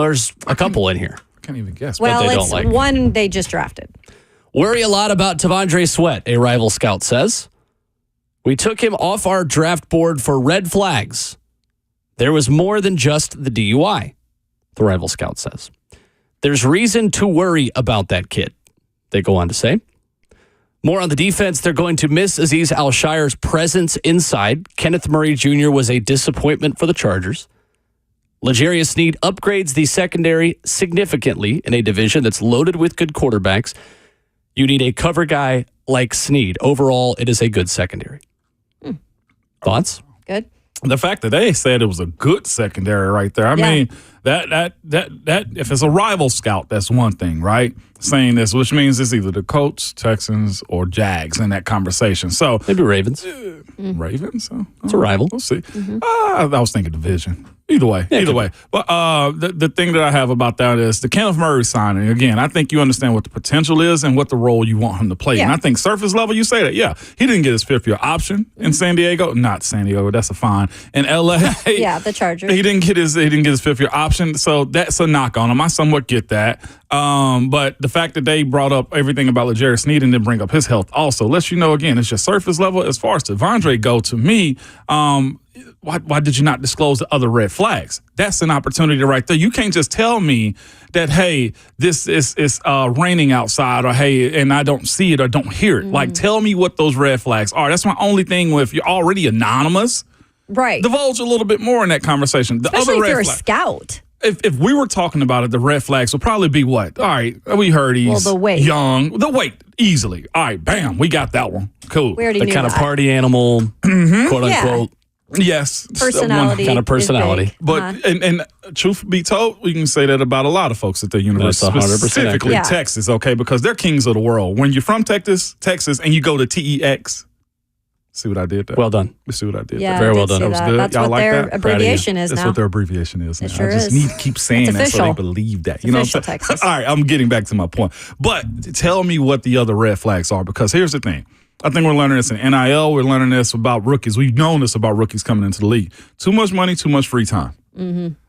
a couple in here. I can't even guess. Well, they it's don't like. one they just drafted. Worry a lot about Tavondre Sweat, a rival scout says. We took him off our draft board for red flags. There was more than just the DUI, the rival scout says. There's reason to worry about that kid, they go on to say. More on the defense, they're going to miss Azeez Al-Shire's presence inside. Kenneth Murray Jr. was a disappointment for the Chargers. L'Jarius Sneed upgrades the secondary significantly in a division that's loaded with good quarterbacks. You need a cover guy like Sneed. Overall, it is a good secondary. Thoughts? Good. The fact that they said it was a good secondary right there. I mean, that if it's a rival scout, that's one thing, right? Saying this, which means it's either the Colts, Texans, or Jags in that conversation. So maybe Ravens. Ravens. So, it's a rival. We'll see. I was thinking division. Either way. But the thing that I have about that is the Kenneth Murray signing. Again, I think you understand what the potential is and what the role you want him to play. Yeah. And I think surface level, you say that. Yeah, he didn't get his fifth-year option in San Diego. Not San Diego. That's a fine. In L.A. Yeah, the Chargers. He didn't get his fifth-year option. So that's a knock on him. I somewhat get that. But the fact that they brought up everything about L'Jarius Sneed and didn't bring up his health also lets you know, again, it's just surface level. As far as Tavondre go, to me, why did you not disclose the other red flags? That's an opportunity right there. You can't just tell me that, hey, this is raining outside, or hey, and I don't see it or don't hear it. Like, tell me what those red flags are. That's my only thing with you're already anonymous. Right. Divulge a little bit more in that conversation. The Especially other if red you're a flag. scout. If we were talking about it, the red flags would probably be what? All right, we heard he's the weight. young. The weight, easily. All right, bam, we got that one. Cool. We already The knew kind that. of party animal, quote unquote. Yes. Personality. Kind of personality. is big. But and truth be told, we can say that about a lot of folks at the university, That's 100% specifically accurate. Yeah. Texas, okay? Because they're kings of the world. When you're from Texas, and you go to TEX, see what I did there? Well done. You see what I did Yeah, there? Very I well did done. see That was that. good. That's Y'all what like their that? abbreviation is That's now. what their abbreviation is. It now. sure I just is. need to keep saying It's that so they official. believe that. It's You know official, what I'm saying? Texas. All right, I'm getting back to my point. But tell me what the other red flags are, because here's the thing. I think we're learning this in NIL. We're learning this about rookies. We've known this about rookies coming into the league. Too much money, too much free time.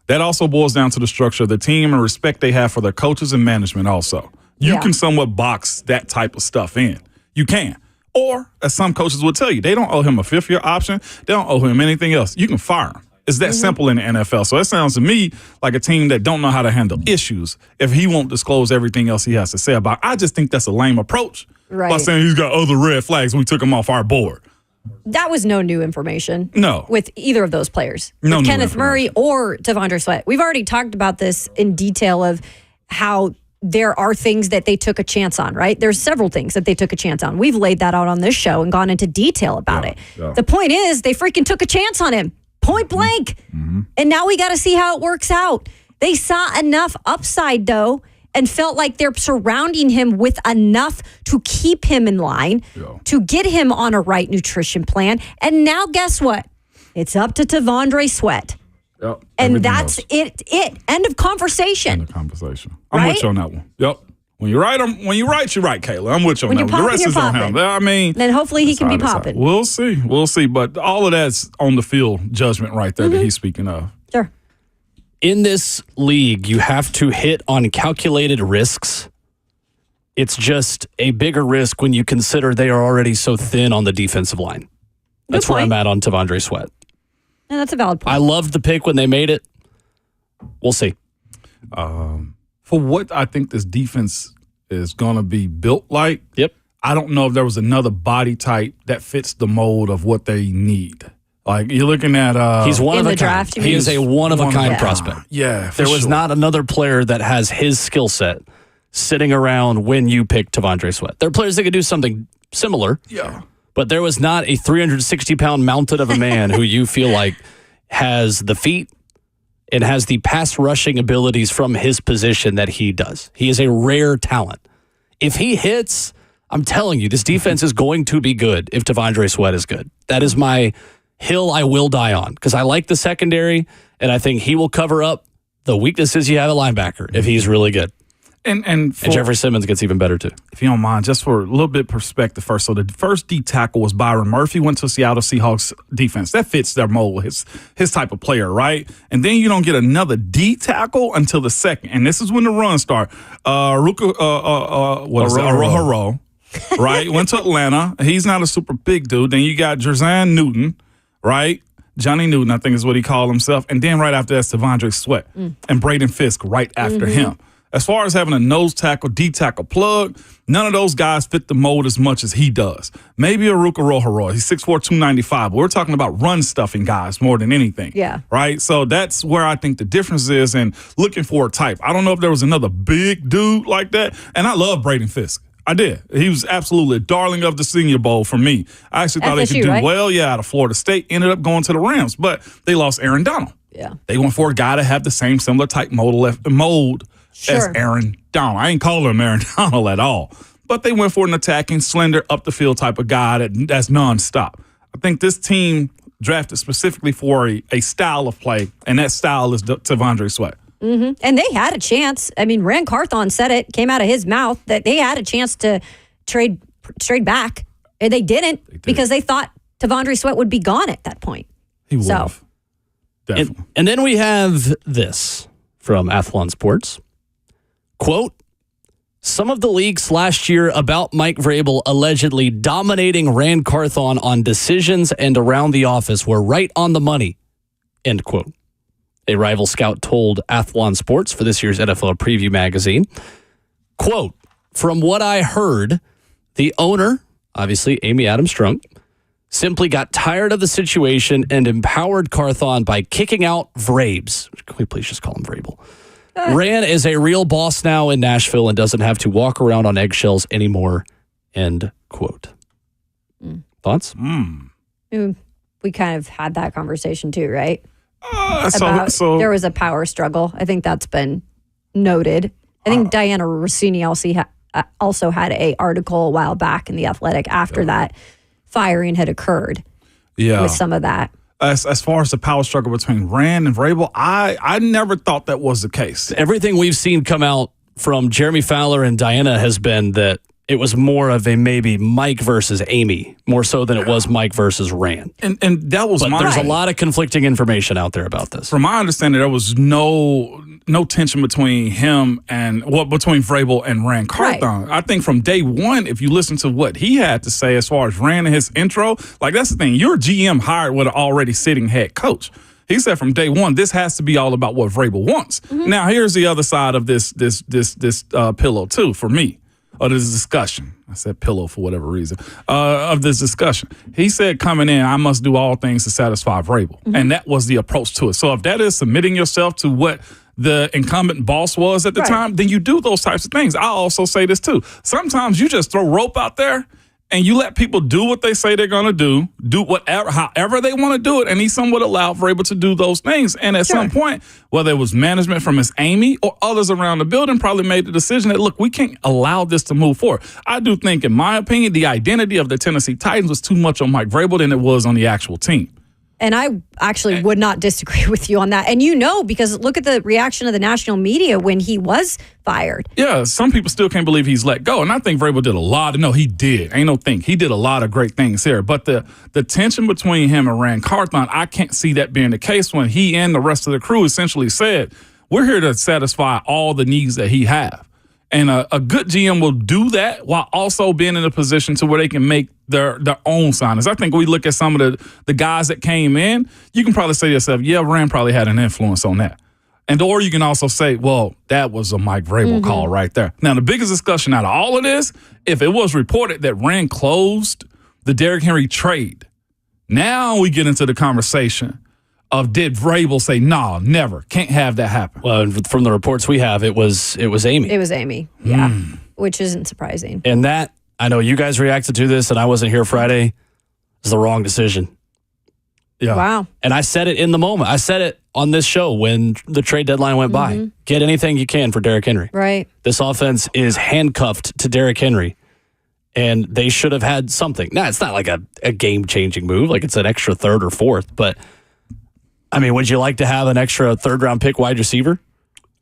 That also boils down to the structure of the team and respect they have for their coaches and management also. You can somewhat box that type of stuff in. You can. Or, as some coaches will tell you, they don't owe him a fifth-year option. They don't owe him anything else. You can fire him. It's that simple in the NFL. So it sounds to me like a team that don't know how to handle issues if he won't disclose everything else he has to say about it. I just think that's a lame approach. Right. By saying he's got other red flags, we took him off our board. That was no new information. No. With either of those players. No with new Kenneth Murray information. or Tavondre Sweat. We've already talked about this in detail of how there are things that they took a chance on, right? There's several things that they took a chance on. We've laid that out on this show and gone into detail about it. yeah. The point is they freaking took a chance on him. point blank. And now we got to see how it works out. They saw enough upside, though, and felt like they're surrounding him with enough to keep him in line, to get him on a right nutrition plan. And now guess what? It's up to T'Vondre Sweat. Yep. And that's it. End of conversation. End of conversation. I'm with you on that one. Yep. When you're right, you're right, Kayla. I'm with you on that one. The rest is on him. I mean, then hopefully he can be popping. We'll see. But all of that's on the field judgment right there that he's speaking of. Sure. In this league, you have to hit on calculated risks. It's just a bigger risk when you consider they are already so thin on the defensive line. That's where I'm at on T'Vondre Sweat. No, that's a valid point. I loved the pick when they made it. We'll see. For what I think this defense is going to be built like, I don't know if there was another body type that fits the mold of what they need. Like, you're looking at... he's one in of the a draft, kind. He is a one-of-a-kind prospect. Yeah, there was not another player that has his skill set sitting around when you pick T'Vondre Sweat. There are players that could do something similar. Yeah. But there was not a 360-pound mounted of a man who you feel like has the feet and has the pass rushing abilities from his position that he does. He is a rare talent. If he hits, I'm telling you, this defense is going to be good if T'Vondre Sweat is good. That is my hill I will die on because I like the secondary, and I think he will cover up the weaknesses you have at linebacker if he's really good. And Jeffrey Simmons gets even better, too. If you don't mind, just for a little bit of perspective first. So the first D tackle was Byron Murphy, went to Seattle Seahawks defense. That fits their mold, his type of player, right? And then you don't get another D tackle until the second. And this is when the run start. Arohoro, right? Went to Atlanta. He's not a super big dude. Then you got Jerzan Newton, right? Johnny Newton, I think is what he called himself. And then right after that's T'Vondre Sweat and Braden Fisk right after him. As far as having a nose tackle, D tackle plug, none of those guys fit the mold as much as he does. Maybe Aruka Rohoroy. He's 6'4", 295. But we're talking about run stuffing guys more than anything. Yeah. Right? So that's where I think the difference is and looking for a type. I don't know if there was another big dude like that. And I love Braden Fisk. I did. He was absolutely a darling of the Senior Bowl for me. I actually thought they could do well, out of Florida State. Ended up going to the Rams, but they lost Aaron Donald. Yeah. They went for a guy to have the similar type mold as Aaron Donald. I ain't calling him Aaron Donald at all. But they went for an attacking, slender, up-the-field type of guy that's nonstop. I think this team drafted specifically for a style of play, and that style is T'Vondre Sweat. And they had a chance. I mean, Rand Carthon said it, came out of his mouth, that they had a chance to trade back. And they didn't because they thought T'Vondre Sweat would be gone at that point. He would have. Definitely. And then we have this from Athlon Sports. Quote, some of the leaks last year about Mike Vrabel allegedly dominating Rand Carthon on decisions and around the office were right on the money, end quote. A rival scout told Athlon Sports for this year's NFL Preview magazine, quote, from what I heard, the owner, obviously Amy Adams Strunk, simply got tired of the situation and empowered Carthon by kicking out Vrabes. Can we please just call him Vrabel? Rand is a real boss now in Nashville and doesn't have to walk around on eggshells anymore, end quote. Thoughts? We kind of had that conversation too, right? So there was a power struggle. I think that's been noted. I think Diana Rossini also had an article a while back in The Athletic after that firing had occurred with some of that. As far as the power struggle between Rand and Vrabel, I never thought that was the case. Everything we've seen come out from Jeremy Fowler and Diana has been that it was more of a maybe Mike versus Amy, more so than it was Mike versus Rand. And that was there's a lot of conflicting information out there about this. From my understanding, there was no tension between him and between Vrabel and Rand Carthon. Right. I think from day one, if you listen to what he had to say as far as Rand and his intro, like that's the thing. Your GM hired with an already sitting head coach. He said from day one, this has to be all about what Vrabel wants. Now, here's the other side of this pillow too for me. Of this discussion. I said pillow for whatever reason. Of this discussion. He said coming in, I must do all things to satisfy Vrabel. And that was the approach to it. So if that is submitting yourself to what the incumbent boss was at the time, then you do those types of things. I also say this too. Sometimes you just throw rope out there and you let people do what they say they're going to do whatever, however they want to do it, and he's somewhat allowed for able to do those things. And at some point, whether it was management from Miss Amy or others around the building probably made the decision that, look, we can't allow this to move forward. I do think, in my opinion, the identity of the Tennessee Titans was too much on Mike Vrabel than it was on the actual team. And I actually would not disagree with you on that. And because look at the reaction of the national media when he was fired. Yeah, some people still can't believe he's let go. And I think Vrabel did a lot. No, he did. Ain't no think. He did a lot of great things here. But the tension between him and Rand Carthon, I can't see that being the case when he and the rest of the crew essentially said, we're here to satisfy all the needs that he have. And a good GM will do that while also being in a position to where they can make their own signings. I think we look at some of the guys that came in, you can probably say to yourself, yeah, Rand probably had an influence on that. Or you can also say, well, that was a Mike Vrabel call right there. Now, the biggest discussion out of all of this, if it was reported that Rand closed the Derrick Henry trade, now we get into the conversation of did Vrabel say, no, never, can't have that happen? Well, from the reports we have, it was Amy. It was Amy, yeah, which isn't surprising. And that, I know you guys reacted to this, and I wasn't here Friday, is the wrong decision. Yeah. Wow. And I said it in the moment. I said it on this show when the trade deadline went by. Get anything you can for Derrick Henry. Right. This offense is handcuffed to Derrick Henry, and they should have had something. Now, it's not like a game-changing move, like it's an extra third or fourth, but I mean, would you like to have an extra third-round pick wide receiver?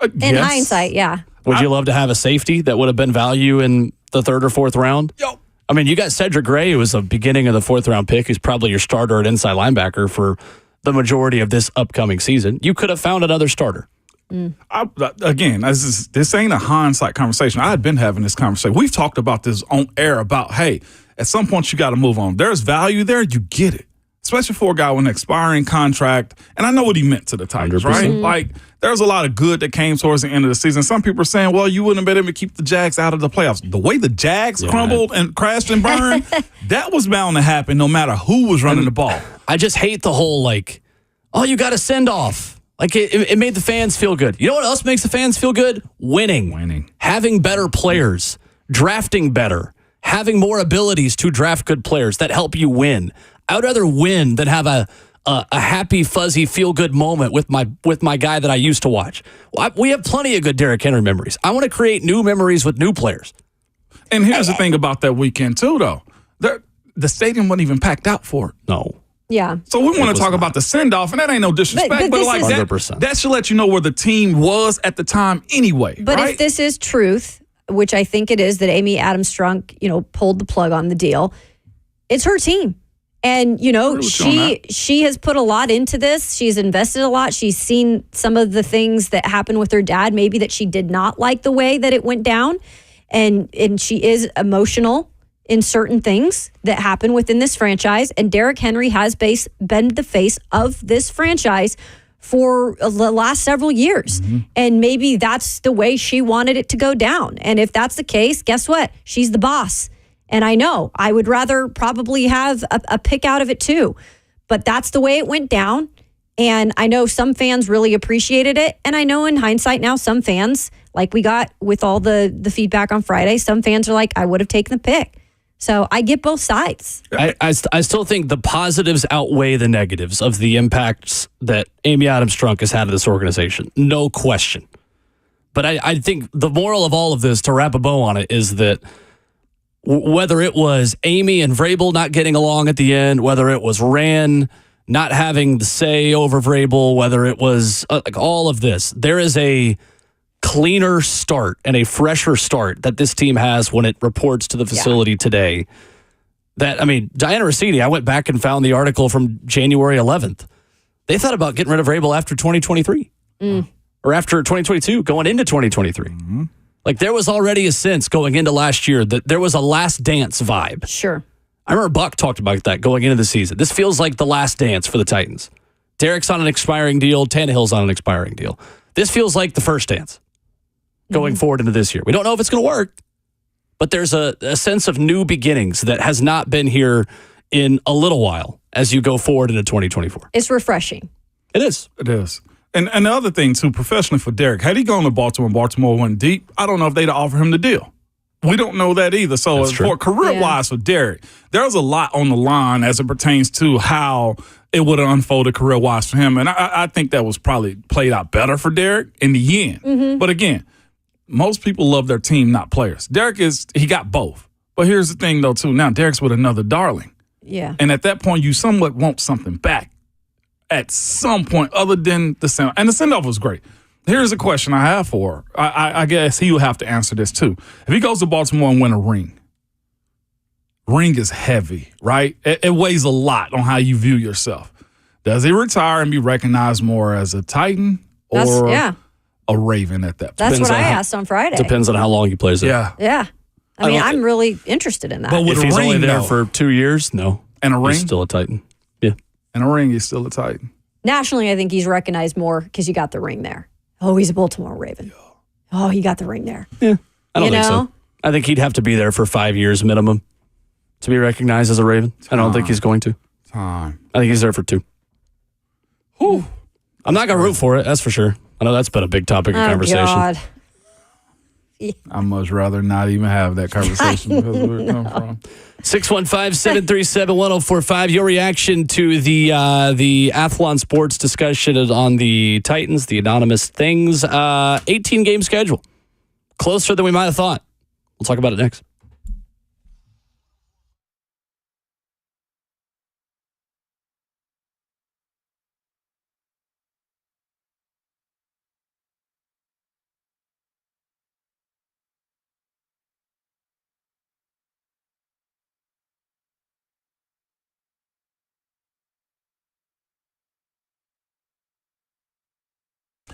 In hindsight, yeah. Would you love to have a safety that would have been value in the third or fourth round? Yo. I mean, you got Cedric Gray, who was the beginning of the fourth-round pick. He's probably your starter at inside linebacker for the majority of this upcoming season. You could have found another starter. Again, this ain't a hindsight conversation. I had been having this conversation. We've talked about this on air about, hey, at some point you got to move on. There's value there. You get it. Especially for a guy with an expiring contract. And I know what he meant to the Tigers, 100%. right? Like, there's a lot of good that came towards the end of the season. Some people are saying, well, you wouldn't have been able to keep the Jags out of the playoffs. The way the Jags crumbled and crashed and burned, that was bound to happen no matter who was running the ball. I just hate the whole, like, oh, you got to send off. Like, it made the fans feel good. You know what else makes the fans feel good? Winning. Having better players. Drafting better. Having more abilities to draft good players that help you win. I would rather win than have a happy, fuzzy, feel-good moment with my guy that I used to watch. We have plenty of good Derrick Henry memories. I want to create new memories with new players. And here's the thing about that weekend, too, though. The stadium wasn't even packed out for it. No. Yeah. So we want to talk about the send-off, and that ain't no disrespect, but like 100%. that should let you know where the team was at the time anyway, But right? if this is truth, which I think it is, that Amy Adams Strunk, pulled the plug on the deal, it's her team. And, she has put a lot into this. She's invested a lot. She's seen some of the things that happened with her dad, maybe that she did not like the way that it went down. And she is emotional in certain things that happen within this franchise. And Derrick Henry has been the face of this franchise for the last several years. And maybe that's the way she wanted it to go down. And if that's the case, guess what? She's the boss. And I know I would rather probably have a pick out of it too. But that's the way it went down. And I know some fans really appreciated it. And I know in hindsight now, some fans, like we got with all the feedback on Friday, some fans are like, I would have taken the pick. So I get both sides. I still think the positives outweigh the negatives of the impacts that Amy Adams Strunk has had in this organization. No question. But I think the moral of all of this, to wrap a bow on it, is that whether it was Amy and Vrabel not getting along at the end, whether it was Rand not having the say over Vrabel, whether it was like all of this, there is a cleaner start and a fresher start that this team has when it reports to the facility today. That, I mean, Diana Rossini, I went back and found the article from January 11th. They thought about getting rid of Vrabel after 2023 or after 2022, going into 2023. Like, there was already a sense going into last year that there was a last dance vibe. Sure. I remember Buck talked about that going into the season. This feels like the last dance for the Titans. Derrick's on an expiring deal. Tannehill's on an expiring deal. This feels like the first dance going forward into this year. We don't know if it's going to work, but there's a sense of new beginnings that has not been here in a little while as you go forward into 2024. It's refreshing. It is. It is. And the other thing, too, professionally for Derrick, had he gone to Baltimore and Baltimore went deep, I don't know if they'd offer him the deal. We don't know that either. So That's true. for career-wise for Derek, there's a lot on the line as it pertains to how it would have unfolded career-wise for him. And I think that was probably played out better for Derek in the end. Mm-hmm. But again, most people love their team, not players. Derek he got both. But here's the thing, though, too. Now, Derek's with another darling. Yeah. And at that point, you somewhat want something back at some point other than the send-off. And the send-off was great. Here's a question I have for her. I guess he will have to answer this, too. If he goes to Baltimore and win a ring is heavy, right? It weighs a lot on how you view yourself. Does he retire and be recognized more as a Titan or a Raven at that point? That's what I asked on Friday. Depends on how long he plays it. Yeah. I mean, I'm really interested in that. But with If a he's ring, only there though, for 2 years, no. and a ring, He's still a Titan. Yeah. and a ring, he's still a Titan. Nationally, I think he's recognized more because you got the ring there. Oh, he's a Baltimore Raven. Oh, he got the ring there. Yeah. I don't think know? so. I think he'd have to be there for 5 years minimum to be recognized as a Raven. I don't think he's going to. Time. I think he's there for 2. Whew. I'm not going to root for it, that's for sure. I know that's been a big topic of conversation. God. I'd much rather not even have that conversation because of where it comes from. 615-737-1045. Your reaction to the Athlon Sports discussion on the Titans, the anonymous things. 18-game schedule. Closer than we might have thought. We'll talk about it next.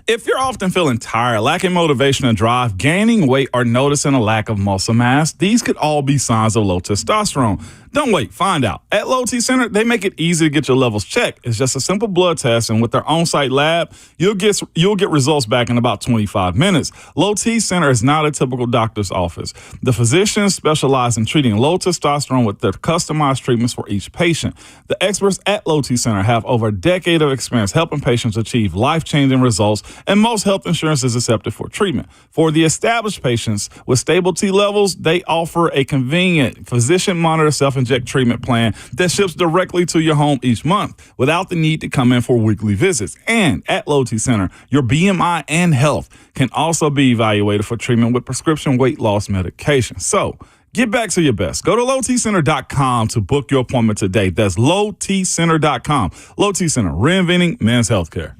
If you're often feeling tired, lacking motivation and drive, gaining weight, or noticing a lack of muscle mass, these could all be signs of low testosterone. Don't wait, find out. At Low T Center, they make it easy to get your levels checked. It's just a simple blood test, and with their on-site lab, you'll get results back in about 25 minutes. Low T Center is not a typical doctor's office. The physicians specialize in treating low testosterone with their customized treatments for each patient. The experts at Low T Center have over a decade of experience helping patients achieve life-changing results, and most health insurance is accepted for treatment. For the established patients with stable T levels, they offer a convenient physician-monitored self-inject treatment plan that ships directly to your home each month without the need to come in for weekly visits. And at Low T Center, your BMI and health can also be evaluated for treatment with prescription weight loss medication. So, get back to your best. Go to lowtcenter.com to book your appointment today. That's lowtcenter.com. Low T Center, reinventing men's healthcare.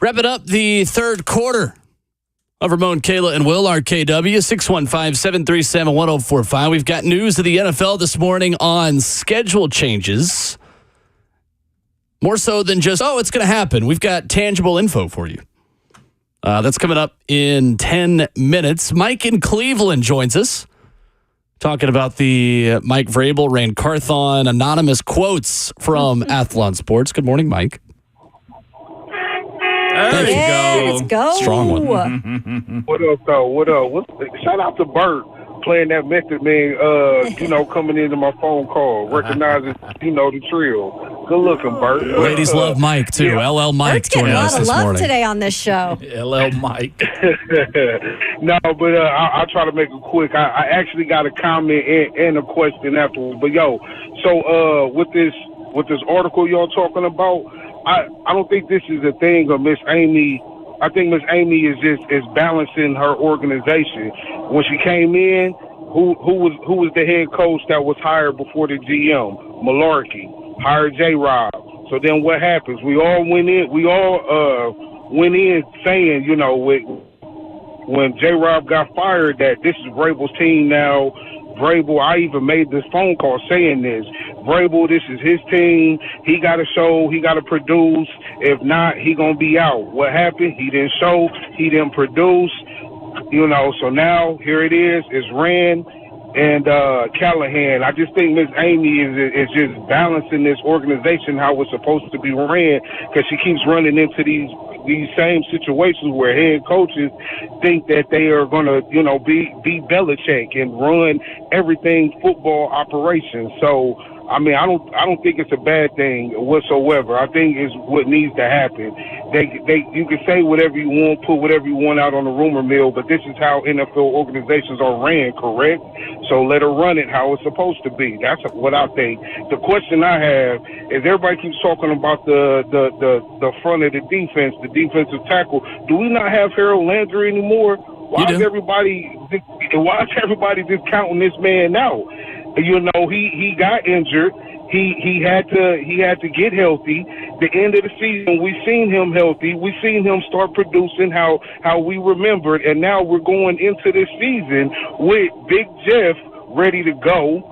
Wrapping up the third quarter of Ramon, Kayla, and Will, RKW, 615-737-1045. We've got news of the NFL this morning on schedule changes. More so than just, it's going to happen. We've got tangible info for you. That's coming up in 10 minutes. Mike in Cleveland joins us, talking about the Mike Vrabel, Rand Carthon, anonymous quotes from Athlon Sports. Good morning, Mike. There you go. Let's go. Strong one. What up, though? What up? Shout out to Bert playing that Method Man, coming into my phone call, recognizing, the trill. Good looking, Bert. Ladies love Mike, too. LL Mike Bert's getting joining a us lot of this love morning. today on this show. LL Mike. No, but I'll try to make it quick. I actually got a comment and a question afterwards. But, so with this article y'all talking about, I don't think this is a thing of Miss Amy. I think Miss Amy is balancing her organization. When she came in, who was the head coach that was hired before the GM? Malarkey hired J-Rob. So then what happens? We all went in saying, when J-Rob got fired, that this is Vrabel's team now. Vrabel, I even made this phone call saying this. Vrabel, this is his team. He got to show. He got to produce. If not, he going to be out. What happened? He didn't show. He didn't produce. So now here it is. It's Rand and Callahan. I just think Miss Amy is just balancing this organization how it's supposed to be ran, because she keeps running into these same situations where head coaches think that they are going to, be Belichick and run everything football operations. So, I mean, I don't think it's a bad thing whatsoever. I think it's what needs to happen. You can say whatever you want, put whatever you want out on the rumor mill, but this is how NFL organizations are ran, correct? So let her run it how it's supposed to be. That's what I think. The question I have is, everybody keeps talking about the front of the defense, the defensive tackle. Do we not have Harold Landry anymore? Why is everybody discounting this man out? He got injured. He had to get healthy. The end of the season, we seen him healthy. We seen him start producing how we remembered, and now we're going into this season with Big Jeff ready to go,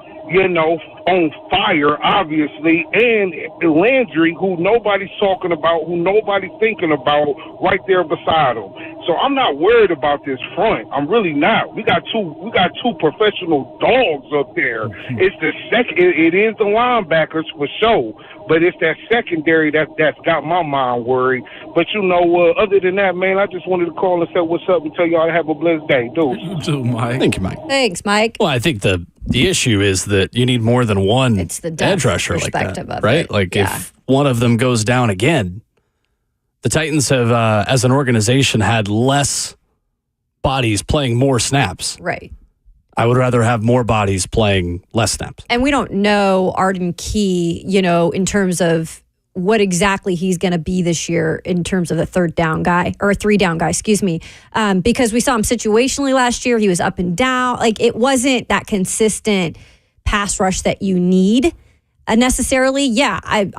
on fire, obviously, and Landry, who nobody's talking about, who nobody's thinking about, right there beside him. So I'm not worried about this front. I'm really not. We got two professional dogs up there. It's the second. It is the linebackers for sure, but it's that secondary that's got my mind worried. But other than that, man, I just wanted to call and say what's up and tell y'all to have a blessed day, dude. You too, Mike. Thank you, Mike. Thanks, Mike. Well, I think the issue is that you need more than one It's the edge rusher like that, perspective of right? it. Like Yeah. if one of them goes down again, the Titans have, as an organization, had less bodies playing more snaps. Right. I would rather have more bodies playing less snaps. And we don't know Arden Key, in terms of what exactly he's going to be this year in terms of the three down guy, because we saw him situationally last year. He was up and down. Like, it wasn't that consistent pass rush that you need necessarily. Yeah, I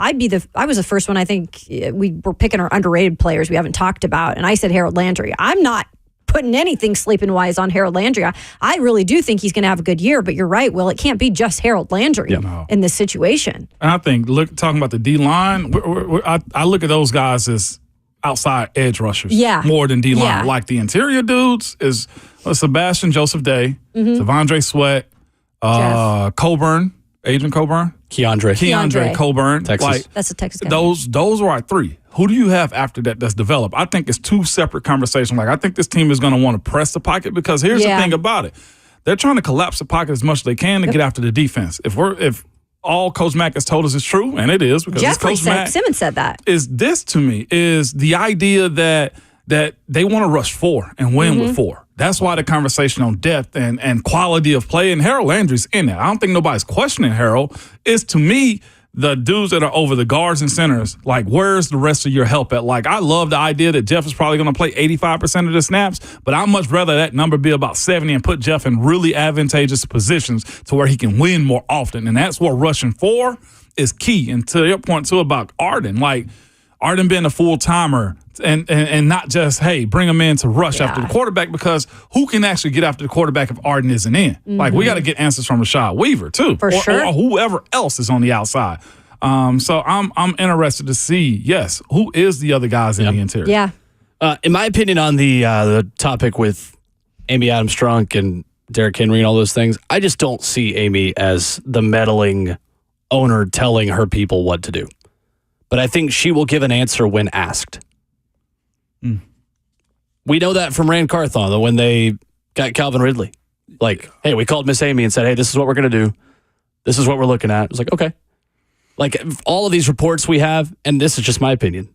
was the first one. I think we were picking our underrated players we haven't talked about, and I said Harold Landry. I'm not putting anything sleeping wise on Harold Landry. I really do think he's going to have a good year, but you're right, Will. It can't be just Harold Landry in this situation. And I think, talking about the D-line, I look at those guys as outside edge rushers more than D-line. Yeah. Like the interior dudes is Sebastian Joseph Day, Devondre Sweat, Coburn, Adrian Coburn. Keandre Coburn. Texas. That's a Texas guy. Those are our three. Who do you have after that that's developed? I think it's two separate conversations. Like, I think this team is going to want to press the pocket, because here's the thing about it. They're trying to collapse the pocket as much as they can to get after the defense. If all Coach Mack has told us is true, and it is, because Coach Mack, Simmons said that. is this to me is the idea that they want to rush 4 and win with 4. That's why the conversation on depth and quality of play, and Harold Landry's in there. I don't think nobody's questioning Harold. It's, to me, the dudes that are over the guards and centers, like, where's the rest of your help at? Like, I love the idea that Jeff is probably going to play 85% of the snaps, but I'd much rather that number be about 70 and put Jeff in really advantageous positions to where he can win more often. And that's what rushing 4 is key. And to your point, too, about Arden, like, Arden being a full-timer and not just, hey, bring him in to rush after the quarterback, because who can actually get after the quarterback if Arden isn't in? Like, we got to get answers from Rashad Weaver, too. For sure. Or whoever else is on the outside. So I'm interested to see, yes, who is the other guys in the interior. Yeah. In my opinion, on the topic with Amy Adams-Strunk and Derrick Henry and all those things, I just don't see Amy as the meddling owner telling her people what to do. But I think she will give an answer when asked. We know that from Rand Carthon, though, when they got Calvin Ridley. Like, hey, we called Miss Amy and said, hey, this is what we're going to do. This is what we're looking at. It was like, okay. Like, all of these reports we have, and this is just my opinion,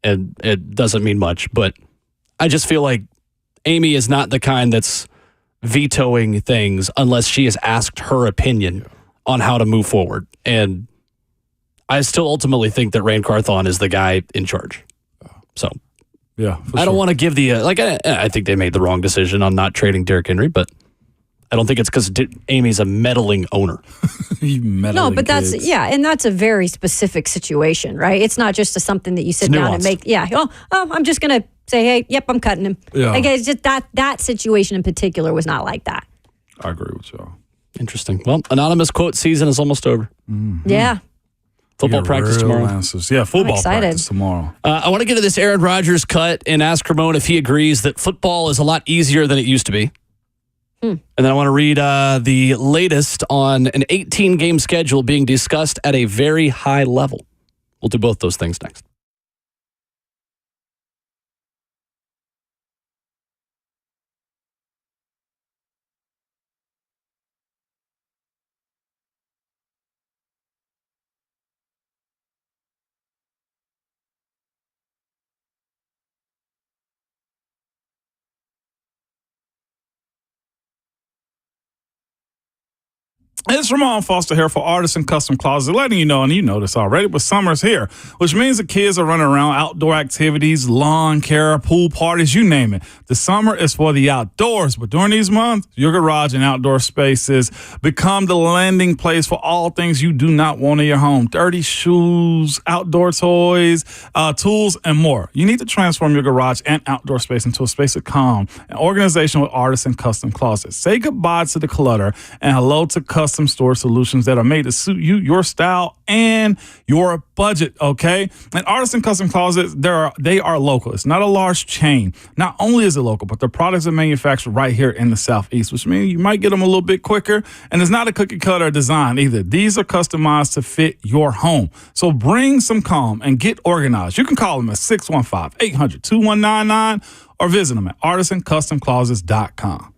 and it doesn't mean much, but I just feel like Amy is not the kind that's vetoing things unless she has asked her opinion on how to move forward. And I still ultimately think that Rand Carthon is the guy in charge. So, yeah, I don't want to give the I think they made the wrong decision on not trading Derrick Henry, but I don't think it's because Amy's a meddling owner. No, but that's and that's a very specific situation, right? It's not just something that you sit down and make. Yeah, I'm just gonna say, hey, yep, I'm cutting him. Yeah. Like, it's just that situation in particular was not like that. I agree with y'all. Interesting. Well, anonymous quote season is almost over. Mm-hmm. Yeah. Football practice tomorrow. Answers. Yeah, football practice tomorrow. I want to get to this Aaron Rodgers cut and ask Ramon if he agrees that football is a lot easier than it used to be. And then I want to read the latest on an 18-game schedule being discussed at a very high level. We'll do both those things next. It's Ramon Foster here for Artists and Custom Closets, letting you know, and you know this already, but summer's here, which means the kids are running around outdoor activities, lawn care, pool parties, you name it. The summer is for the outdoors, but during these months, your garage and outdoor spaces become the landing place for all things you do not want in your home. Dirty shoes, outdoor toys, tools, and more. You need to transform your garage and outdoor space into a space of calm and organization with Artists and Custom Closets. Say goodbye to the clutter and hello to custom store solutions that are made to suit you, your style, and your budget, okay? And Artists and Custom Closets, they are local. It's not a large chain. Not only is it local, but the products are manufactured right here in the Southeast, which means you might get them a little bit quicker. And it's not a cookie cutter design either. These are customized to fit your home. So bring some calm and get organized. You can call them at 615-800-2199 or visit them at artistsandcustomclosets.com.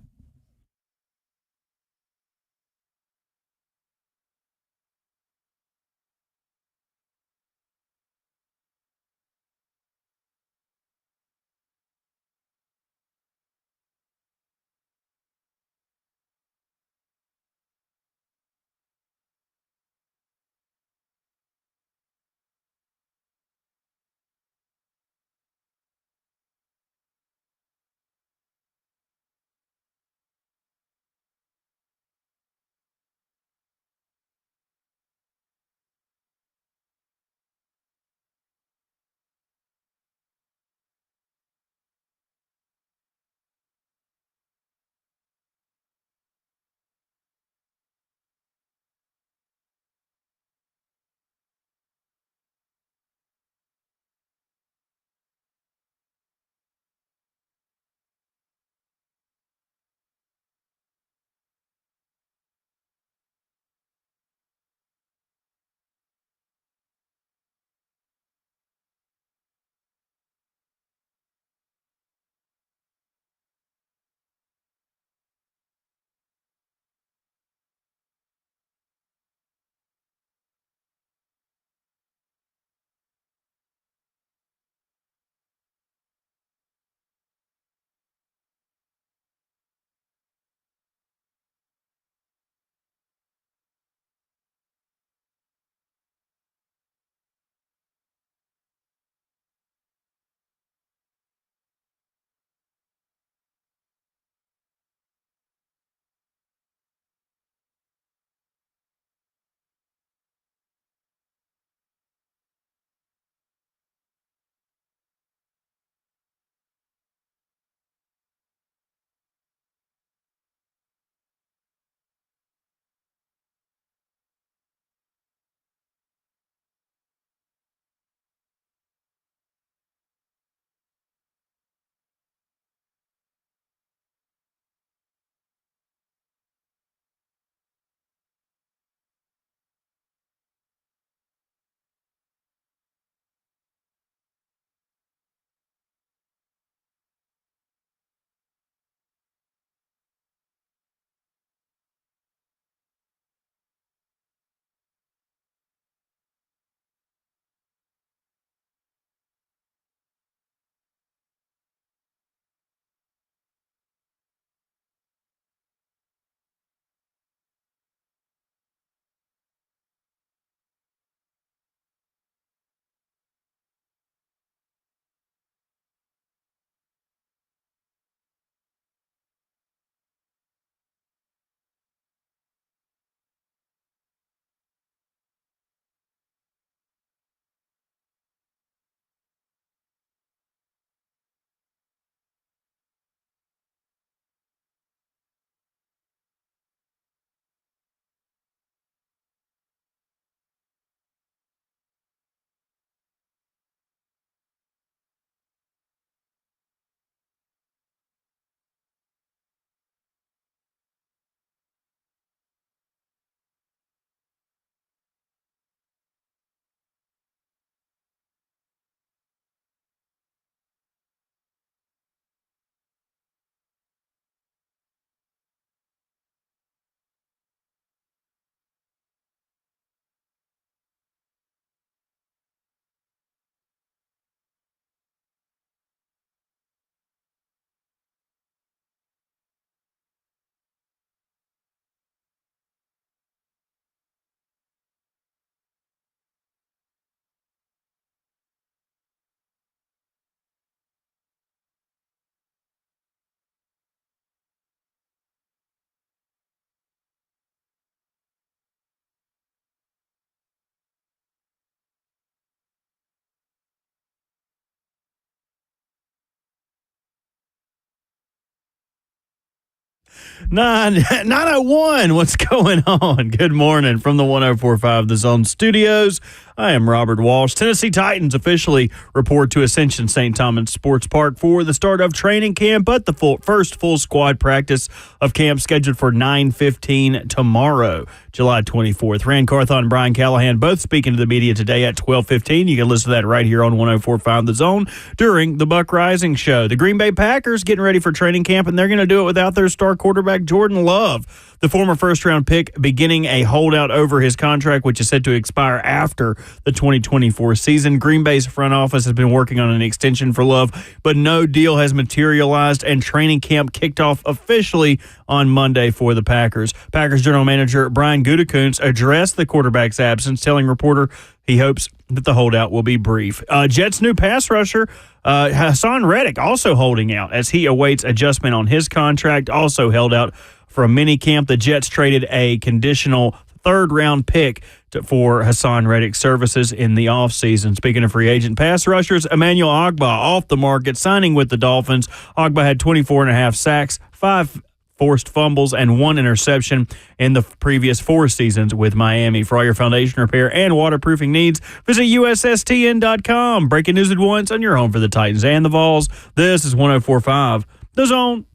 901. What's going on? Good morning from the 104.5 The Zone studios. I am Robert Walsh. Tennessee Titans officially report to Ascension St. Thomas Sports Park for the start of training camp, but the first full squad practice of camp scheduled for 9:15 tomorrow, July 24th. Rand Carthon and Brian Callahan both speaking to the media today at 12:15. You can listen to that right here on 104.5 The Zone during the Buck Rising Show. The Green Bay Packers getting ready for training camp, and they're going to do it without their star quarterback Jordan Love. The former first-round pick beginning a holdout over his contract, which is set to expire after the 2024 season. Green Bay's front office has been working on an extension for Love, but no deal has materialized, and training camp kicked off officially on Monday for the Packers. Packers general manager Brian Gutekunst addressed the quarterback's absence, telling reporter he hopes that the holdout will be brief. Jets' new pass rusher, Hassan Reddick, also holding out as he awaits adjustment on his contract, also held out for a mini camp. The Jets traded a conditional third-round pick for Hassan Reddick's services in the offseason. Speaking of free agent pass rushers, Emmanuel Ogbah off the market, signing with the Dolphins. Ogbah had 24.5 sacks, 5 forced fumbles, and 1 interception in the previous 4 seasons with Miami. For all your foundation repair and waterproofing needs, visit USSTN.com. Breaking news at once on your home for the Titans and the Vols. This is 104.5 The Zone.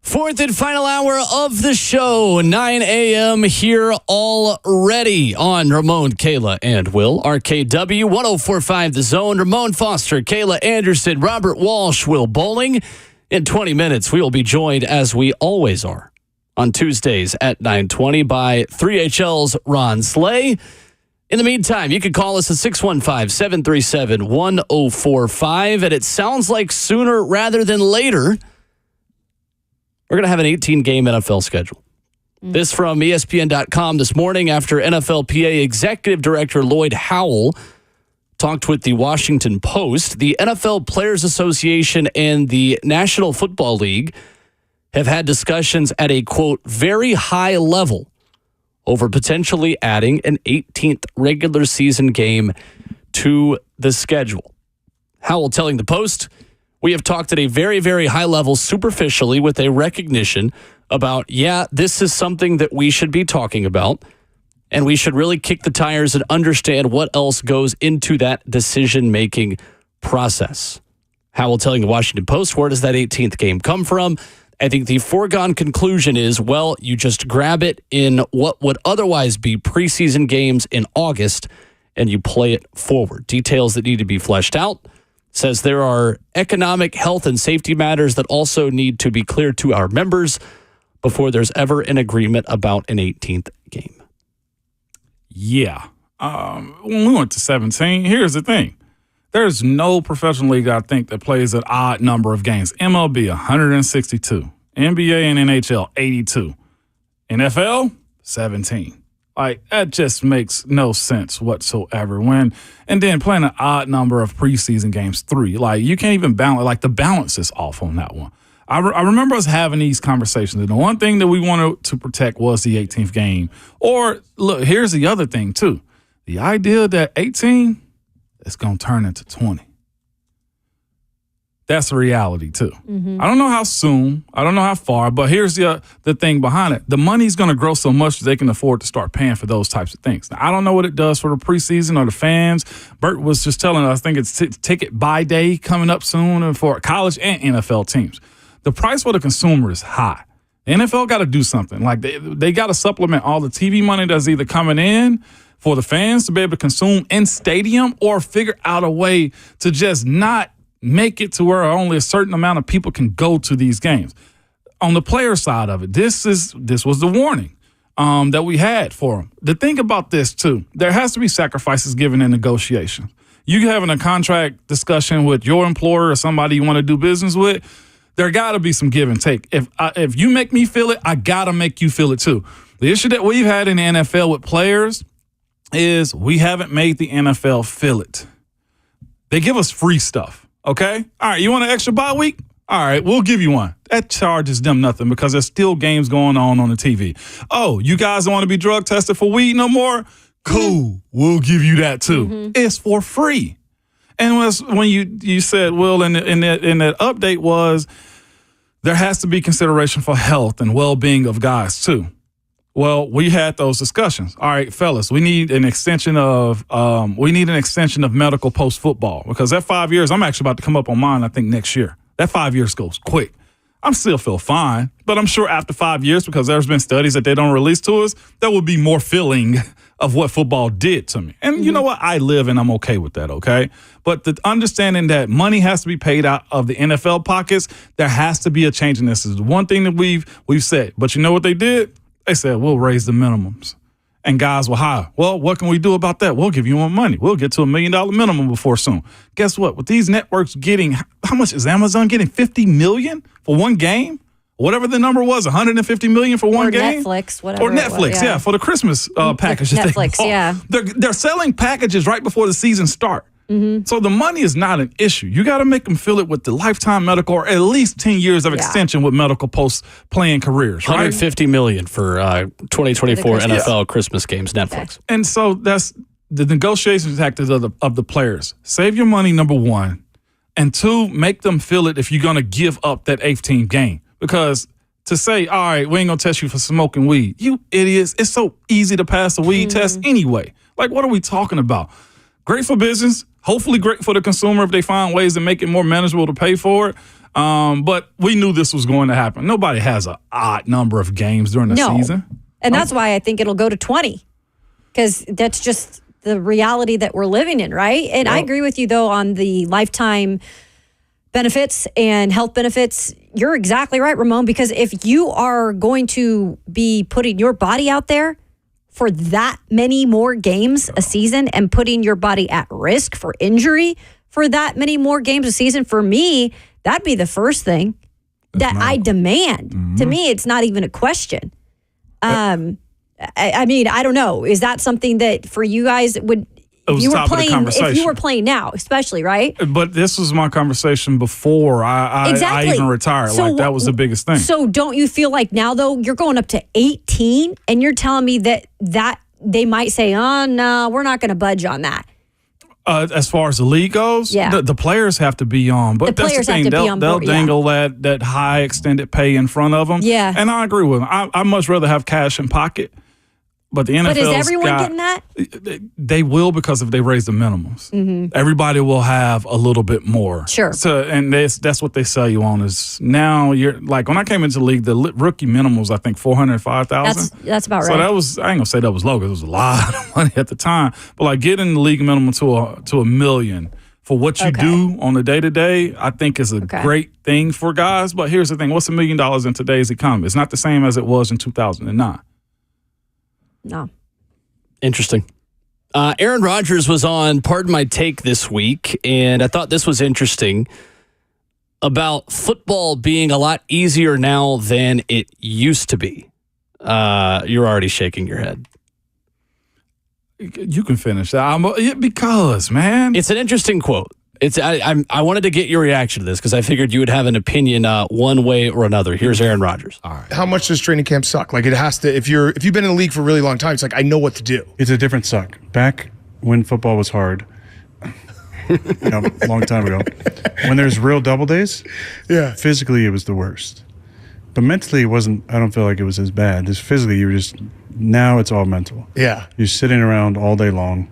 Fourth and final hour of the show, 9 a.m. here already on Ramon, Kayla, and Will. RKW 104.5 The Zone. Ramon Foster, Kayla Anderson, Robert Walsh, Will Bowling. In 20 minutes, we will be joined, as we always are, on Tuesdays at 9:20 by 3HL's Ron Slay. In the meantime, you can call us at 615-737-1045, and it sounds like sooner rather than later, we're going to have an 18-game NFL schedule. This from ESPN.com this morning after NFLPA Executive Director Lloyd Howell talked with the Washington Post. The NFL Players Association and the National Football League have had discussions at a, quote, very high level over potentially adding an 18th regular season game to the schedule. Howell telling the Post, "We have talked at a very, very high level superficially with a recognition about, this is something that we should be talking about, and we should really kick the tires and understand what else goes into that decision-making process." Howell telling the Washington Post, where does that 18th game come from? I think the foregone conclusion is, well, you just grab it in what would otherwise be preseason games in August, and you play it forward. Details that need to be fleshed out. Says there are economic, health, and safety matters that also need to be clear to our members before there's ever an agreement about an 18th game. Yeah. When we went to 17, here's the thing. There's no professional league, I think, that plays an odd number of games. MLB, 162. NBA and NHL, 82. NFL, 17. Like, that just makes no sense whatsoever. And then playing an odd number of preseason games, 3. Like, you can't even balance. Like, the balance is off on that one. I remember us having these conversations, and the one thing that we wanted to protect was the 18th game. Or, look, here's the other thing, too. The idea that 18 is going to turn into 20. That's a reality, too. Mm-hmm. I don't know how soon. I don't know how far. But here's the thing behind it. The money's going to grow so much that they can afford to start paying for those types of things. Now, I don't know what it does for the preseason or the fans. Bert was just telling us, I think it's ticket buy day coming up soon for college and NFL teams. The price for the consumer is high. The NFL got to do something. Like, they got to supplement all the TV money that's either coming in for the fans to be able to consume in stadium, or figure out a way to just not make it to where only a certain amount of people can go to these games. On the player side of it, this was the warning that we had for them. The thing about this, too, there has to be sacrifices given in negotiation. You having a contract discussion with your employer or somebody you want to do business with, there got to be some give and take. If you make me feel it, I got to make you feel it too. The issue that we've had in the NFL with players is we haven't made the NFL feel it. They give us free stuff, okay? All right, you want an extra bye week? All right, we'll give you one. That charges them nothing because there's still games going on the TV. Oh, you guys don't want to be drug tested for weed no more? Cool, we'll give you that too. Mm-hmm. It's for free. And when you said, Will, in that update was there has to be consideration for health and well-being of guys too. Well, we had those discussions. All right, fellas, we need an extension of medical post football because that 5 years, I'm actually about to come up on mine, I think, next year. That 5 years goes quick. I still feel fine, but I'm sure after 5 years, because there's been studies that they don't release to us, there will be more feeling of what football did to me. And you know what? I live and I'm okay with that, okay? But the understanding that money has to be paid out of the NFL pockets, there has to be a change in this. This is one thing that we've said. But you know what they did? They said, we'll raise the minimums. And guys will hire. Well, what can we do about that? We'll give you more money. We'll get to $1 million minimum before soon. Guess what? With these networks getting, how much is Amazon getting? $50 million for one game? Whatever the number was, $150 million for one game? Or Netflix, whatever. Or Netflix, yeah, for the Christmas packages. Netflix, yeah. They're selling packages right before the season start. Mm-hmm. So the money is not an issue. You got to make them feel it with the lifetime medical or at least 10 years of extension with medical post-playing careers, right? $150 million for 2024 NFL Christmas games, Netflix. Okay. And so that's the negotiation tactics of the players. Save your money, number one. And two, make them feel it if you're going to give up that 18th game. Because to say, all right, we ain't going to test you for smoking weed, you idiots, it's so easy to pass a weed test anyway. Like, what are we talking about? Great for business. Hopefully great for the consumer if they find ways to make it more manageable to pay for it. But we knew this was going to happen. Nobody has an odd number of games during the season. And that's why I think it'll go to 20 because that's just the reality that we're living in, right? And I agree with you, though, on the lifetime benefits and health benefits. You're exactly right, Ramon, because if you are going to be putting your body out there for that many more games a season and putting your body at risk for injury for that many more games a season, for me, that'd be the first thing that I demand. Mm-hmm. To me, it's not even a question. I mean, I don't know. Is that something that for you guys would... If you were playing now, especially, right? But this was my conversation before I even retired. So, like, that was the biggest thing. So don't you feel like now, though, you're going up to 18 and you're telling me that they might say, oh, no, we're not going to budge on that? As far as the league goes, the players have to be on. But that's the thing. They'll dangle that high extended pay in front of them. Yeah. And I agree with them. I'd much rather have cash in pocket. But the NFL, but is everyone getting that? They will, because if they raise the minimums, everybody will have a little bit more. Sure. So, and that's what they sell you on is now you're like when I came into the league, the rookie minimum was I think $405,000. That's about right. So that was, I ain't gonna say that was low because it was a lot of money at the time. But like getting the league minimum to $1 million for what you do on the day to day, I think is a great thing for guys. But here's the thing: what's $1 million in today's economy? It's not the same as it was in 2009. No. Interesting. Aaron Rodgers was on Pardon My Take this week, and I thought this was interesting about football being a lot easier now than it used to be. You're already shaking your head. You can finish that. Because, man. It's an interesting quote. I wanted to get your reaction to this because I figured you would have an opinion one way or another. Here's Aaron Rodgers. All right. How much does training camp suck? Like, it has to, if you've been in the league for a really long time, it's like, I know what to do. It's a different suck. Back when football was hard, a long time ago, when there's real double days, physically it was the worst. But mentally it wasn't, I don't feel like it was as bad. Just physically, now it's all mental. Yeah. You're sitting around all day long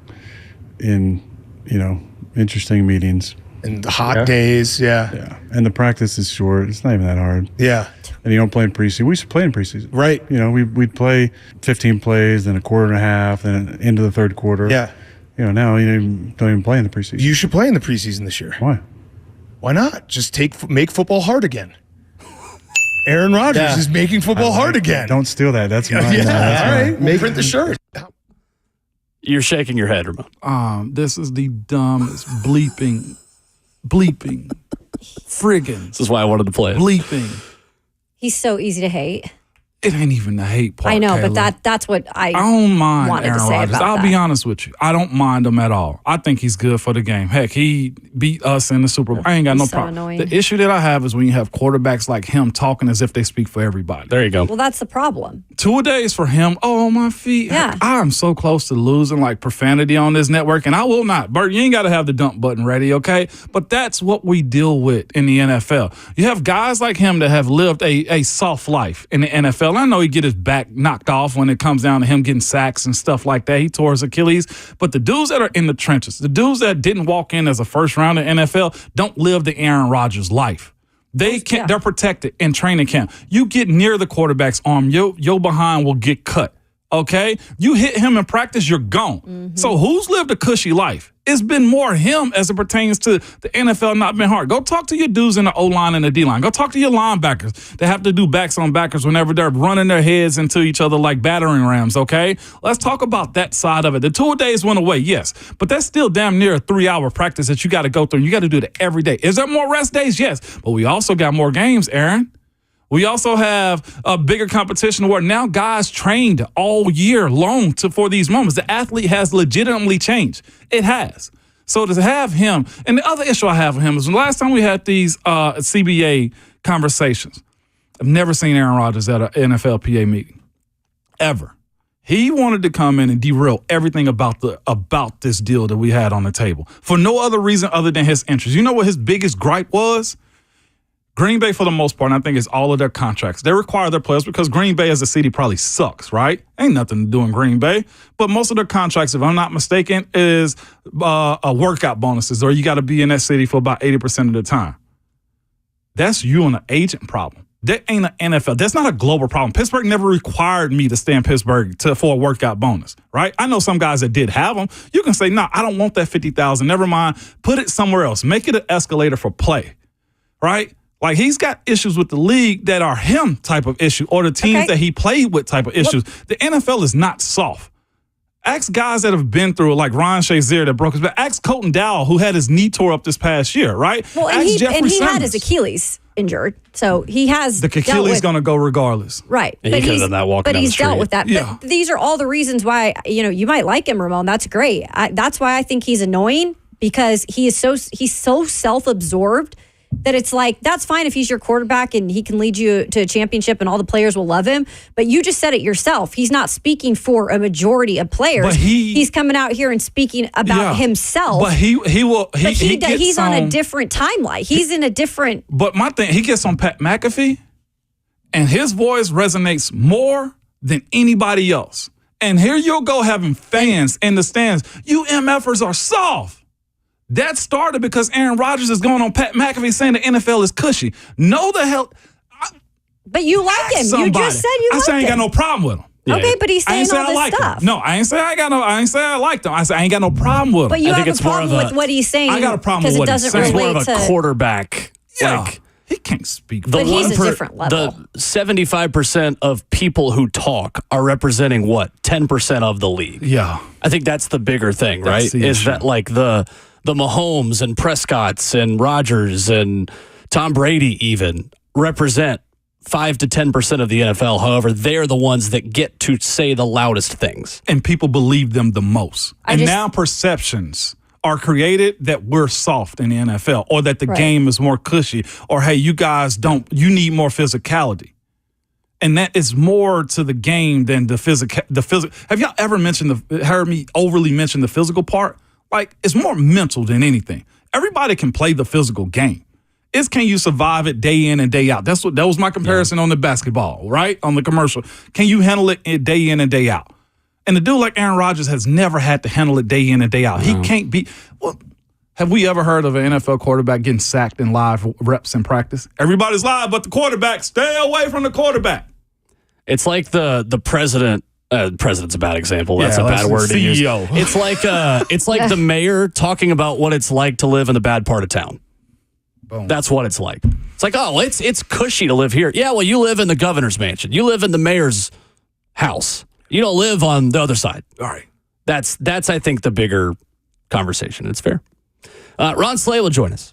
in, interesting meetings. And the hot days, Yeah. And the practice is short. It's not even that hard. Yeah. And you don't play in preseason. We used to play in preseason. Right. We'd play 15 plays, then a quarter and a half, then into the third quarter. Yeah. Now you don't even play in the preseason. You should play in the preseason this year. Why? Why not? Just make football hard again. Aaron Rodgers is making football hard again. Don't steal that. That's mine. All right. Print the shirt. You're shaking your head, Ramon. This is the dumbest bleeping friggin' This is why I wanted to play it. bleeping. He's so easy to hate. It ain't even the hate part. I know, Kayla. but that's what I don't mind wanted Aaron to say Rodgers. about I'll that. be honest with you. I don't mind him at all. I think he's good for the game. Heck, he beat us in the Super Bowl. I ain't got no so problem. annoying. The issue that I have is when you have quarterbacks like him talking as if they speak for everybody. There you go. Well, that's the problem. 2 days for him. Oh, my feet. Yeah. I am so close to losing like profanity on this network, and I will not. Bert, you ain't got to have the dump button ready, okay? But that's what we deal with in the NFL. You have guys like him that have lived a soft life in the NFL. I know he get his back knocked off when it comes down to him getting sacks and stuff like that. He tore his Achilles. But the dudes that are in the trenches, the dudes that didn't walk in as a first rounder in NFL, don't live the Aaron Rodgers life. They can't. They're protected in training camp. You get near the quarterback's arm, your behind will get cut. Okay? You hit him in practice, you're gone. So who's lived a cushy life? It's been more him as it pertains to the NFL not been hard. Go talk to your dudes in the O-line and the D-line. Go talk to your linebackers. They have to do backs on backers whenever they're running their heads into each other like battering rams, okay? Let's talk about that side of it. The 2 days went away, yes, but that's still damn near a 3-hour practice that you got to go through. You got to do that every day. Is there more rest days? Yes, but we also got more games, Aaron. We also have a bigger competition where now guys trained all year long for these moments. The athlete has legitimately changed. It has. So to have him, and the other issue I have with him is the last time we had these CBA conversations, I've never seen Aaron Rodgers at an NFLPA meeting, ever. He wanted to come in and derail everything about this deal that we had on the table for no other reason other than his interest. You know what his biggest gripe was? Green Bay, for the most part, and I think it's all of their contracts. They require their players because Green Bay as a city probably sucks, right? Ain't nothing to do in Green Bay. But most of their contracts, if I'm not mistaken, is workout bonuses, or you got to be in that city for about 80% of the time. That's you and the agent problem. That ain't an NFL. That's not a global problem. Pittsburgh never required me to stay in Pittsburgh for a workout bonus, right? I know some guys that did have them. You can say, no, I don't want that $50,000. Never mind. Put it somewhere else. Make it an escalator for play, right? Like, he's got issues with the league that are him type of issue, or the teams that he played with type of issues. The NFL is not soft. Ask guys that have been through it, like Ryan Shazier that broke his back. Ask Colton Dowell, who had his knee tore up this past year, right? Well, and he had his Achilles injured, so he has the Achilles going to go regardless, right? And he could have done that walking down the street. Dealt with that. Yeah. But these are all the reasons why you might like him, Ramon. That's great. That's why I think he's annoying, because he's so self-absorbed that it's like, that's fine if he's your quarterback and he can lead you to a championship and all the players will love him. But you just said it yourself. He's not speaking for a majority of players. But he's coming out here and speaking about himself. But he's on a different timeline. He's in a different. But my thing, he gets on Pat McAfee, and his voice resonates more than anybody else. And here you'll go having fans in the stands. You MFers are soft. That started because Aaron Rodgers is going on Pat McAfee saying the NFL is cushy. No, the hell. But you like him. Somebody. You just said you liked him. I ain't got no problem with him. Yeah. Okay, but he's saying all this stuff. Him. No, I ain't say I liked him. I say I ain't got no problem with him. But you I have think a it's more problem of with what he's saying. I got a problem with because what it he's doesn't saying. It's more relate of a to quarterback. Yeah. Like, he can't speak. But he's a different level. The 75% of people who talk are representing what? 10% of the league. Yeah. I think that's the bigger thing, right? That's the Is issue. that like the Mahomes and Prescotts and Rodgers and Tom Brady even represent 5 to 10% of the NFL. However, they're the ones that get to say the loudest things. And people believe them the most. Now perceptions are created that we're soft in the NFL, or that the game is more cushy, or hey, you guys you need more physicality. And that is more to the game than the physical. Have y'all ever heard me overly mention the physical part? Like, it's more mental than anything. Everybody can play the physical game. It's can you survive it day in and day out? That was my comparison on the basketball, right? On the commercial. Can you handle it day in and day out? And a dude like Aaron Rodgers has never had to handle it day in and day out. He can't be. Well, have we ever heard of an NFL quarterback getting sacked in live reps in practice? Everybody's live, but the quarterback. Stay away from the quarterback. It's like the president. President's a bad example. That's a bad word to use. CEO. It's like the mayor talking about what it's like to live in the bad part of town. Boom. That's what it's like. It's like, oh, it's cushy to live here. Yeah, well, you live in the governor's mansion. You live in the mayor's house. You don't live on the other side. All right. That's I think the bigger conversation. It's fair. Ron Slay will join us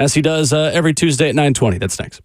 as he does every Tuesday at 9:20. That's next.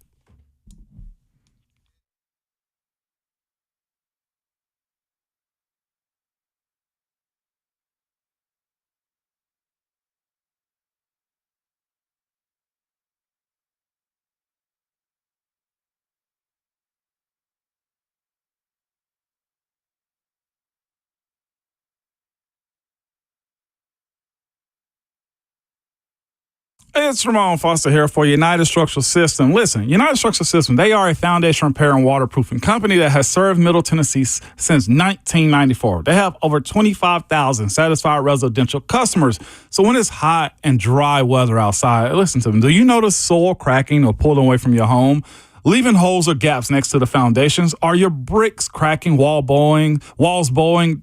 It's Ramon Foster here for United Structural System. Listen, United Structural System, they are a foundation repair and waterproofing company that has served Middle Tennessee since 1994. They have over 25,000 satisfied residential customers. So when it's hot and dry weather outside, listen to them. Do you notice soil cracking or pulling away from your home? Leaving holes or gaps next to the foundations? Are your bricks cracking, walls bowing,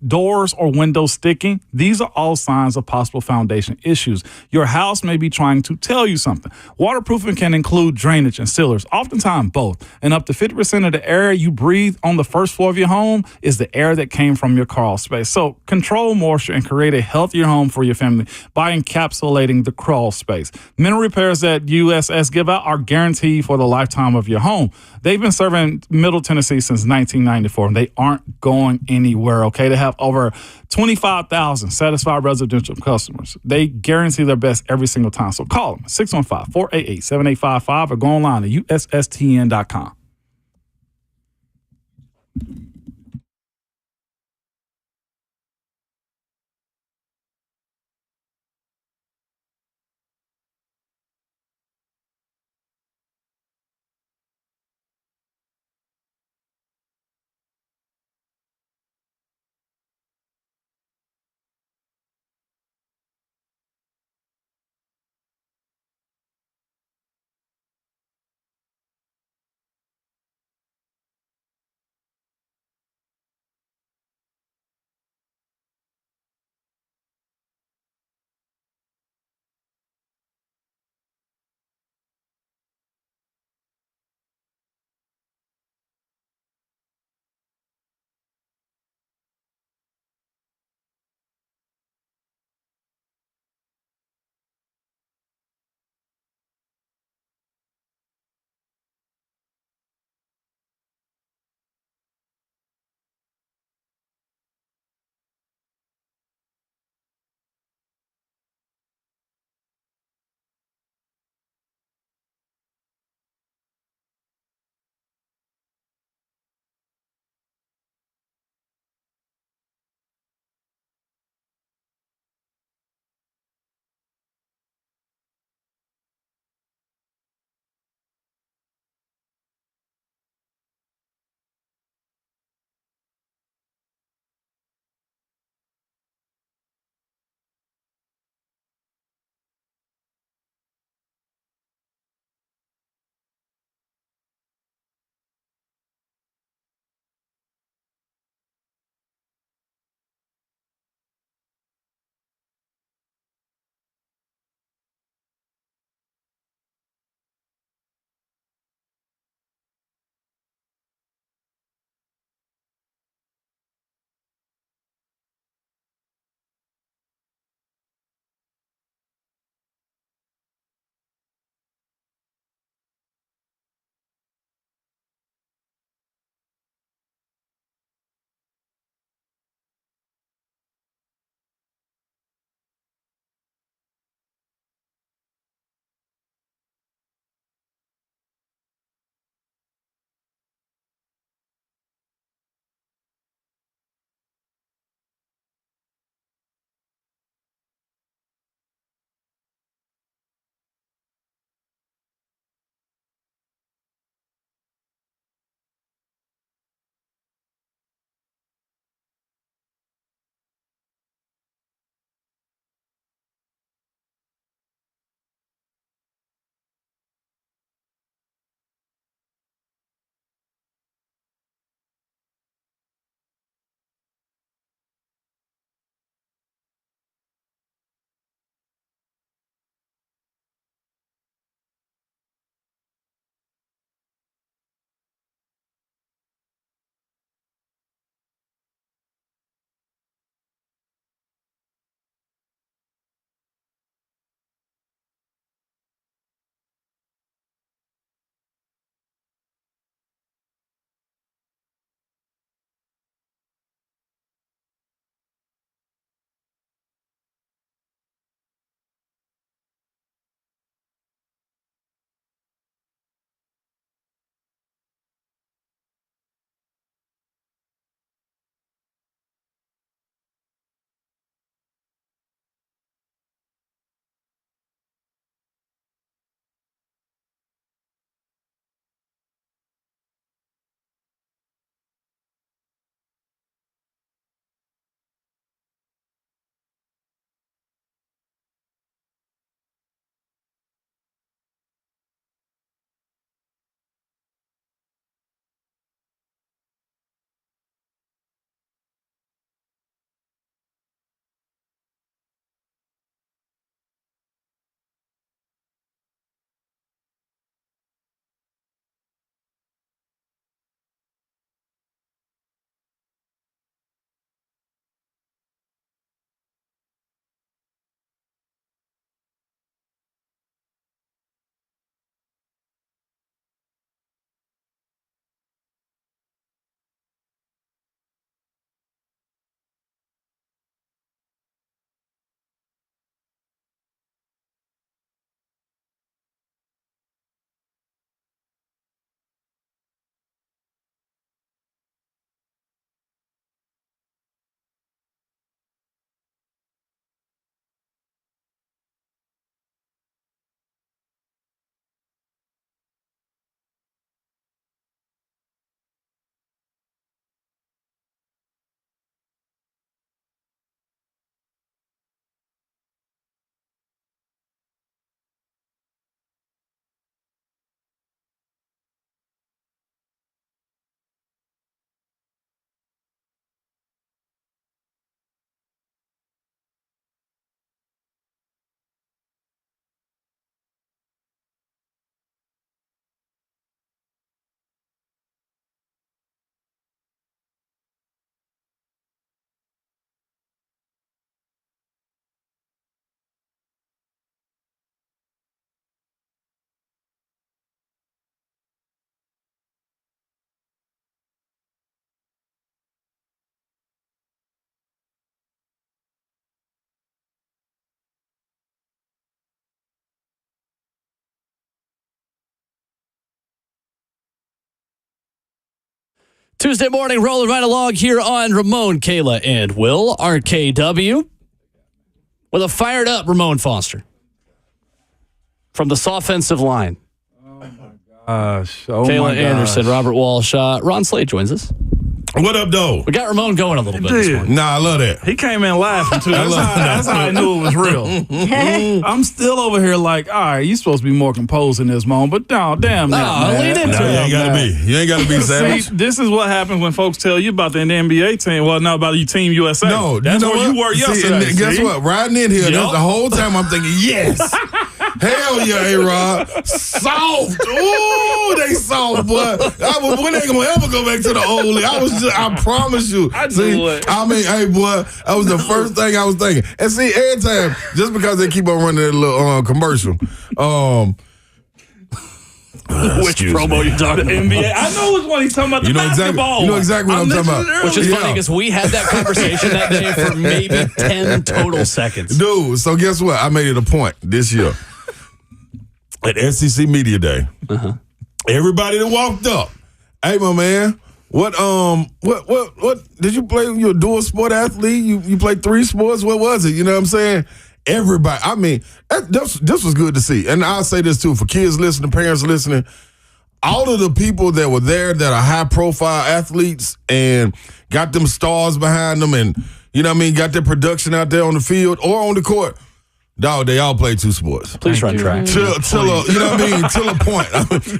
doors or windows sticking? These are all signs of possible foundation issues. Your house may be trying to tell you something. Waterproofing can include drainage and sealers, oftentimes both. And up to 50% of the air you breathe on the first floor of your home is the air that came from your crawl space. So control moisture and create a healthier home for your family by encapsulating the crawl space. Mineral repairs that USS give out are guaranteed for the lifetime of your home. They've been serving Middle Tennessee since 1994, and they aren't going anywhere, okay? They have over 25,000 satisfied residential customers. They guarantee their best every single time. So call them, 615-488-7855, or go online to USSTN.com. Tuesday morning, rolling right along here on Ramon, Kayla, and Will, RKW, with a fired up Ramon Foster from the offensive line. Kayla Anderson, Robert Walsh, Ron Slade joins us. What up, though? We got Ramon going a little bit this morning. Nah, I love that. He came in laughing, too. That's how I knew it was real. I'm still over here like, all right, you're supposed to be more composed in this moment, but no, damn man. Lean into You ain't got to be. You ain't got to be savage. See, this is what happens when folks tell you about the NBA team. Well, not about your Team USA. No, that's you know where what? you were See, yesterday. and guess what? Riding in here, Yep. that's the whole time I'm thinking, yes. Hell yeah, A-Rod. Soft. Ooh, they soft, boy. When they gonna ever go back to the old league? I promise you. I knew it. I mean, hey, boy, that was the first thing I was thinking. And see, every time, just because they keep on running that little commercial, Which promo you talking about? NBA. I know which one he's talking about. The basketball. You know exactly what I'm talking about. Which is funny because we had that conversation that day for maybe 10 total seconds. Dude, so guess what? I made it a point this year at SEC Media Day. Everybody that walked up, hey, my man, what did you play? You a dual sport athlete? You played 3 sports? What was it? You know what I'm saying? Everybody. I mean, this was good to see. And I'll say this too, for kids listening, parents listening, all of the people that were there that are high-profile athletes and got them stars behind them and, you know what I mean, got their production out there on the field or on the court, dog, they all play 2 sports. Please run track. Till you know what I mean? Till a point.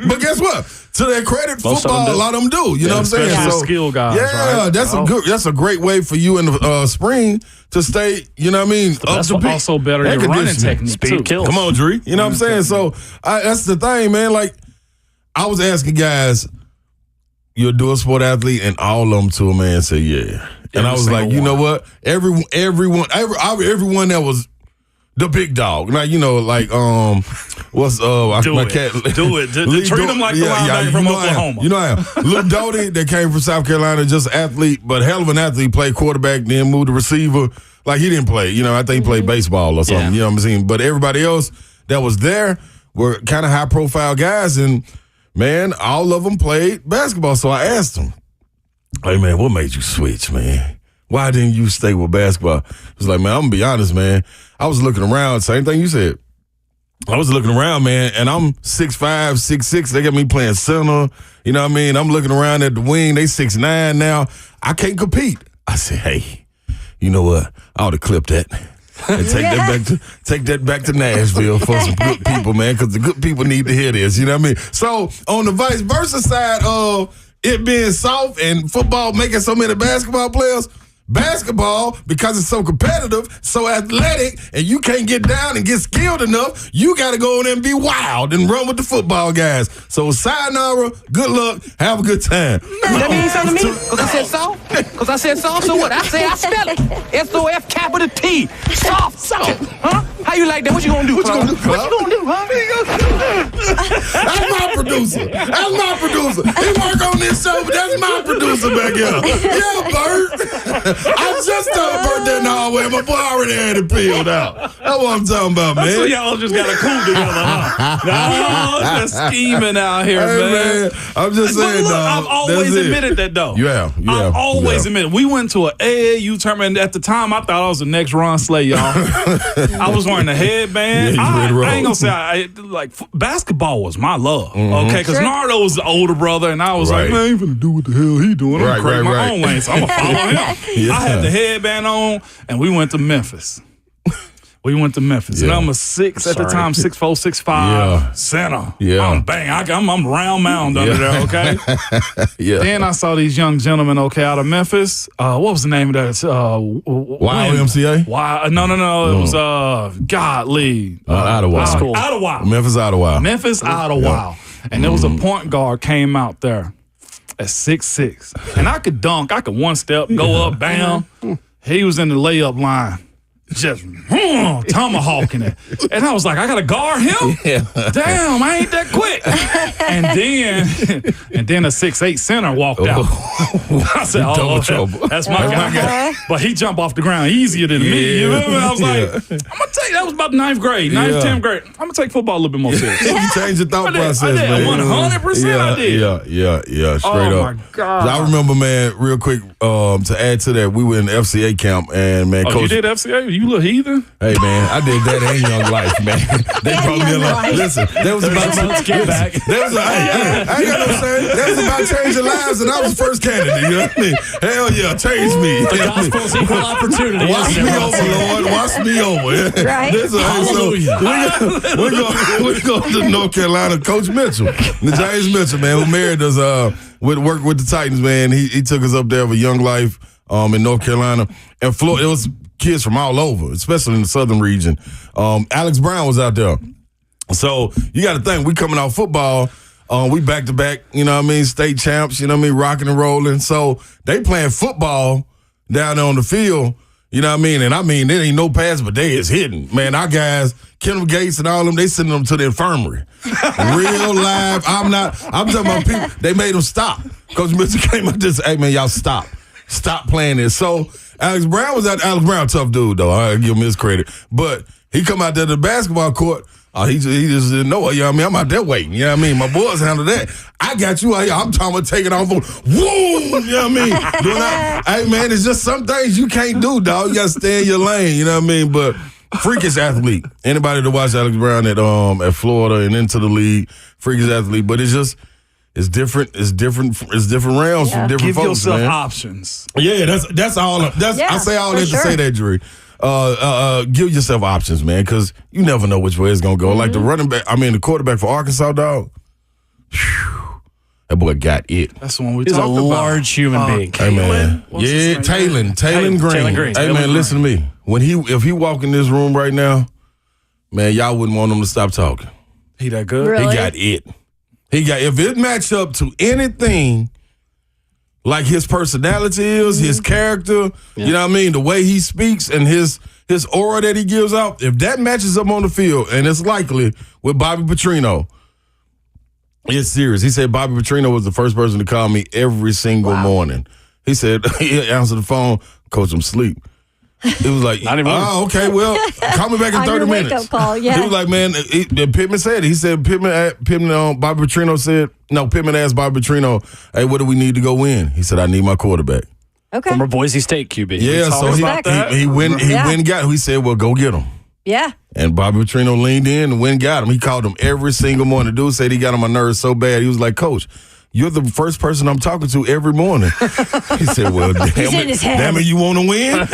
But guess what? To their credit, football, a lot of them do. You know what I'm saying? Especially the skill guys, yeah, right? That's a great way for you in the spring to stay, you know what I mean? That's also better your running technique, Speed kills. Come on, Dree. You know what I'm saying? So that's the thing, man. Like, I was asking guys, you're a dual sport athlete, and all of them to a man say, yeah. And I was like, you know what? Everyone that was the big dog. Now, you know, like, what's my cat? Do it. Treat him like the linebacker from Oklahoma. You know I am. Lil Doty, that came from South Carolina, just athlete, but hell of an athlete, played quarterback, then moved to receiver. Like, he didn't play. You know, I think he played baseball or something. Yeah. You know what I'm saying? But everybody else that was there were kind of high-profile guys, and, man, all of them played basketball. So I asked them, hey, man, what made you switch, man? Why didn't you stay with basketball? It was like, man, I'm going to be honest, man. I was looking around, same thing you said. I was looking around, man, and I'm 6'5", 6'6". They got me playing center. You know what I mean? I'm looking around at the wing. They 6'9" now. I can't compete. I said, hey, you know what? I ought to clip that and take that back to Nashville for some good people, man, because the good people need to hear this. You know what I mean? So on the vice versa side of it being soft and football making so many basketball players, basketball, because it's so competitive, so athletic, and you can't get down and get skilled enough, you got to go in there and be wild and run with the football guys. So sayonara, good luck, have a good time. That means something to me? Because I said soft? Because I said soft, so what? I spell it. S-O-F capital T. Soft. Huh? How you like that? What you gonna do, Clark? What you gonna do, huh? That's my producer. He work on this show, but that's my producer back here. Yeah, Bert. I just told Bert that in the hallway. My boy already had it peeled out. That's what I'm talking about, man. So y'all just got a cool together, huh? No, just scheming out here, Hey, man. I'm just saying, look, dog. I've always admitted that, though. I've always admitted. We went to an AAU tournament. At the time, I thought I was the next Ron Slay, y'all. I was wearing a headband. I ain't gonna say basketball was my love, okay? Because Nardo was the older brother, and I was like, man, I ain't finna do what the hell he doing. I'm gonna create my own lane, so I'm gonna follow him. I had the headband on, and we went to Memphis. And I'm a 6 at the time, 6'4", 6'5", center. Yeah. I'm bang. I'm round mound under there, okay? Yeah. Then I saw these young gentlemen, okay, out of Memphis. What was the name of that? YMCA? No. It was Godly. Ottawa. Memphis Ottawa. Yeah. And there was a point guard came out there at 6'6". And I could dunk. I could one step, go up, bam. He was in the layup line. just tomahawking it. And I was like, I got to guard him? Damn, I ain't that quick. and then a 6'8" center walked out. I said, that's my guy. But he jumped off the ground easier than me. You know what I mean? I was like, I'm going to take, that was about 9th grade, 10th grade. I'm going to take football a little bit more serious. You changed your thought process, man. 100% I did. Yeah, straight up. Oh, my God. I remember, man, real quick, to add to that, we were in FCA camp, and, man, Coach. You did FCA? You little heathen? Hey, man, I did that in Young Life, man. They brought me along. Listen, that was about I ain't got no saying. That was about changing lives, and I was the first candidate. You know what I mean? Hell yeah, change me. The gospel's equal opportunity. Watch me over, Lord. Watch me over. Right? Hallelujah. We're going to North Carolina. Coach Mitchell, James Mitchell, man, who married us, worked with the Titans, man. He took us up there for Young Life in North Carolina. And Florida, it was kids from all over, especially in the southern region. Alex Brown was out there. So you got to think, we coming off football, we back-to-back, you know what I mean, state champs, you know what I mean, rocking and rolling. So they playing football down there on the field, you know what I mean? And I mean, there ain't no pass, but they is hitting. Man, our guys, Kendall Gates and all of them, they sending them to the infirmary. Real live. I'm talking about people, they made them stop. Coach Mitchell came out this, hey, man, y'all stop. Stop playing this. So Alex Brown was out. Alex Brown, tough dude, though. I give him his credit. But he come out there to the basketball court. He just didn't know it. You know what I mean? I'm out there waiting. You know what I mean? My boys handle that. I got you out here. I'm talking about taking off. Woo! You know what I mean? Hey, man, it's just some things you can't do, dog. You got to stay in your lane. You know what I mean? But freakish athlete. Anybody to watch Alex Brown at Florida and into the league, freakish athlete. But it's just, it's different. It's different realms from different Give folks, yourself man. options. Yeah, that's all. I say all that to say that, Drew. Give yourself options, man, because you never know which way it's gonna go. Like the quarterback for Arkansas, dog. Whew, that boy got it. That's the one we He's talked a about. large human being. Hey, man. Taylon Green. Hey, man, listen to me. If he walk in this room right now, man, y'all wouldn't want him to stop talking. He that good? Really? He got it. If it matched up to anything like his personality is, his character, you know what I mean, the way he speaks and his aura that he gives out, if that matches up on the field, and it's likely with Bobby Petrino, it's serious. He said Bobby Petrino was the first person to call me every single morning. He said, he answered the phone, Coach, I'm asleep. It was like, okay, well, call me back in 30 minutes. Wake-up call, yeah. He was like, man, Pittman said it. He said, Bobby Petrino said, Pittman asked Bobby Petrino, hey, what do we need to go win? He said, I need my quarterback. Okay. Former Boise State QB. Yeah, so he went and got him. He said, well, go get him. Yeah. And Bobby Petrino leaned in and went and got him. He called him every single morning. The dude said he got on my nerves so bad. He was like, Coach, you're the first person I'm talking to every morning. He said, well, damn it, you want to win?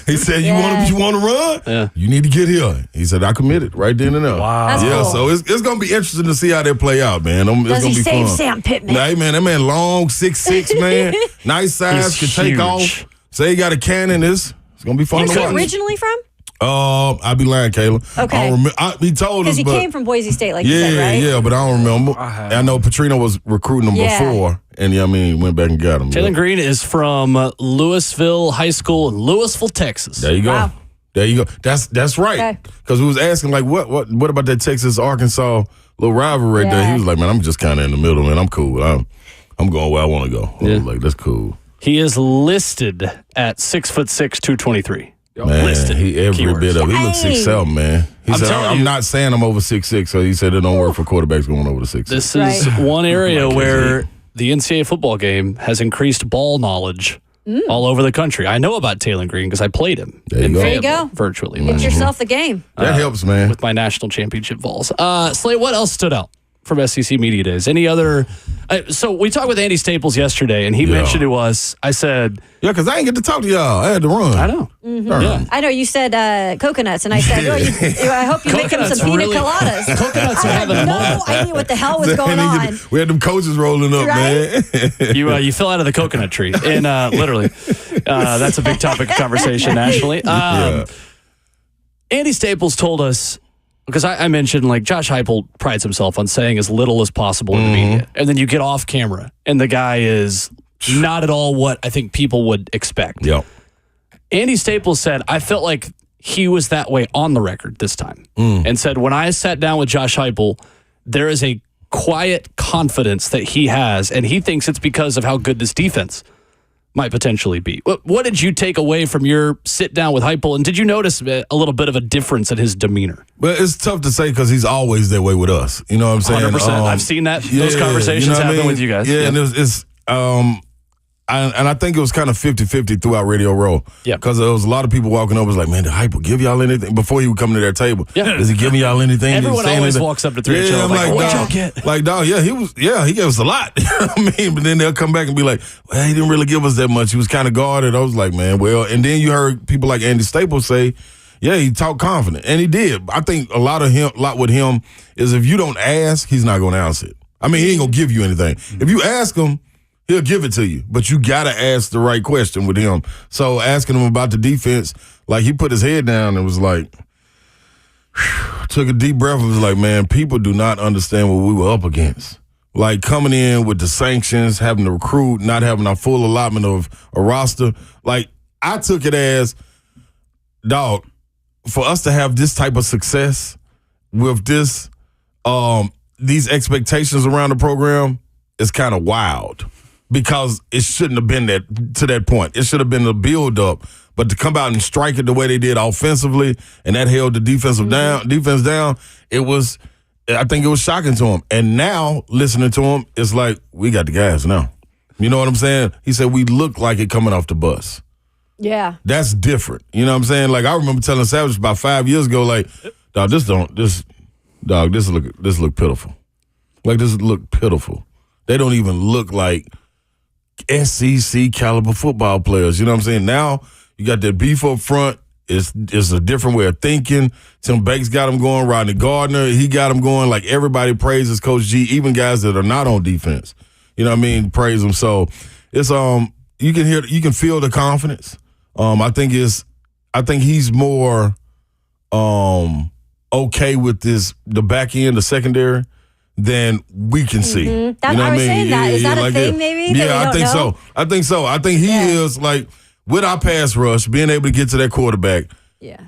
He said, you want to run? Yeah. You need to get here. He said, I committed right then and there. Wow. That's yeah, cool. so it's going to be interesting to see how they play out, man. It's Does going he to be save fun. Sam Pittman? Hey, man, that man long, 6'6", man. Nice size, He's can take huge. off. Say he got a cannon. It's going to be fun Where's to he watch. originally from? I'll be lying, Kayla. Okay. I don't remember. He told us, Because he but came from Boise State, like you said, right? yeah, but I don't remember. I know Petrino was recruiting him before, and went back and got him. Taylon Green is from Louisville High School in Louisville, Texas. There you go. Wow. There you go. That's right. Because we was asking like, what about that Texas Arkansas little rivalry right there? He was like, man, I'm just kind of in the middle, man. I'm cool. I'm going where I want to go. I was like, that's cool. He is listed at 6'6", 223. Man, listed. he every Keywords. bit of it. He looks 6'7", man. He said, I'm not saying I'm over 6'6", so he said it don't work for quarterbacks going over the 6'6". This is one area where the NCAA football game has increased ball knowledge all over the country. I know about Taylon Green because I played him. There you go. Virtually. Get yourself the game. That helps, man. With my national championship Vols. Slay, what else stood out from SEC Media Days? Any other? So we talked with Andy Staples yesterday, and he mentioned to us, I said... Yeah, because I ain't get to talk to y'all. I had to run. I know. Yeah. I know you said coconuts, and I said, I hope you make him some pina coladas. Coconuts are having I had no idea what the hell was going on. We had them coaches rolling up, man. You fell out of the coconut tree, and literally, that's a big topic of conversation nationally. Andy Staples told us, because I mentioned like Josh Heupel prides himself on saying as little as possible in the media, and then you get off camera, and the guy is not at all what I think people would expect. Yep. Andy Staples said, I felt like he was that way on the record this time and said, when I sat down with Josh Heupel, there is a quiet confidence that he has, and he thinks it's because of how good this defense might potentially be. What did you take away from your sit down with Heupel, and did you notice a little bit of a difference in his demeanor? Well, it's tough to say because he's always that way with us. You know what I'm saying? 100%. I've seen that. Those conversations happen with you guys. Yeah, and it's and I think it was kind of 50-50 throughout Radio Row. Yeah. Because there was a lot of people walking over was like, man, did Heupel give y'all anything? Before he would come to their table. Yeah. Is he giving y'all anything? Everyone always walks up to 3HL like, what'd y'all get? Like, dog, he gave us a lot. I mean, but then they'll come back and be like, well, he didn't really give us that much. He was kind of guarded. I was like, man, well, and then you heard people like Andy Staples say, yeah, he talked confident. And he did. I think a lot with him is if you don't ask, he's not going to answer it. I mean, he ain't going to give you anything. If you ask him, he'll give it to you, but you got to ask the right question with him. So asking him about the defense, like he put his head down and was like, took a deep breath and was like, man, people do not understand what we were up against. Like coming in with the sanctions, having to recruit, not having our full allotment of a roster. Like I took it as, dog, for us to have this type of success with this, these expectations around the program is kind of wild. Because it shouldn't have been to that point. It should have been a build-up. But to come out and strike it the way they did offensively, and that held the defense down, I think it was shocking to him. And now, listening to him, it's like, we got the guys now. You know what I'm saying? He said, we look like it coming off the bus. Yeah. That's different. You know what I'm saying? Like, I remember telling Savage about 5 years ago, like, dog, this look pitiful. Like, this look pitiful. They don't even look like SEC caliber football players. You know what I'm saying? Now you got that beef up front. It's a different way of thinking. Tim Banks got him going. Rodney Gardner, he got him going. Like everybody praises Coach G, even guys that are not on defense. You know what I mean? Praise him. So it's you can feel the confidence. I think he's more okay with the back end, the secondary, than we can see. Mm-hmm. You know what I mean? Saying that. Is that a thing maybe? Yeah, I think so. I think he is like, with our pass rush, being able to get to that quarterback,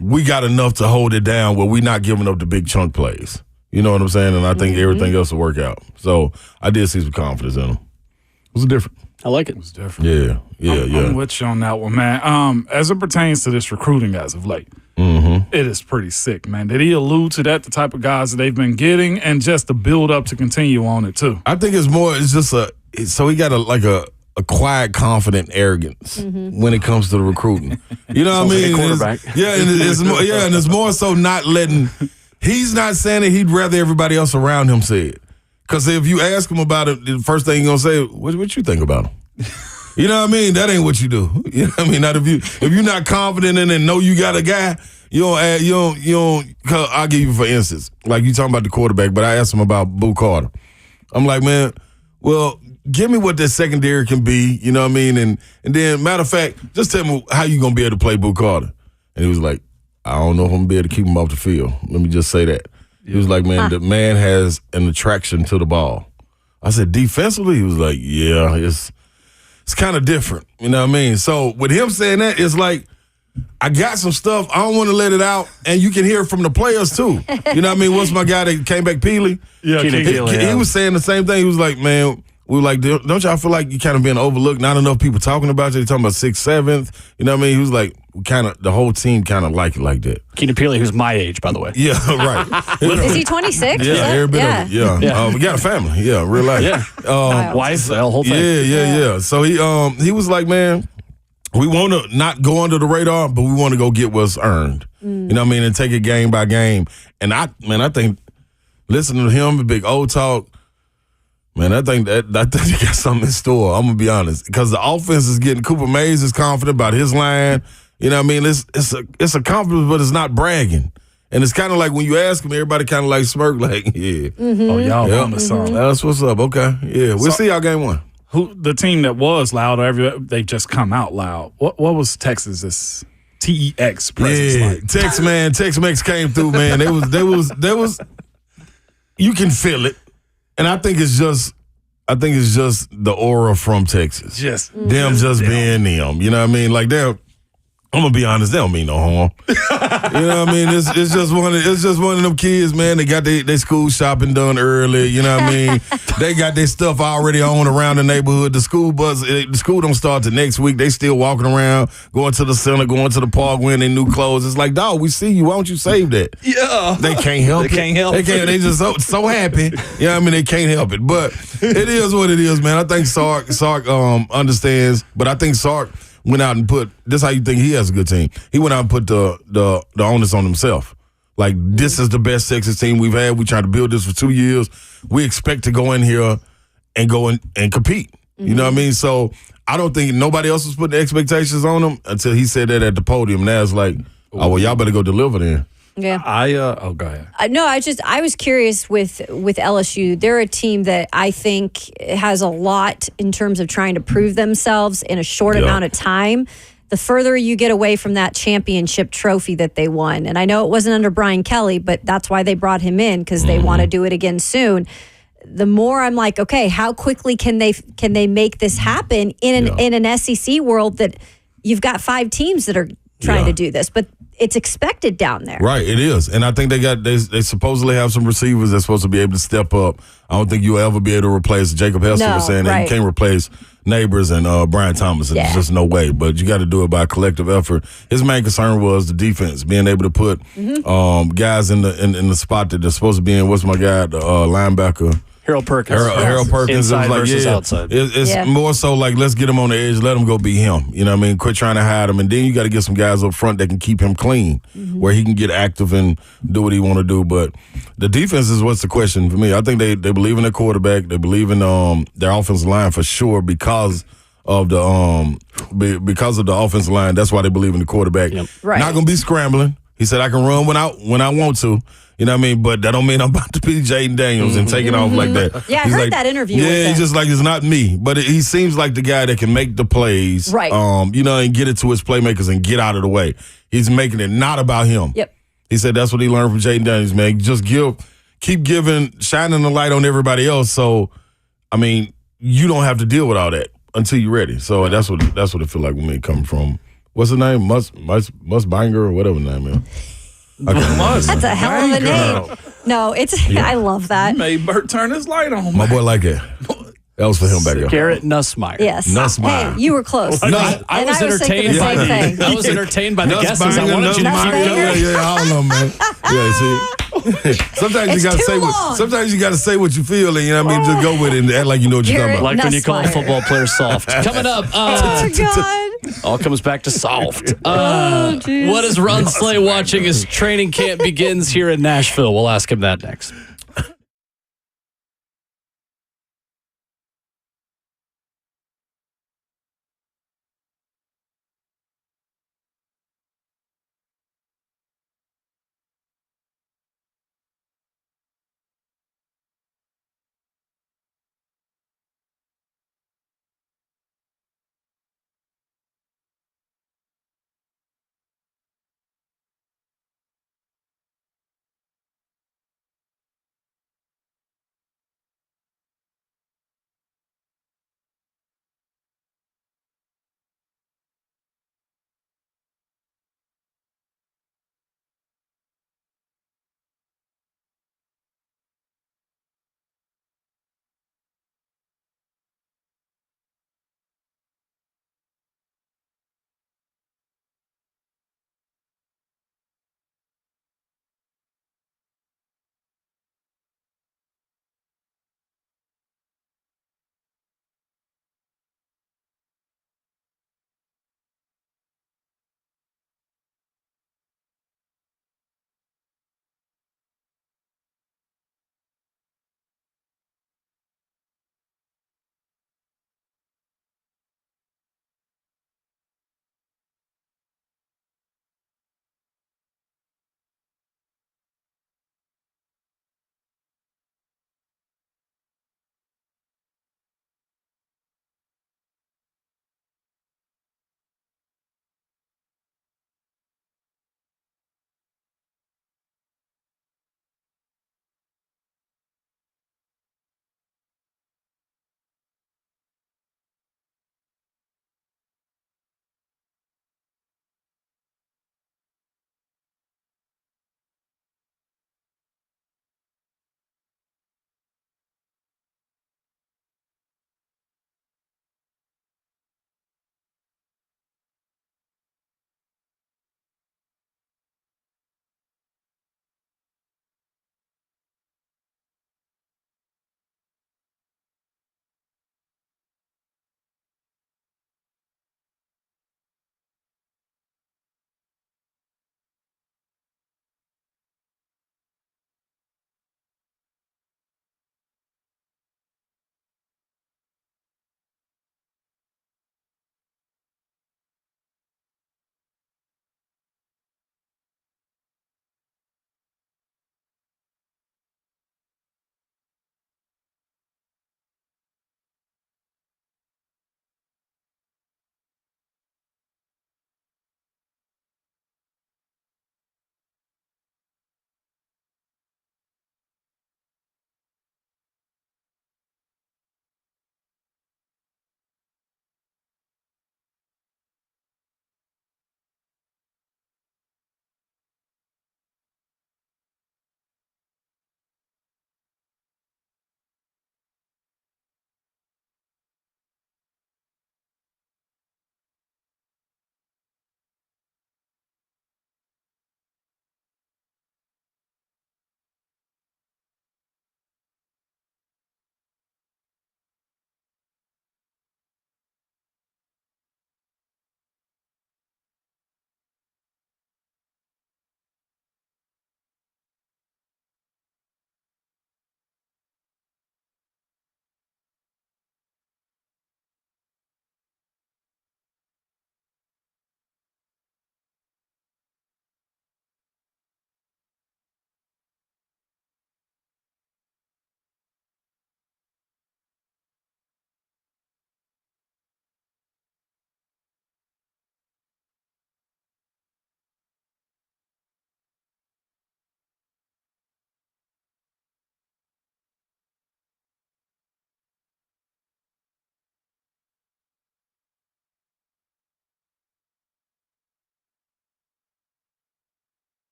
we got enough to hold it down where we're not giving up the big chunk plays. You know what I'm saying? And I think everything else will work out. So I did see some confidence in him. It was different. I like it. It was different. Yeah. I'm with you on that one, man. As it pertains to this recruiting as of late, it is pretty sick, man. Did he allude to that, the type of guys that they've been getting, and just the build up to continue on it too? I think it's just so he got a quiet, confident arrogance when it comes to the recruiting. You know what I mean? Quarterback. And it's more so not letting. He's not saying it. He'd rather everybody else around him say it. Because if you ask him about it, the first thing he's gonna say, what you think about him? You know what I mean? That ain't what you do. You know what I mean? Not if you're not confident in it and know you got a guy, you don't. Cause I'll give you for instance, like you talking about the quarterback, but I asked him about Boo Carter. I'm like, man, well, give me what that secondary can be. You know what I mean? And then matter of fact, just tell me how you gonna be able to play Boo Carter. And he was like, I don't know if I'm gonna be able to keep him off the field. Let me just say that. He was like, man, the man has an attraction to the ball. I said, defensively? He was like, yeah, it's kind of different. You know what I mean? So with him saying that, it's like, I got some stuff. I don't want to let it out. And you can hear it from the players, too. You know what I mean? What's my guy that came back, Peely? Yeah, he was saying the same thing. He was like, man, we were like, don't y'all feel like you kind of being overlooked? Not enough people talking about you. They're talking about 6th, 7th. You know what I mean? He was like, the whole team kind of like it like that. Keenan Peely, who's my age, by the way. Yeah, right. Is he 26? Yeah, every bit of it. Yeah. We got a family. Yeah, real life. Yeah. Wife, the whole thing. Yeah. So he was like, man, we want to not go under the radar, but we want to go get what's earned. You know what I mean? And take it game by game. And I think listening to him, the big old talk, man, I think they got something in store. I'm gonna be honest, because the offense is getting. Cooper Mays is confident about his line. You know what I mean? It's a confidence, but it's not bragging. And it's kind of like when you ask him, everybody kind of like smirk, like, yeah. Oh, y'all on the song. That's what's up. Okay, yeah, we'll see y'all game one. The team that was loud, they just come out loud. What was Texas's TEX presence like? Tex-Mex came through, man. They was. You can feel it. And I think it's just the aura from Texas. Just being them. You know what I mean? Like I'm gonna be honest, they don't mean no harm. You know what I mean? It's just one of them kids, man. They got their school shopping done early. You know what I mean? They got their stuff already on around the neighborhood. The school don't start till next week. They still walking around, going to the center, going to the park, wearing their new clothes. It's like, dog, we see you. Why don't you save that? Yeah. They can't help it. They just so happy. You know what I mean? They can't help it. But it is what it is, man. I think Sark understands, but I think Sark went out and put, this is how you think he has a good team. He went out and put the onus on himself. Like, this is the best Texas team we've had. We tried to build this for 2 years. We expect to go in here and go in and compete. Mm-hmm. You know what I mean? So I don't think nobody else was putting expectations on him until he said that at the podium. Now it's like, oh, well, y'all better go deliver then. Yeah. Go ahead. No, I was curious with LSU. They're a team that I think has a lot in terms of trying to prove themselves in a short amount of time. The further you get away from that championship trophy that they won, and I know it wasn't under Brian Kelly, but that's why they brought him in, because they want to do it again soon. The more I'm like, okay, how quickly can they make this happen in an SEC world that you've got 5 teams that are trying to do this, but it's expected down there. Right, it is. And I think they supposedly have some receivers that's supposed to be able to step up. I don't think you'll ever be able to replace, Jacob Hester was saying that you can't replace Neighbors and Brian Thomas. There's just no way. But you got to do it by collective effort. His main concern was the defense, being able to put guys in the spot that they're supposed to be in. What's my guy, the linebacker? Harold Perkins. Harold Perkins. Inside is like, versus outside. It's more so like, let's get him on the edge, let him go be him. You know what I mean? Quit trying to hide him. And then you got to get some guys up front that can keep him clean, where he can get active and do what he want to do. But the defense is what's the question for me. I think they believe in their quarterback. They believe in their offensive line for sure because of the offensive line. That's why they believe in the quarterback. Yep. Right. Not going to be scrambling. He said, I can run when I want to. You know what I mean? But that don't mean I'm about to be Jaden Daniels and take it off like that. Yeah, I heard that interview with him. He's just like, it's not me. But he seems like the guy that can make the plays. Right. And get it to his playmakers and get out of the way. He's making it not about him. Yep. He said that's what he learned from Jaden Daniels, man. Just keep shining the light on everybody else. So, I mean, you don't have to deal with all that until you're ready. So that's what it feel like when it coming from. What's the name? Musbanger or whatever the name is. That's a hell of a name. No, I love that. You made Bert turn his light on. My boy like it. That was for him back there. Garrett Nussmeier. Yes. Nussmeier. Hey, you were close. I was entertained by the same thing. I was entertained by the guesses. I wanted you to keep going. Yeah, I don't know, man. Yeah, see. Sometimes you gotta say what you feel, and you know what I mean. Just go with it and act like you know what you're talking about. Like when you call football players soft. Coming up. Oh God. All comes back to soft. What is Ron Slay watching as training camp begins here in Nashville? We'll ask him that next.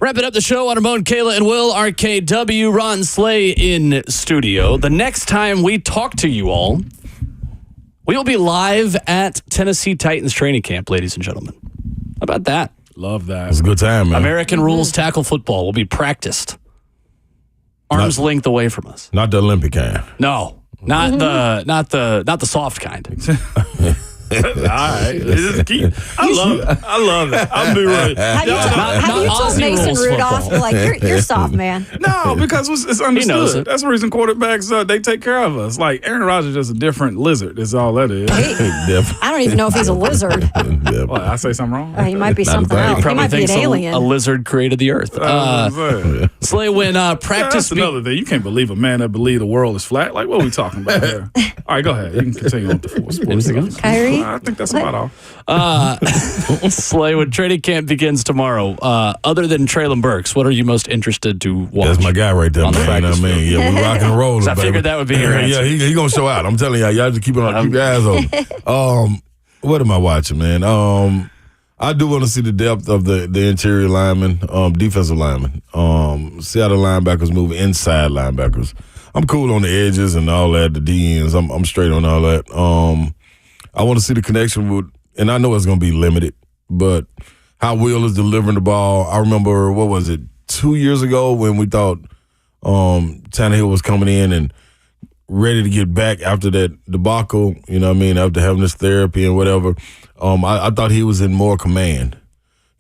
Wrapping up the show on Ramon, Kayla, and Will, RKW, Ron Slay in studio. The next time we talk to you all, we will be live at Tennessee Titans training camp, ladies and gentlemen. How about that? Love that. It's a good time, man. American rules tackle football will be practiced arm's length away from us. Not the Olympic kind. No, not the soft kind. All right. I love it. I'll be right. Have you told Mason Rudolph, like, you're soft, man? No, because it's understood. He knows it. That's the reason quarterbacks, they take care of us. Like, Aaron Rodgers is a different lizard. Is all that is. I don't even know if he's a lizard. What, I say something wrong? He might be something else. He might be an alien. A lizard created the earth. Slay, when practice... That's another thing. You can't believe a man that believes the world is flat. Like, what are we talking about here? All right, go ahead. You can continue on with the sports. Anything else? Kyrie? I think that's about all. Slay, when training camp begins tomorrow, other than Traylon Burks, what are you most interested to watch? That's my guy right there, man. You know what I mean? Yeah, we rock and roll. I figured that would be your answer. Yeah, he gonna show out. I'm telling y'all just keep your eyes open. What am I watching, man? I do want to see the depth of the interior linemen, defensive linemen. See how the linebackers move, inside linebackers. I'm cool on the edges and all that, the DNs. I'm straight on all that. I want to see the connection with, and I know it's going to be limited, but how Will is delivering the ball. I remember, 2 years ago when we thought Tannehill was coming in and ready to get back after that debacle, you know what I mean, after having this therapy and whatever. I thought he was in more command,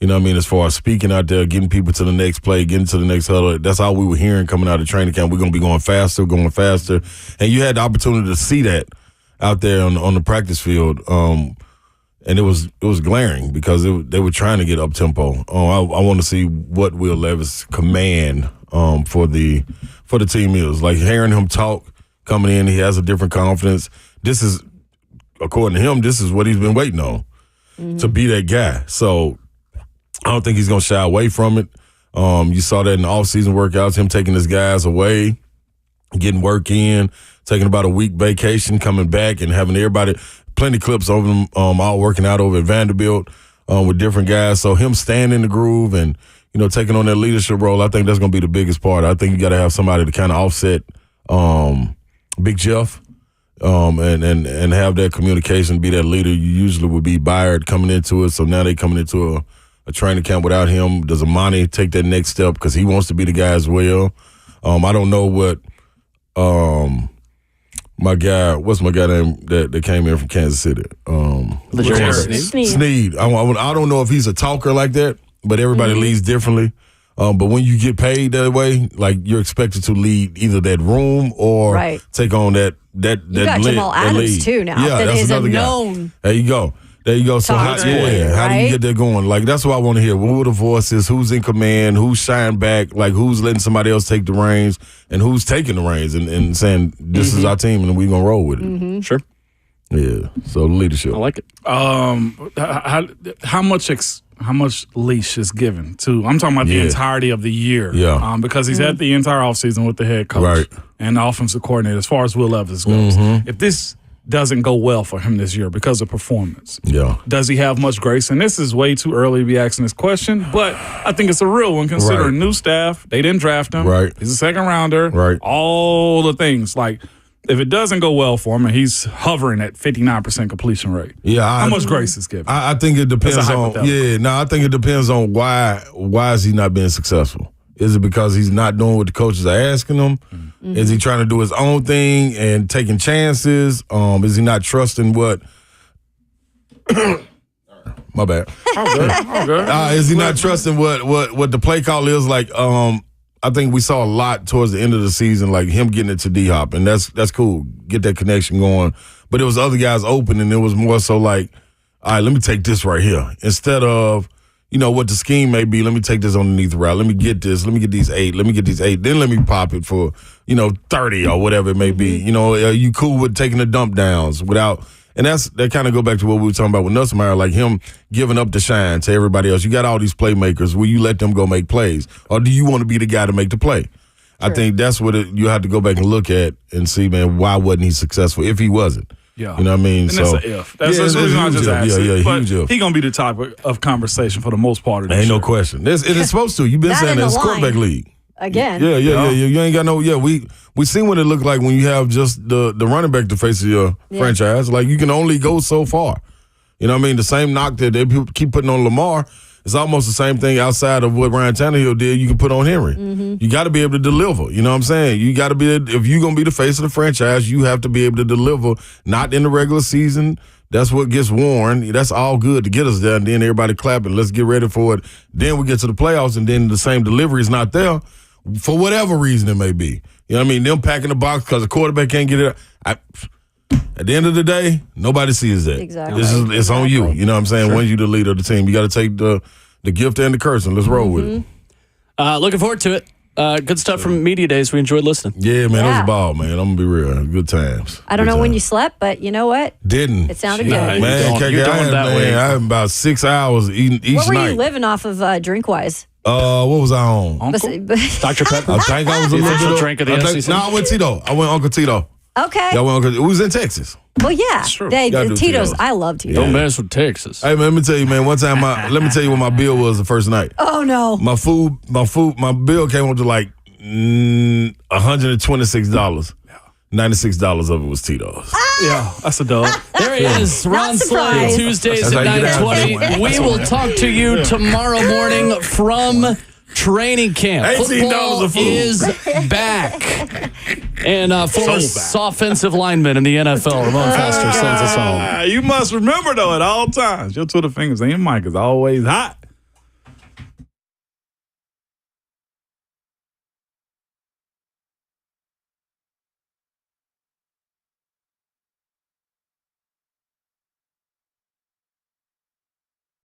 you know what I mean, as far as speaking out there, getting people to the next play, getting to the next huddle. That's all we were hearing coming out of training camp. We're going to be going faster. And you had the opportunity to see that out there on the practice field, and it was glaring because they were trying to get up tempo. I want to see what Will Levis' command for the team is. Like, hearing him talk coming in, he has a different confidence. This is, according to him, this is what he's been waiting on, to be that guy. So I don't think he's going to shy away from it. You saw that in the offseason workouts, him taking his guys away, getting work in, taking about a week vacation, coming back and having everybody, plenty clips of them all working out over at Vanderbilt with different guys. So him staying in the groove and, you know, taking on that leadership role, I think that's going to be the biggest part. I think you got to have somebody to kind of offset Big Jeff and have that communication, be that leader. You usually would be Byard coming into it. So now they coming into a training camp without him. Does Amani take that next step because he wants to be the guy as well? I don't know what what's my guy name that came in from Kansas City? Sneed. I don't know if he's a talker like that, but everybody leads differently. But when you get paid that way, like, you're expected to lead either that room or take on that you got Jamal Adams too now. Yeah, that is a known. There you go. So how do you get that going? Like, that's what I want to hear. What were the voices? Who's in command? Who's shying back? Like, who's letting somebody else take the reins? And who's taking the reins and saying, this is our team and we're going to roll with it? Sure. Yeah. So leadership. I like it. How much leash is given to? I'm talking about the entirety of the year. Yeah. Because he's had the entire offseason with the head coach and the offensive coordinator as far as Will Levis goes. If this doesn't go well for him this year because of performance, does he have much grace? And this is way too early to be asking this question, but I think it's a real one considering new staff. They didn't draft him. He's a second rounder. All the things. Like, if it doesn't go well for him and he's hovering at 59% completion rate, how much grace is given? I think it depends on I think it depends on why is he not being successful? Is it because he's not doing what the coaches are asking him? Is he trying to do his own thing and taking chances? Is he not trusting what my bad. I'm good. Is he not trusting what the play call is? Like, I think we saw a lot towards the end of the season, like him getting it to D-Hop, and that's cool. Get that connection going. But it was other guys open, and it was more so like, all right, let me take this right here. Instead of, you know, what the scheme may be, let me take this underneath the route. Let me get this. Let me get these 8. Let me get these 8. Then let me pop it for, 30 or whatever it may be. Are you cool with taking the dump downs without – and that kind of go back to what we were talking about with Nussmeier, like him giving up the shine to everybody else. You got all these playmakers. Will you let them go make plays? Or do you want to be the guy to make the play? Sure. I think that's what you have to go back and look at and see, man, why wasn't he successful if he wasn't? Yeah. You know what I mean? And so that's an if. That's the reason I just asked. Huge if. He gonna be the topic of conversation for the most part of this Ain't no year. question. It is supposed to. You've been Not saying in that the it's a quarterback line. league. Again. Yeah. You ain't got no. Yeah, we seen what it looked like when you have just the running back to face of your franchise. Like, you can only go so far. You know what I mean? The same knock that they keep putting on Lamar. It's almost the same thing outside of what Ryan Tannehill did. You can put on Henry. You got to be able to deliver. You know what I'm saying? You got to be. If you're gonna be the face of the franchise, you have to be able to deliver. Not in the regular season. That's what gets worn. That's all good to get us there, and then everybody clapping. Let's get ready for it. Then we get to the playoffs, and then the same delivery is not there for whatever reason it may be. You know what I mean? Them packing the box because the quarterback can't get it. At the end of the day, nobody sees that. Exactly. It's on you. You know what I'm saying? Once you're the leader of the team, you got to take the gift and the curse and let's roll with it. Looking forward to it. Good stuff from Media Days. We enjoyed listening. Yeah, man, it was a ball, man. I'm going to be real. Good times. I don't know when you slept, but you know what? Didn't. It sounded good. Man, you're doing that way. I had about 6 hours eating each night. What were you living off of drink-wise? What was I on? Dr. Pepper. I think I was a The little official bit drink of the SEC. No, I went Tito. I went Uncle Tito. Okay. Yeah, we was in Texas. Well, yeah. true. They, Gotta do Tito's. Tito's. I love Tito's. Don't mess with Texas. Hey, man, let me tell you, man. One time, let me tell you what my bill was the first night. Oh, no. My bill came up to like $126. $96 of it was Tito's. Yeah, that's a dub. There he is, Ron Slay, surprised. Tuesdays That's at how you get out of 9:20. that. We will talk to you tomorrow morning from training camp. $18 Football a food. is back. And former offensive lineman in the NFL, Ramon Foster, sends us home. You must remember, though, at all times, your Twitter fingers and your mic is always hot.